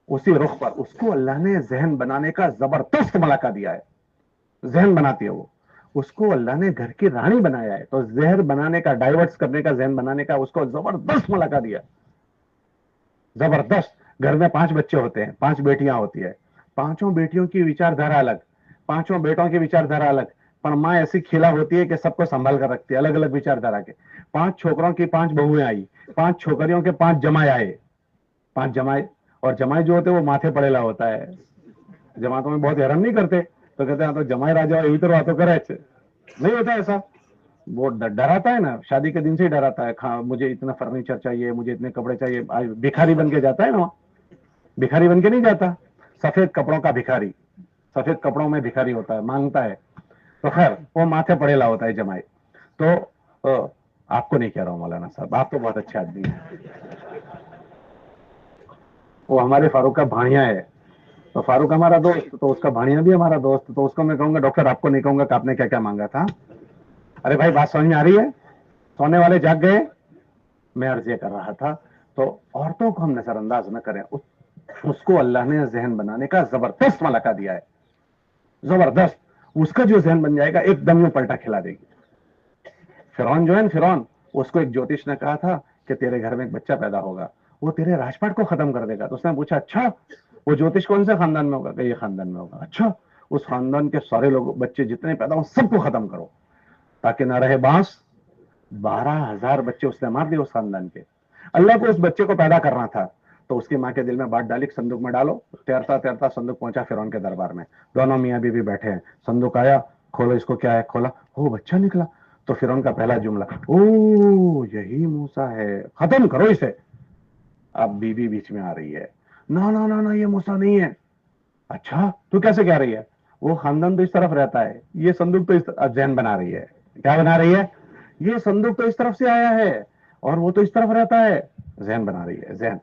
उसी रुख पर। उसको अल्लाह ने जहन बनाने का जबरदस्त मौका दिया है, जहन बनाती है वो। उसको अल्लाह ने घर की रानी बनाया है, तो जहर बनाने का, डाइवर्ट्स करने का, जहन बनाने का उसको जबरदस्त मौका दिया, जबरदस्त। घर में 5 बच्चे होते हैं, 5 बेटियां होती है, 5 बेटियों की विचारधारा अलग, 5 बेटों की विचारधारा अलग, पर माँ ऐसी खिला होती है कि सबको संभाल कर रखती है, अलग अलग विचारधारा के। 5 छोकरों की 5 बहुएं आई, 5 छोकरियों के 5 जमाए आए, 5 जमाए। और जमाए जो होते हैं वो माथे पड़ेला होता है, जमातों में बहुत हैरान नहीं करते, तो कहते हैं तो जमाए राजा एवी तो बातों करे, नहीं होता ऐसा। वो डराता है ना, शादी के दिन से ही डराता है, मुझे इतना फर्नीचर चाहिए, मुझे इतने कपड़े चाहिए। भिखारी बन के जाता है ना, भिखारी बन के नहीं जाता, सफेद कपड़ों का भिखारी, सफेद कपड़ों में भिखारी होता है, मांगता है। तो खैर वो माथे पड़ेला होता है जमाई। तो आपको नहीं कह रहा हूं मौलाना साहब, आप तो बहुत अच्छे आदमी हैं। वो हमारे फारूक का भाणिया है, तो फारूक हमारा दोस्त, तो उसका भाणिया भी हमारा दोस्त। तो उसको मैं कहूंगा डॉक्टर, आपको नहीं कहूंगा कि आपने क्या क्या मांगा था। अरे भाई बात समझ में आ रही है, सोने वाले जाग गए। मैं अर्ज ये कर रहा था, तो औरतों को हम नजरअंदाज न करें। उसको अल्लाह ने जहन बनाने का जबरदस्त मौका दिया है, जबरदस्त। उसका जो जहन बन जाएगा एकदम में पलटा खिला देगी। फिरौन जो है ना, फिरौन, उसको एक ज्योतिष ने कहा था कि तेरे घर में एक बच्चा पैदा होगा, वो तेरे राजपाट को खत्म कर देगा। तो उसने पूछा अच्छा वो ज्योतिष कौन से खानदान में होगा? ये खानदान में होगा। अच्छा, उस खानदान के सारे लोग, बच्चे जितने पैदा हो सबको खत्म करो ताकि ना रहे बांस। 12,000 बच्चे उसने मार दिए उस खानदान के। अल्लाह को उस बच्चे को पैदा करना था, तो उसकी माँ के दिल में बात डाली, संदूक में डालो। तैरता तैरता संदूक पहुंचा फिरौन के दरबार में, दोनों मियाँ बीवी बैठे हैं। संदूक आया, खोलो इसको, क्या है? खोला, वो बच्चा निकला। तो फिरौन का पहला जुमला, ओ यही मूसा है, खत्म करो इसे। अब बीबी बीच में आ रही है, ना ना ना ना ये मूसा नहीं है। अच्छा तू कैसे कह रही है? वो खानदान तो इस तरफ रहता है, ये संदूक तो इस जहन बना रही है। क्या बना रही है? ये संदूक तो इस तरफ से आया है और वो तो इस तरफ रहता है। जहन बना रही है, जहन।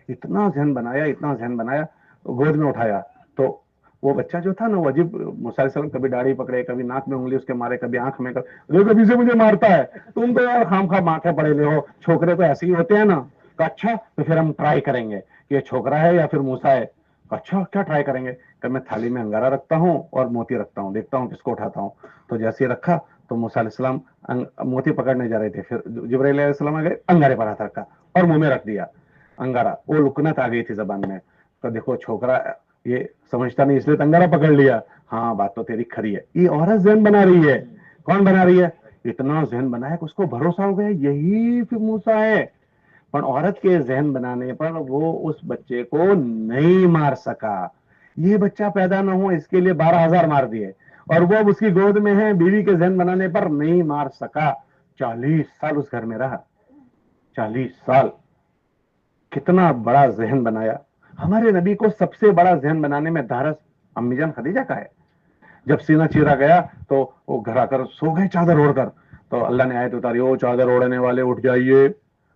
इतना जहन बनाया, इतना जहन बनाया, तो गोद में उठाया। तो वो बच्चा जो था ना, वो अजीब, मूसा अलैहिस्सलाम कभी दाढ़ी पकड़े, कभी नाक में उंगली उसके मारे, कभी आंख में, कभी से मुझे मारता है। तुम तो यार खामखा माथे पड़े हो, छोकरे तो ऐसे ही होते हैं ना। कहा अच्छा तो फिर हम ट्राई करेंगे कि ये छोकरा है या फिर मूसा है। अच्छा क्या ट्राई करेंगे? कि मैं थाली में अंगारा रखता हूँ और मोती रखता हूँ, देखता हूँ किसको उठाता हूँ। तो जैसे ही रखा तो मूसा अलैहिस्सलाम मोती पकड़ने जा रहे थे, फिर जिब्राइल अलैहिस्सलाम आ गए, अंगारे पर हाथ रखा और मुंह में रख दिया अंगारा। वो लुकनत आ गई थी जबान में। तो देखो छोकरा ये समझता नहीं, इसलिए अंगारा पकड़ लिया। हाँ बात तो तेरी खरी है। ये औरत जहन बना रही है। कौन बना रही है? इतना जहन बनाया कि उसको भरोसा हो गया यही फिर मूसा है। पर औरत के जहन बनाने पर वो उस बच्चे को नहीं मार सका। ये बच्चा पैदा ना हो इसके लिए 12,000 मार दिए, और वो अब उसकी गोद में है, बीवी के जहन बनाने पर नहीं मार सका। 40 साल उस घर में रहा, 40 साल। कितना बड़ा जहन बनाया। हमारे नबी को सबसे बड़ा जहन बनाने में धारस अम्मीजान खदीजा का है। जब सीना चीरा गया तो वो घर आकर सो गए चादर ओढ़कर। तो अल्लाह ने आयत उतारी, ओ चादर ओढ़ने वाले उठ जाइए।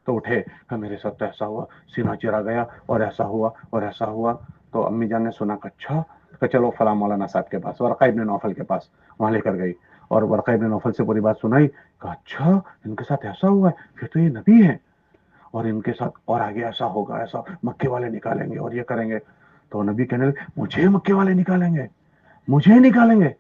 तो उठे, कहा मेरे साथ तो ऐसा हुआ, सीना चीरा गया और ऐसा हुआ और ऐसा हुआ। तो अम्मी जान ने सुना, अच्छा तो चलो फला मौलाना साहब के पास, वरक़ा इब्न नौफल के पास, वहां लेकर गई और वरक़ा इब्न नौफल से पूरी बात सुनाई। कहा अच्छा इनके साथ ऐसा हुआ है, फिर तो ये नबी है, और इनके साथ और आगे ऐसा होगा, ऐसा मक्के वाले निकालेंगे और ये करेंगे। तो नबी कहने लगे मुझे मक्के वाले निकालेंगे, मुझे निकालेंगे।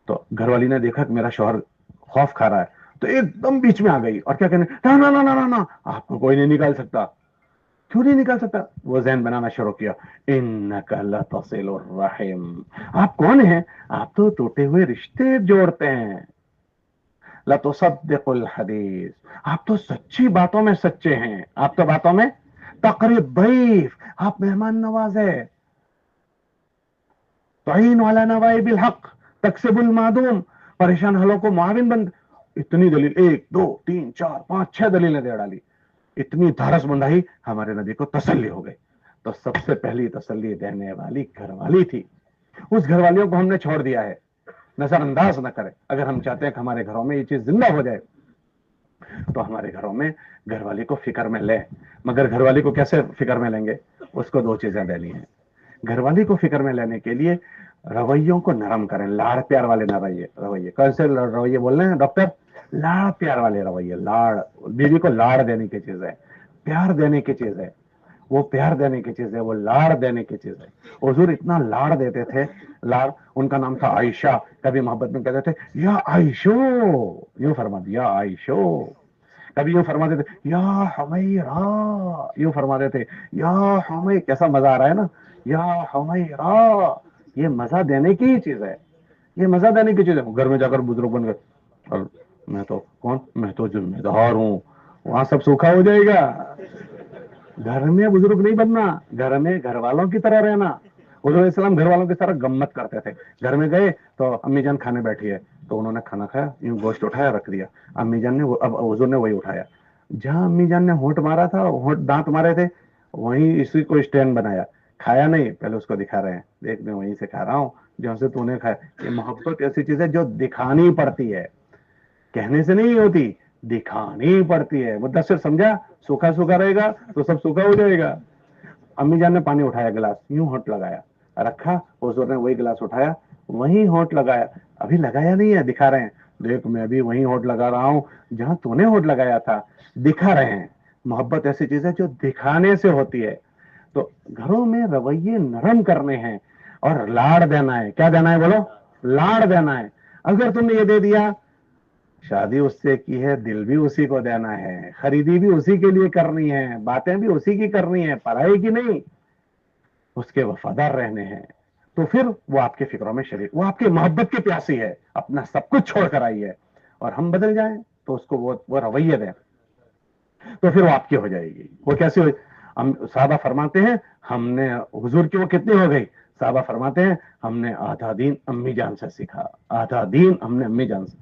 तो घरवाली ने देखा कि मेरा शौहर खौफ खा रहा है, तो एकदम बीच में आ गई और क्या कहने, ना ना ना ना ना ना, आपको कोई नहीं निकाल सकता। क्यों नहीं निकाल सकता? वो ज़हन बनाना शुरू किया, इन्नका लतसिलुर रहीम, आप कौन हैं? आप तो टूटे हुए रिश्ते जोड़ते हैं। लतुसद्दिकुल हदीस, आप तो सच्ची बातों में सच्चे हैं, आप तो बातों में तकरीब दईफ, आप मेहमान नवाज है। तईन वाला नवाई बिल हक तकसिबुल मादूम, परेशान हलों को मुआविन बंद। इतनी दलील, 1 2 3 4 5 6 दलीलें दे डाली, इतनी धारस बंधाई, हमारे नबी को तसल्ली हो गई। तो सबसे पहली तसल्ली देने वाली घरवाली थी। उस घरवालियों को हमने छोड़ दिया है, नजरअंदाज न करें। अगर हम चाहते हैं कि हमारे घरों में ये चीज जिंदा हो जाए, तो हमारे घरों में घरवाली को फिक्र में ले। मगर घरवाली को कैसे फिक्र में लेंगे? उसको दो चीजें देनी है। घरवाली को फिक्र में लेने के लिए रवैयों को नरम करें, लाड़ प्यार वाले रवैये। कैसे रवैये बोल रहे हैं डॉक्टर? लाड़ प्यार वाले रवैये। लाड़, बीवी को लाड़ देने की चीज है, प्यार देने की चीज है, वो प्यार देने की चीज है, वो लाड़ देने की चीज है। हुजूर इतना लाड़ देते थे, लाड़। उनका नाम था आयशा। कभी मोहब्बत में कहते थे या आयशो, यूं फरमा दिया आयशो। कभी यूं फरमा देते या हमैरा, यूं फरमा देते या हमै। कैसा मजा आ रहा है ना, या हमैरा। ये मजा देने की ही चीज है, ये मजा देने की चीज है। घर में जाकर बुजुर्ग बन गए, और मैं तो कौन, मैं तो जिम्मेदार हूं, वहां सब सूखा हो जाएगा। घर में बुजुर्ग नहीं बनना, घर में घर वालों की तरह रहना। हुजूर इस्लाम घर वालों की तरह गम्मत करते थे। घर में गए तो अम्मी जान खाने बैठी है, तो उन्होंने खाना खाया, यूं गोश्त उठाया रख दिया। अम्मी जान ने अब हुजूर ने वही उठाया। जहां अम्मी जान ने होंठ मारा था, होंठ दांत मारे थे, वहीं इसी को स्टैंड बनाया। खाया नहीं, पहले उसको दिखा रहे हैं, देख मैं वहीं से खा रहा हूँ जहां से तूने खाया। ये मोहब्बत ऐसी चीज है जो दिखानी पड़ती है, कहने से नहीं होती, दिखानी पड़ती है। मुद्दस्सिर समझा? सूखा सूखा रहेगा तो सब सूखा हो जाएगा। अम्मी जान ने पानी उठाया, गिलास यूं होंठ लगाया, रखा। हुजूर ने वही गिलास उठाया, वहीं होंठ लगाया। अभी लगाया नहीं है, दिखा रहे हैं, देख मैं अभी वहीं होंठ लगा रहा हूं जहां तूने होंठ लगाया था। दिखा रहे हैं। मोहब्बत ऐसी चीज है जो दिखाने से होती है। तो घरों में रवैये नरम करने हैं और लाड़ देना है। क्या देना है बोलो? लाड़ देना है। अगर तुमने ये दे दिया, शादी उससे की है, दिल भी उसी को देना है, खरीदी भी उसी के लिए करनी है, बातें भी उसी की करनी है, पढ़ाई की नहीं, उसके वफादार रहने हैं। तो फिर वो आपके फिक्रों में शरीक, वो आपकी मोहब्बत की प्यासी है, अपना सब कुछ छोड़कर आई है। और हम बदल जाएं तो उसको वो रवैये दें, तो फिर वो आपकी हो जाएगी। वो कैसे हो? हम साहबा फरमाते हैं, हमने हुजूर की वो कितनी हो गई? साहबा फरमाते हैं, हमने आधा दीन अम्मी जान से सीखा, आधा दीन हमने अम्मी जान से।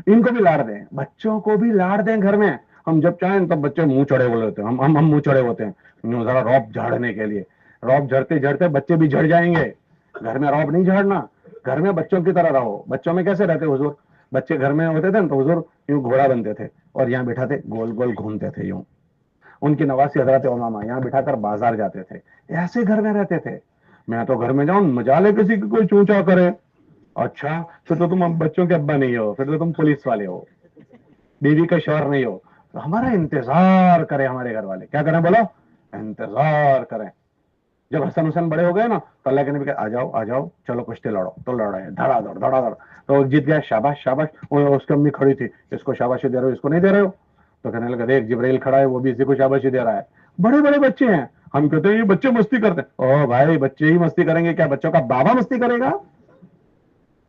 इनको भी लाड़ दें, बच्चों को भी लाड़ दें घर में। हम जब चाहें तब बच्चे मुंह चढ़े बोले होते हैं, हम मुंह चढ़े होते हैं जरा रौब झाड़ने के लिए। रौब झड़ते झड़ते बच्चे भी झड़ जाएंगे। घर में रौब नहीं झाड़ना, घर में बच्चों की तरह रहो। बच्चों में कैसे रहते हुजूर? बच्चे घर में होते थे ना, तो हुजूर यूं घोड़ा बनते थे और यहाँ बिठाते, गोल गोल घूमते थे यूं। उनकी नवासी हजरत उमामा यहाँ बिठाकर बाजार जाते थे, ऐसे घर में रहते थे। मैं तो घर में जाऊं, मजाले किसी की कोई चूचा करे। अच्छा, फिर तो तुम अब बच्चों के अब्बा नहीं हो, फिर तो तुम पुलिस वाले हो, बीवी का शौहर नहीं हो। तो हमारा इंतजार करें हमारे घर वाले। क्या करें बोलो? इंतजार करें। जब हसन हुसैन बड़े हो गए ना, तो अल्लाह के नबी कहा, आ जाओ आ जाओ, चलो कुश्ती लड़ो। तो लड़े, धड़ाधड़ धड़ाधड़। तो जीत गया, शाबाश शाबाश। उसकी अम्मी खड़ी थी, इसको शाबाशी दे रहे हो, इसको नहीं दे रहे हो? तो कहने लगा, देख जिब्राइल खड़ा है, वो भी इसी को शाबाशी दे रहा है। बड़े बड़े बच्चे हैं। हम कहते हैं ये बच्चे मस्ती करते हैं। ओ भाई, बच्चे ही मस्ती करेंगे क्या? बच्चों का बाबा मस्ती करेगा?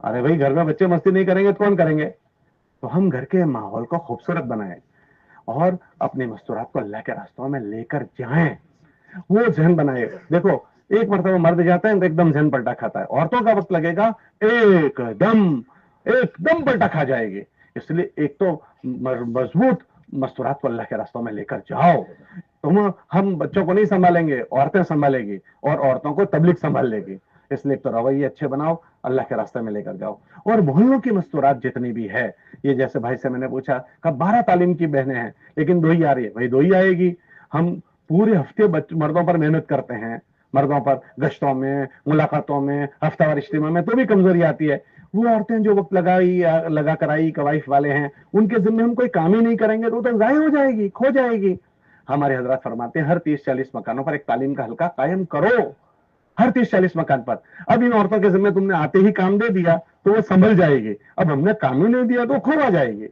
अरे भाई, घर में बच्चे मस्ती नहीं करेंगे तो कौन करेंगे? तो हम घर के माहौल को खूबसूरत बनाएं और अपने मस्तूरात को अल्लाह के रास्तों में लेकर जाएं। वो जहन बनाए। देखो, एक मरतबा मर्द जाता है तो एकदम जहन पलटा खाता है, औरतों का वक्त लगेगा एकदम पलटा खा जाएगी। इसलिए एक तो मजबूत मस्तूरात को अल्लाह के रास्तों में लेकर जाओ। हम बच्चों को नहीं संभालेंगे, औरतें संभालेगी, और औरतों को तबलीग संभाल लेगी। इसलिए तो रवैये अच्छे बनाओ, अल्लाह के रास्ते में लेकर जाओ। और मोहल्लों की मस्तूरात जितनी भी है, ये जैसे भाई से मैंने पूछा, कब 12 तालीम की बहनें हैं लेकिन 2 ही आ रही है, भाई 2 ही आएगी। हम पूरे हफ्ते मर्दों पर मेहनत करते हैं, मर्दों पर गश्तों में, मुलाकातों में, हफ्तावार इज्तिमा में, तो भी कमजोरी आती है। वो औरतें जो वक्त लगा कर आई, कवाइफ वाले हैं, उनके जिम्मे हम कोई काम ही नहीं करेंगे तो जाया हो जाएगी, खो जाएगी। हमारे हजरत फरमाते हैं, हर 30-40 मकानों पर एक तालीम का हल्का कायम करो, हर 30-40 मकान पर। अब इन औरतों के जिम्मे तुमने आते ही काम दे दिया तो वो संभल जाएगी, अब हमने काम ही नहीं दिया तो खोवा जाएगी।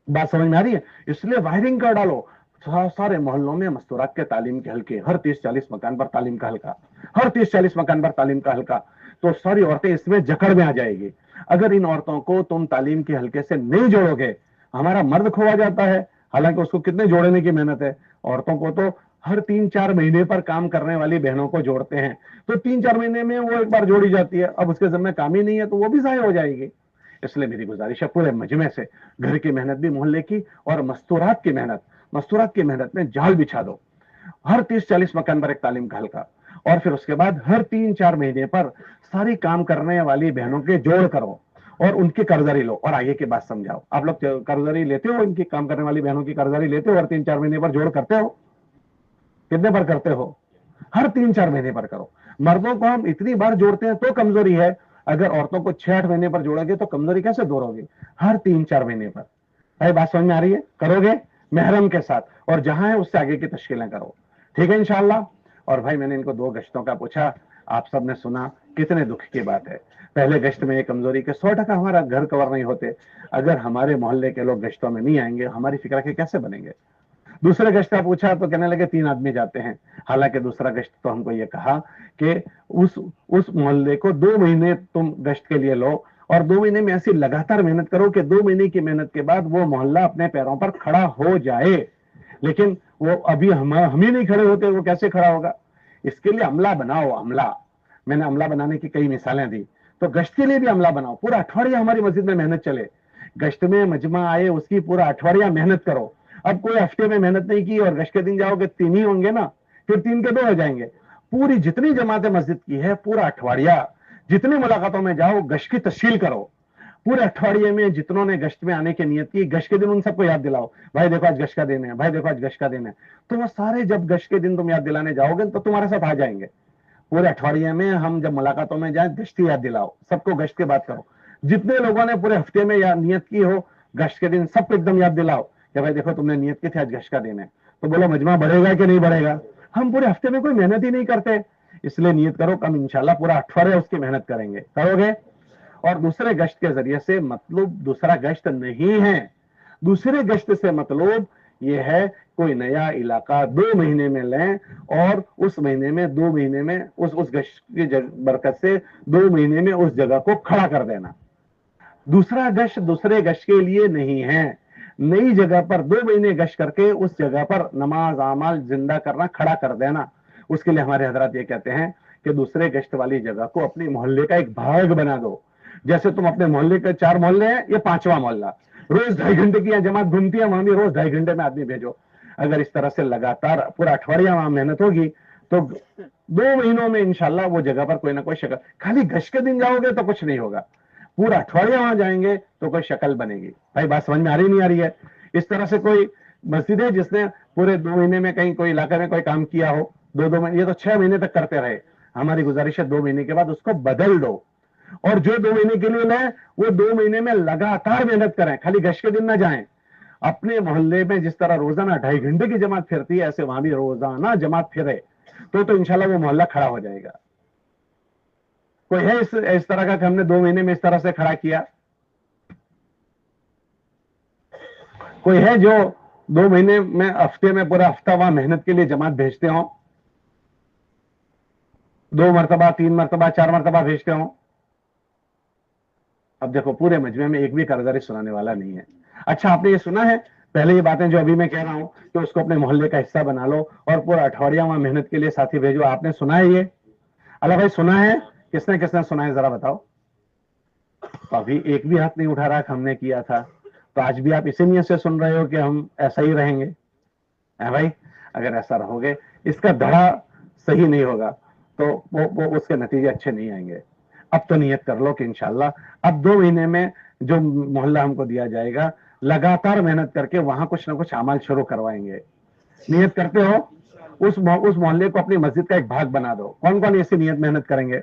बात समझ में आ रही है? इसलिए वायरिंग कर डालो सारे मोहल्लों में मस्तूरात के तालीम के हल्के, हर 30-40 मकान पर तालीम का हल्का, हर 30-40 मकान पर तालीम का हल्का। तो सारी औरतें इसमें जकड़ में आ जाएगी। अगर इन औरतों को तुम तालीम के हल्के से नहीं जोड़ोगे, हमारा मर्द खोआ जाता है, हालांकि उसको कितने जोड़ने की मेहनत है। औरतों को तो हर 3-4 महीने पर काम करने वाली बहनों को जोड़ते हैं, तो 3-4 महीने में वो एक बार जोड़ी जाती है, अब उसके जिम्मे काम ही नहीं है तो वो भी ज़ाया हो जाएगी। इसलिए मेरी गुजारिश है पूरे मजमे से, घर की मेहनत भी मोहल्ले की, और मस्तूरात की मेहनत में जाल बिछा दो। हर 30-40 मकान पर एक तालीम का हल्का, और फिर उसके बाद हर 3-4 महीने पर सारी काम करने वाली बहनों के जोड़ करो और उनकी कर्जदारी लो। और आगे की बात समझाओ। आप लोग कर्जदारी लेते हो, इनकी काम करने वाली बहनों की कर्जदारी लेते हो और 3-4 महीने पर जोड़ करते हो? कितने बार करते हो? हर 3-4 महीने पर करो। मर्दों को हम इतनी बार जोड़ते हैं तो कमजोरी है, अगर औरतों को 6-8 महीने पर जोड़ोगे तो कमजोरी कैसे दूर होगी? हर 3-4 महीने पर। भाई बात समझ में आ रही है? करोगे महरम के साथ, और जहां है उससे आगे की तश्कीलें करो, ठीक है इंशाअल्लाह। और भाई मैंने इनको 2 गश्तों का पूछा, आप सबने सुना, कितने दुख की बात है। पहले गश्त में ये कमजोरी के 100% हमारा घर कवर नहीं होते। अगर हमारे मोहल्ले के लोग गश्तों में नहीं आएंगे, हमारी फिक्र के कैसे बनेंगे? दूसरे गश्त का पूछा तो कहने लगे 3 आदमी जाते हैं। हालांकि दूसरा गश्त तो हमको ये कहा कि उस मोहल्ले को 2 महीने तुम गश्त के लिए लो, और 2 महीने में ऐसी लगातार मेहनत करो कि 2 महीने की मेहनत के बाद वो मोहल्ला अपने पैरों पर खड़ा हो जाए। लेकिन वो अभी हम ही नहीं खड़े होते, वो कैसे खड़ा होगा? इसके लिए अमला बनाओ, अमला। मैंने अमला बनाने की कई मिसालें दी, तो गश्त के लिए भी अमला बनाओ। पूरा अठवाडिया हमारी मस्जिद में मेहनत चले, गश्त में मजमा आए, उसकी पूरा अठवाडिया मेहनत करो। अब कोई हफ्ते में मेहनत नहीं की और गश्त के दिन जाओगे 3 ही होंगे ना, फिर 3 के 2 हो जाएंगे। पूरी जितनी जमातें मस्जिद की है, पूरा अठवाडिया जितनी मुलाकातों में जाओ, गश्त की तश्कील करो। पूरे अठवाडिये में जितनों ने गश्त में आने की नियत की, गश्त के दिन उन सबको याद दिलाओ, भाई देखो आज गश्त का दिन है, भाई देखो आज गश्त का दिन है। तो वो सारे जब गश्त के दिन तुम याद दिलाने जाओगे तो तुम्हारे साथ आ जाएंगे। पूरे अठवाडिये में हम जब मुलाकातों में जाए, गश्त की याद दिलाओ, सबको गश्त की बात करो। जितने लोगों ने पूरे हफ्ते में या नियत की हो, गश्त के दिन सबको एकदम याद दिलाओ कि भाई देखो तुमने नियत की थी, आज गश्त का दिन है। तो बोलो मजमा बढ़ेगा कि नहीं बढ़ेगा? हम पूरे हफ्ते में कोई मेहनत ही नहीं करते, इसलिए नियत करो कम इंशाल्लाह पूरा अठवाडिया उसकी मेहनत करेंगे, करोगे। और दूसरे गश्त के जरिए से मतलब दूसरा गश्त नहीं है, दूसरे गश्त से मतलब ये है कोई नया इलाका 2 महीने में लें, और उस महीने में 2 महीने में उस गश्त की बरकत से 2 महीने में उस जगह को खड़ा कर देना। दूसरा गश्त दूसरे गश्त के लिए नहीं है, नई जगह पर 2 महीने गश्त करके उस जगह पर नमाज आमाल जिंदा करना, खड़ा कर देना। उसके लिए हमारे हजरात ये कहते हैं कि दूसरे गश्त वाली जगह को अपने मोहल्ले का एक भाग बना दो। जैसे तुम अपने मोहल्ले के 4 मोहल्ले हैं, ये 5वां मोहल्ला, रोज 2.5 घंटे की जमात घूमती है, वहां भी रोज 2.5 घंटे में आदमी भेजो। अगर इस तरह से लगातार पूरा अठवाडिया वहां मेहनत होगी तो 2 महीनों में इंशाल्लाह वो जगह पर कोई ना कोई शक्ल, खाली गश्त के दिन जाओगे तो कुछ नहीं होगा, पूरा अठवाडिया वहां जाएंगे तो कोई शक्ल बनेगी। भाई बात समझ में आ रही नहीं आ रही है? इस तरह से कोई मस्जिद है जिसने पूरे 2 महीने में कहीं कोई इलाके में कोई काम किया हो, 2-2 महीने, ये तो 6 महीने तक करते रहे। हमारी गुजारिश है 2 महीने के बाद उसको बदल दो, और जो 2 महीने के लिए लें वो 2 महीने में लगातार मेहनत करें, खाली गश्त के दिन ना जाएं। अपने मोहल्ले में जिस तरह रोजाना 2.5 घंटे की जमात फिरती है, ऐसे वहां भी रोजाना जमात फिरे तो इंशाल्लाह वो मोहल्ला खड़ा हो जाएगा। कोई है इस तरह का कि हमने 2 महीने में इस तरह से खड़ा किया? कोई है जो 2 महीने में हफ्ते में पूरा हफ्ता वहां मेहनत के लिए जमात भेजते हो, 2 मरतबा 3 मरतबा 4 मरतबा भेजते हो? अब देखो पूरे मजमे में एक भी कर्जदारी सुनाने वाला नहीं है। अच्छा आपने ये सुना है, पहले ये बातें जो अभी मैं कह रहा हूं कि उसको अपने मोहल्ले का हिस्सा बना लो और पूरा अठवाडिया वहां मेहनत के लिए साथी भेजो, आपने सुना है ये? अल्लाह भाई सुना है? किसने किसने सुना है जरा बताओ। तो अभी एक भी हाथ नहीं उठा रहा कि हमने किया था, तो आज भी आप इसी नियत से सुन रहे हो कि हम ऐसा ही रहेंगे? है भाई, अगर ऐसा रहोगे, इसका धड़ा सही नहीं होगा तो वो उसके नतीजे अच्छे नहीं आएंगे। अब तो नियत कर लो कि इंशाल्लाह अब 2 महीने में जो मोहल्ला हमको दिया जाएगा, लगातार मेहनत करके वहां कुछ ना कुछ अमल शुरू करवाएंगे। नियत करते हो? उस मोहल्ले को अपनी मस्जिद का एक भाग बना दो। कौन कौन ऐसी नियत मेहनत करेंगे?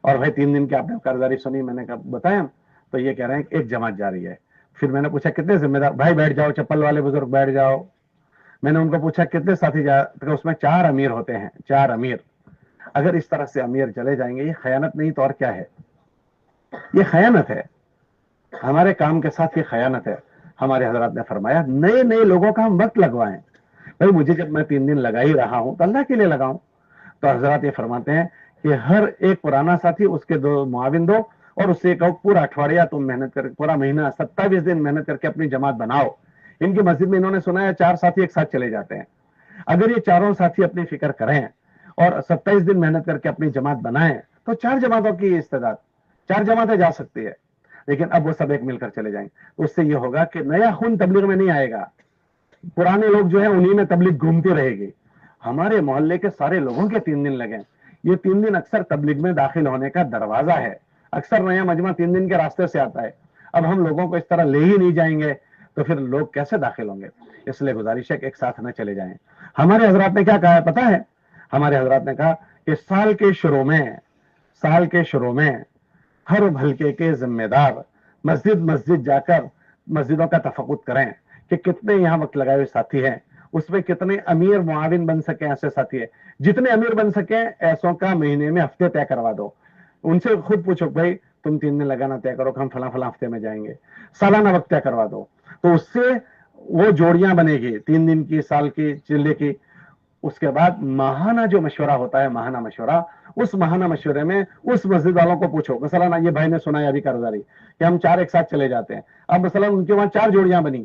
और भाई 3 दिन की आपने कर्जदारी सुनी, मैंने कहा बताया, तो ये कह रहे हैं एक जमात जा रही है। फिर मैंने पूछा कितने जिम्मेदार? भाई बैठ जाओ, चप्पल वाले बुजुर्ग बैठ जाओ। मैंने उनको पूछा कितने साथी जा, तो उसमें 4 अमीर होते हैं, 4 अमीर। अगर इस तरह से अमीर चले जाएंगे, ये खयानत नहीं तो और क्या है? ये खयानत है, हमारे काम के साथ ये खयानत है। हमारे हजरात ने फरमाया नए नए लोगों का हम वक्त लगवाएं। भाई मुझे जब मैं 3 दिन लगा ही रहा हूं तो अल्लाह के लिए लगाऊं। तो हजरात ये फरमाते हैं कि हर एक पुराना साथी उसके 2 मुआविन दो और उससे कहो पूरा अठवाडिया तुम मेहनत कर, पूरा महीना 27 दिन मेहनत करके अपनी जमात बनाओ। इनकी मस्जिद में इन्होंने सुना है 4 साथी एक साथ चले जाते हैं। अगर ये चारों साथी अपनी फिक्र करें और 27 दिन मेहनत करके अपनी जमात बनाएं तो 4 जमातों की इस्तेदाद, 4 जमातें जा सकती है। लेकिन अब वो सब एक मिलकर चले जाएंगे तो उससे ये होगा कि नया खून तबलीग में नहीं आएगा, पुराने लोग जो है उन्हीं में तबलीग घूमती रहेगी। हमारे मोहल्ले के सारे लोगों के 3 दिन लगे, ये 3 दिन अक्सर तबलीग में दाखिल होने का दरवाजा है। अक्सर नया मजमा 3 दिन के रास्ते से आता है। अब हम लोगों को इस तरह ले ही नहीं जाएंगे تو پھر لوگ کیسے داخل ہوں گے؟ اس لیے گزارش ہے کہ ایک ساتھ نہ چلے جائیں. ہمارے حضرات نے کیا کہا ہے پتا ہے؟ ہمارے حضرات نے کہا کہ سال کے شروع میں ہر حلقے کے ذمہ دار مسجد جا کر مسجدوں کا تفقد کریں کہ کتنے یہاں وقت لگائے ہوئے ساتھی ہیں، اس میں کتنے امیر معاون بن سکیں، ایسے ساتھی ہیں. جتنے امیر بن سکیں ایسوں کا مہینے میں ہفتے طے کروا دو. ان سے خود پوچھو بھائی تم 3 دن لگانا طے کرو کہ ہم فلاں ہفتے میں جائیں گے، سالانہ وقت طے کروا دو. تو اس سے وہ جوڑیاں بنے گی 3 دن کی، سال کی، چلے کی. اس کے بعد ماہانہ جو مشورہ ہوتا ہے، ماہانہ مشورہ، اس ماہانہ مشورے میں اس مسجد والوں کو پوچھو. مثلا یہ بھائی نے سنا ہے ابھی کارگزاری کہ ہم 4 ایک ساتھ چلے جاتے ہیں. اب مثلا ان کے وہاں 4 جوڑیاں بنی،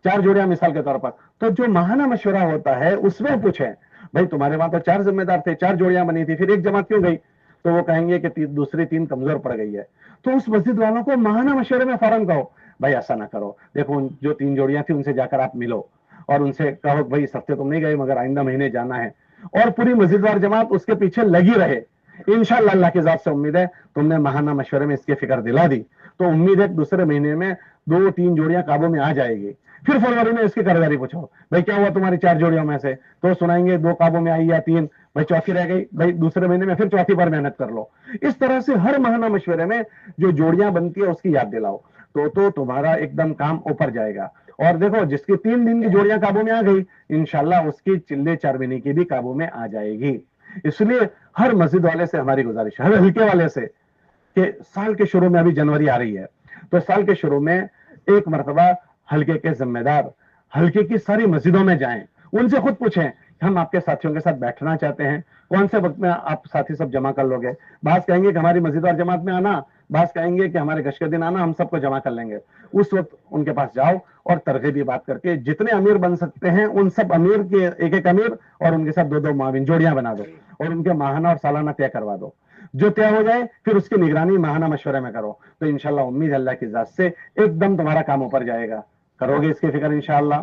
4 جوڑیاں مثال کے طور پر، تو جو ماہانہ مشورہ ہوتا ہے اس میں پوچھیں بھائی تمہارے وہاں تو 4 ذمہ دار تھے، 4 جوڑیاں بنی تھی، پھر ایک جماعت کیوں گئی؟ تو وہ کہیں گے کہ دوسری 3 کمزور پڑ گئی ہے. تو اس مسجد والوں کو ماہانہ مشورے میں فوراً کہو بھائی ایسا نہ کرو، دیکھو جو 3 جوڑیاں تھیں ان سے جا کر آپ ملو اور ان سے کہو بھائی اس ہفتے تم نہیں گئے مگر آئندہ مہینے جانا ہے. اور پوری مسجد وار جماعت اس کے پیچھے لگی رہے. انشاءاللہ اللہ کی ذات سے امید ہے تم نے ماہانہ مشورے میں اس کی فکر دلا دی تو امید ہے دوسرے مہینے میں 2-3 جوڑیاں قابو میں آ جائے گی. پھر فروری میں اس کی کارگزاری پوچھو بھائی کیا ہوا تمہاری 4 جوڑیوں میں سے؟ تو سنائیں گے 2 قابو میں آئی یا 3، بھائی چوتھی رہ گئی، بھائی دوسرے مہینے میں پھر چوتھی پر محنت کر لو. اس طرح سے ہر ماہانہ مشورے میں جو جوڑیاں بنتی ہے اس کی یاد دلاؤ تو تمہارا ایک دم کام اوپر جائے گا. اور دیکھو جس کی 3 دن کی جوڑیاں قابو میں آ گئی انشاءاللہ اس کی چلے 4 مہینے کی بھی قابو میں آ جائے گی. اس لیے ہر مسجد والے سے ہماری گزارش ہے، ہر حلقے والے سے، کہ سال کے شروع میں ابھی جنوری آ رہی ہے تو سال کے شروع میں ایک مرتبہ حلقے کے ذمہ دار حلقے کی ساری مسجدوں میں جائیں، ان سے خود پوچھیں کہ ہم آپ کے ساتھیوں کے ساتھ بیٹھنا چاہتے ہیں، کون سے وقت میں آپ ساتھی سب جمع کر لو گے؟ بعض کہیں گے کہ ہماری مسجد اور جماعت میں آنا، بعض کہیں گے کہ ہمارے گشت کے دن آنا، ہم سب کو جمع کر لیں گے. اس وقت ان کے پاس جاؤ اور ترغیبی بات کر کے جتنے امیر بن سکتے ہیں ان سب امیر کے ایک امیر اور ان کے ساتھ 2 معاون جوڑیاں بنا دو اور ان کے ماہانہ اور سالانہ طے کروا دو. جو طے ہو جائے پھر اس کی نگرانی ماہانہ مشورے میں کرو تو انشاءاللہ امید اللہ کی ذات سے ایک دم تمہارا کام اوپر جائے گا. کرو گے اس کی فکر انشاءاللہ؟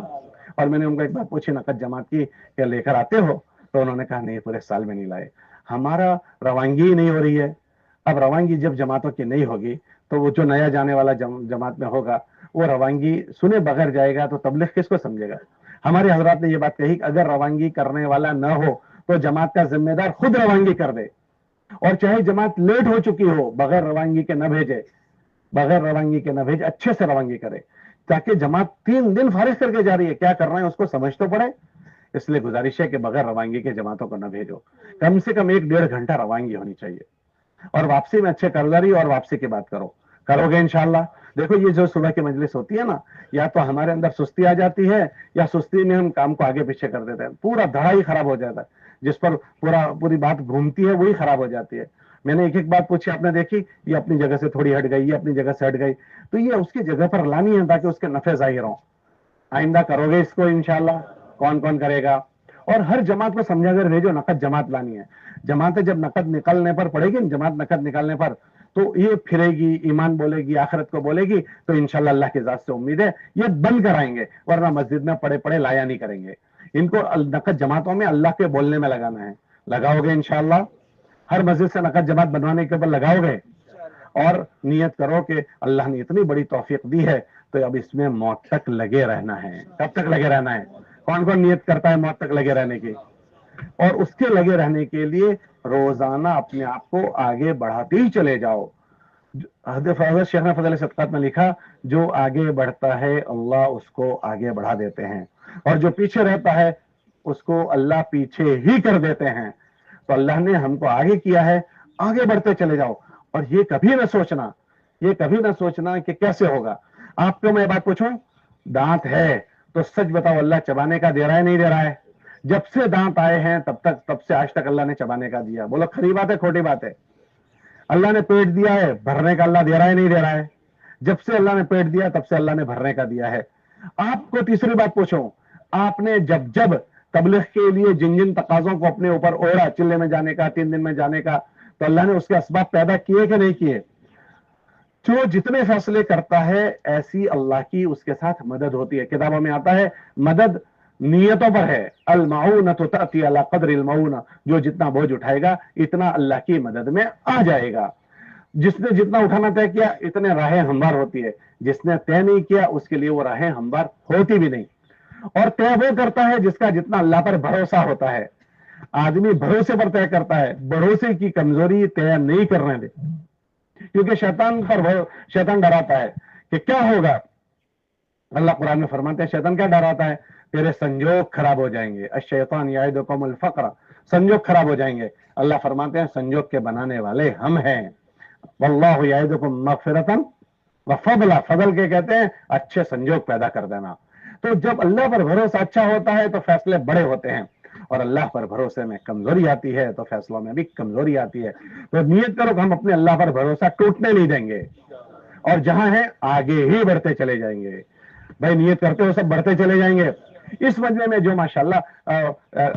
اور میں نے ان کو ایک بات پوچھی نقد جماعت کی کہ لے کر آتے ہو؟ تو انہوں نے کہا نہیں پورے سال میں نہیں لائے. ہمارا روانگی ہی نہیں ہو رہی ہے. اب روانگی جب جماعتوں کی نہیں ہوگی تو وہ جو نیا جانے والا جماعت میں ہوگا وہ روانگی سنے بغیر جائے گا تو تبلیغ کس کو سمجھے گا؟ ہمارے حضرات نے یہ بات کہی کہ اگر روانگی کرنے والا نہ ہو تو جماعت کا ذمہ دار خود روانگی کر دے، اور چاہے جماعت لیٹ ہو چکی ہو بغیر روانگی کے نہ بھیجے، اچھے سے روانگی کرے تاکہ جماعت 3 دن فارغ کر کے جا رہی ہے، کیا کر رہے ہیں اس کو سمجھ تو پڑے. اس لیے گزارش ہے کہ بغیر روانگی کے جماعتوں کو نہ بھیجو، کم سے کم 1-1.5 گھنٹہ روانگی ہونی چاہیے. اور واپسی میں اچھے کارگزاری اور واپسی کی بات کرو گے انشاءاللہ. دیکھو یہ جو صبح کی مجلس ہوتی ہے نا، یا تو ہمارے اندر سستی آ جاتی ہے یا سستی میں ہم کام کو آگے پیچھے کر دیتے ہیں، پورا دھڑا ہی خراب ہو جاتا ہے، جس پر پوری بات گھومتی ہے وہی خراب ہو جاتی ہے. میں نے ایک بات پوچھی، آپ نے دیکھی یہ اپنی جگہ سے تھوڑی ہٹ گئی، یہ اپنی جگہ سے ہٹ گئی، تو یہ اس کی جگہ پر لانی ہے تاکہ اس کے نفع ظاہر ہوں. آئندہ کرو گے اس کو انشاءاللہ؟ کون کون کرے گا؟ اور ہر جماعت کو سمجھا کر بھیجو نقد جماعت لانی ہے. جماعتیں جب نقد نکلنے پر پڑے گی، جماعت نقد نکالنے پر تو یہ پھرے گی، ایمان بولے گی، آخرت کو بولے گی، تو انشاءاللہ اللہ کی ذات سے امید ہے یہ بند کرائیں گے، ورنہ مسجد میں پڑے لایا نہیں کریں گے. ان کو نقد جماعتوں میں اللہ کے بولنے میں لگانا ہے. لگاؤ گے انشاءاللہ؟ ہر مسجد سے نقد جماعت بنوانے کے اوپر لگاؤ گے؟ اور نیت کرو کہ اللہ نے اتنی بڑی توفیق دی ہے تو اب اس میں موت تک لگے رہنا ہے. کب تک لگے رہنا ہے؟ کون کون نیت کرتا ہے موت تک لگے رہنے کی؟ اور اس کے لگے رہنے کے لیے روزانہ اپنے آپ کو آگے بڑھاتے ہی چلے جاؤ. حضرت شیخ نے فضائل صدقات میں لکھا جو آگے بڑھتا ہے اللہ اس کو آگے بڑھا دیتے ہیں، اور جو پیچھے رہتا ہے اس کو اللہ پیچھے ہی کر دیتے ہیں. تو اللہ نے ہم کو آگے کیا ہے، آگے بڑھتے چلے جاؤ. اور یہ کبھی نہ سوچنا کہ کیسے ہوگا. آپ کو میں بات پوچھوں، دانت ہے تو سچ بتاؤ اللہ چبانے کا دے رہا ہے نہیں دے رہا ہے؟ جب سے دانت آئے ہیں تب سے آج تک اللہ نے چبانے کا دیا. بولو کھری بات ہے کھوٹی بات ہے؟ اللہ نے پیٹ دیا ہے، بھرنے کا اللہ دے رہا ہے نہیں دے رہا ہے؟ جب سے اللہ نے پیٹ دیا تب سے اللہ نے بھرنے کا دیا ہے. آپ کو تیسری بات پوچھوں، آپ نے جب تبلیغ کے لیے جن تقاضوں کو اپنے اوپر اوڑا، چلے میں جانے کا، 3 دن میں جانے کا، تو اللہ نے اس کے اسباب پیدا کیے کہ نہیں کیے؟ جو جتنے فیصلے کرتا ہے ایسی اللہ کی اس کے ساتھ مدد ہوتی ہے. کتابوں میں آتا ہے مدد نیتوں پر ہے، المعونۃ تأتی علی قدر المعونہ، جو جتنا بوجھ اٹھائے گا اتنا اللہ کی مدد میں آ جائے گا. जिसने जितना उठाना तय किया इतने राहें हमवार होती है, जिसने तय नहीं किया उसके लिए वो राहें हमवार होती भी नहीं। और तय वो करता है जिसका जितना अल्लाह पर भरोसा होता है। आदमी भरोसे पर तय करता है, भरोसे की कमजोरी तय नहीं करने दे, क्योंकि शैतान डराता है कि क्या होगा। अल्लाह कुरान में फरमाते हैं शैतान क्या डराता है, तेरे संजोग खराब हो जाएंगे, अश-शैतान याइदुकुमुल फ़क़्र, संजोग खराब हो जाएंगे। अल्लाह फरमाते हैं संजोग के बनाने वाले हम हैं। वल्लाहु याइदुकुम मग़फ़िरतन व फ़ज़ला, फजल के कहते हैं अच्छे संजोग पैदा कर देना। तो जब अल्लाह पर भरोसा अच्छा होता है तो फैसले बड़े होते हैं, और अल्लाह पर भरोसे में कमजोरी आती है तो फैसलों में भी कमजोरी आती है। तो नियत करो कि हम अपने अल्लाह पर भरोसा टूटने नहीं देंगे, और जहां है आगे ही बढ़ते चले जाएंगे। भाई नियत करते हो सब बढ़ते चले जाएंगे। इस मजमे में जो माशाल्लाह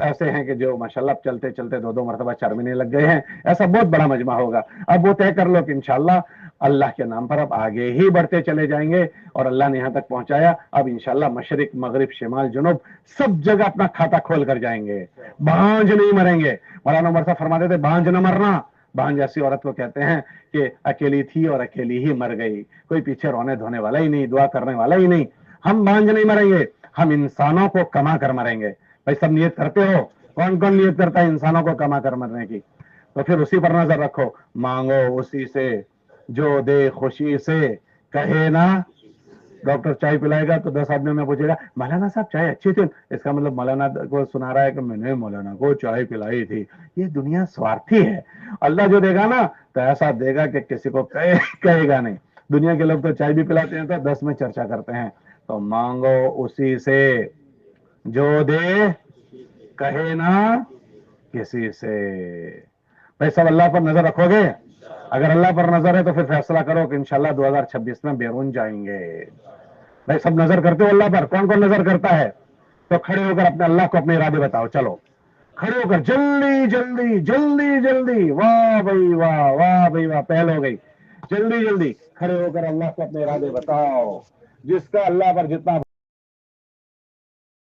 ऐसे हैं कि जो माशाल्लाह चलते चलते 2-2 मरतबा 4 महीने लग गए हैं, ऐसा बहुत बड़ा मजमा होगा। अब वो तय कर लो कि इंशाल्लाह अल्लाह के नाम पर अब आगे ही बढ़ते चले जाएंगे, और अल्लाह ने यहां तक पहुंचाया, अब इंशाल्लाह मशरिक मगरिब शिमाल जुनूब सब जगह अपना खाता खोल कर जाएंगे, बांझ नहीं मरेंगे। मौलाना उमर साहब फरमाते थे बांझ न मरना। बांझ ऐसी औरत को कहते हैं कि अकेली थी और अकेली ही मर गई, कोई पीछे रोने धोने वाला ही नहीं, दुआ करने वाला ही नहीं। हम बांझ नहीं मरेंगे, हम इंसानों को कमा कर मरेंगे। भाई सब नियत करते हो, कौन कौन नियत करता है इंसानों को कमा कर मरने की? तो फिर उसी पर नजर रखो, मांगो उसी से जो दे खुशी से, कहे ना डॉक्टर चाय पिलाएगा तो 10 आदमी में पूछेगा मौलाना साहब चाय अच्छी थी, इसका मतलब मौलाना को सुना रहा है कि मैंने मौलाना को चाय पिलाई थी। ये दुनिया स्वार्थी है। अल्लाह जो देगा ना तो ऐसा देगा कि किसी को कहेगा नहीं। दुनिया के लोग तो चाय भी पिलाते हैं तो 10 में चर्चा करते हैं। तो मांगो उसी से जो दे, कहे ना किसी से। भाई सब अल्लाह पर नजर रखोगे? अगर अल्लाह पर नजर है तो फिर फैसला करो कि इंशाल्लाह 2026 में बैरून जाएंगे। भाई सब नजर करते हो अल्लाह पर? कौन कौन नजर करता है? तो खड़े होकर अपने अल्लाह को अपने इरादे बताओ। चलो खड़े होकर जल्दी जल्दी जल्दी जल्दी, वाह भाई वाह, वाह भाई वाह, पहल हो गई। जल्दी जल्दी खड़े होकर अल्लाह को अपने इरादे बताओ। जिसका अल्लाह पर जितना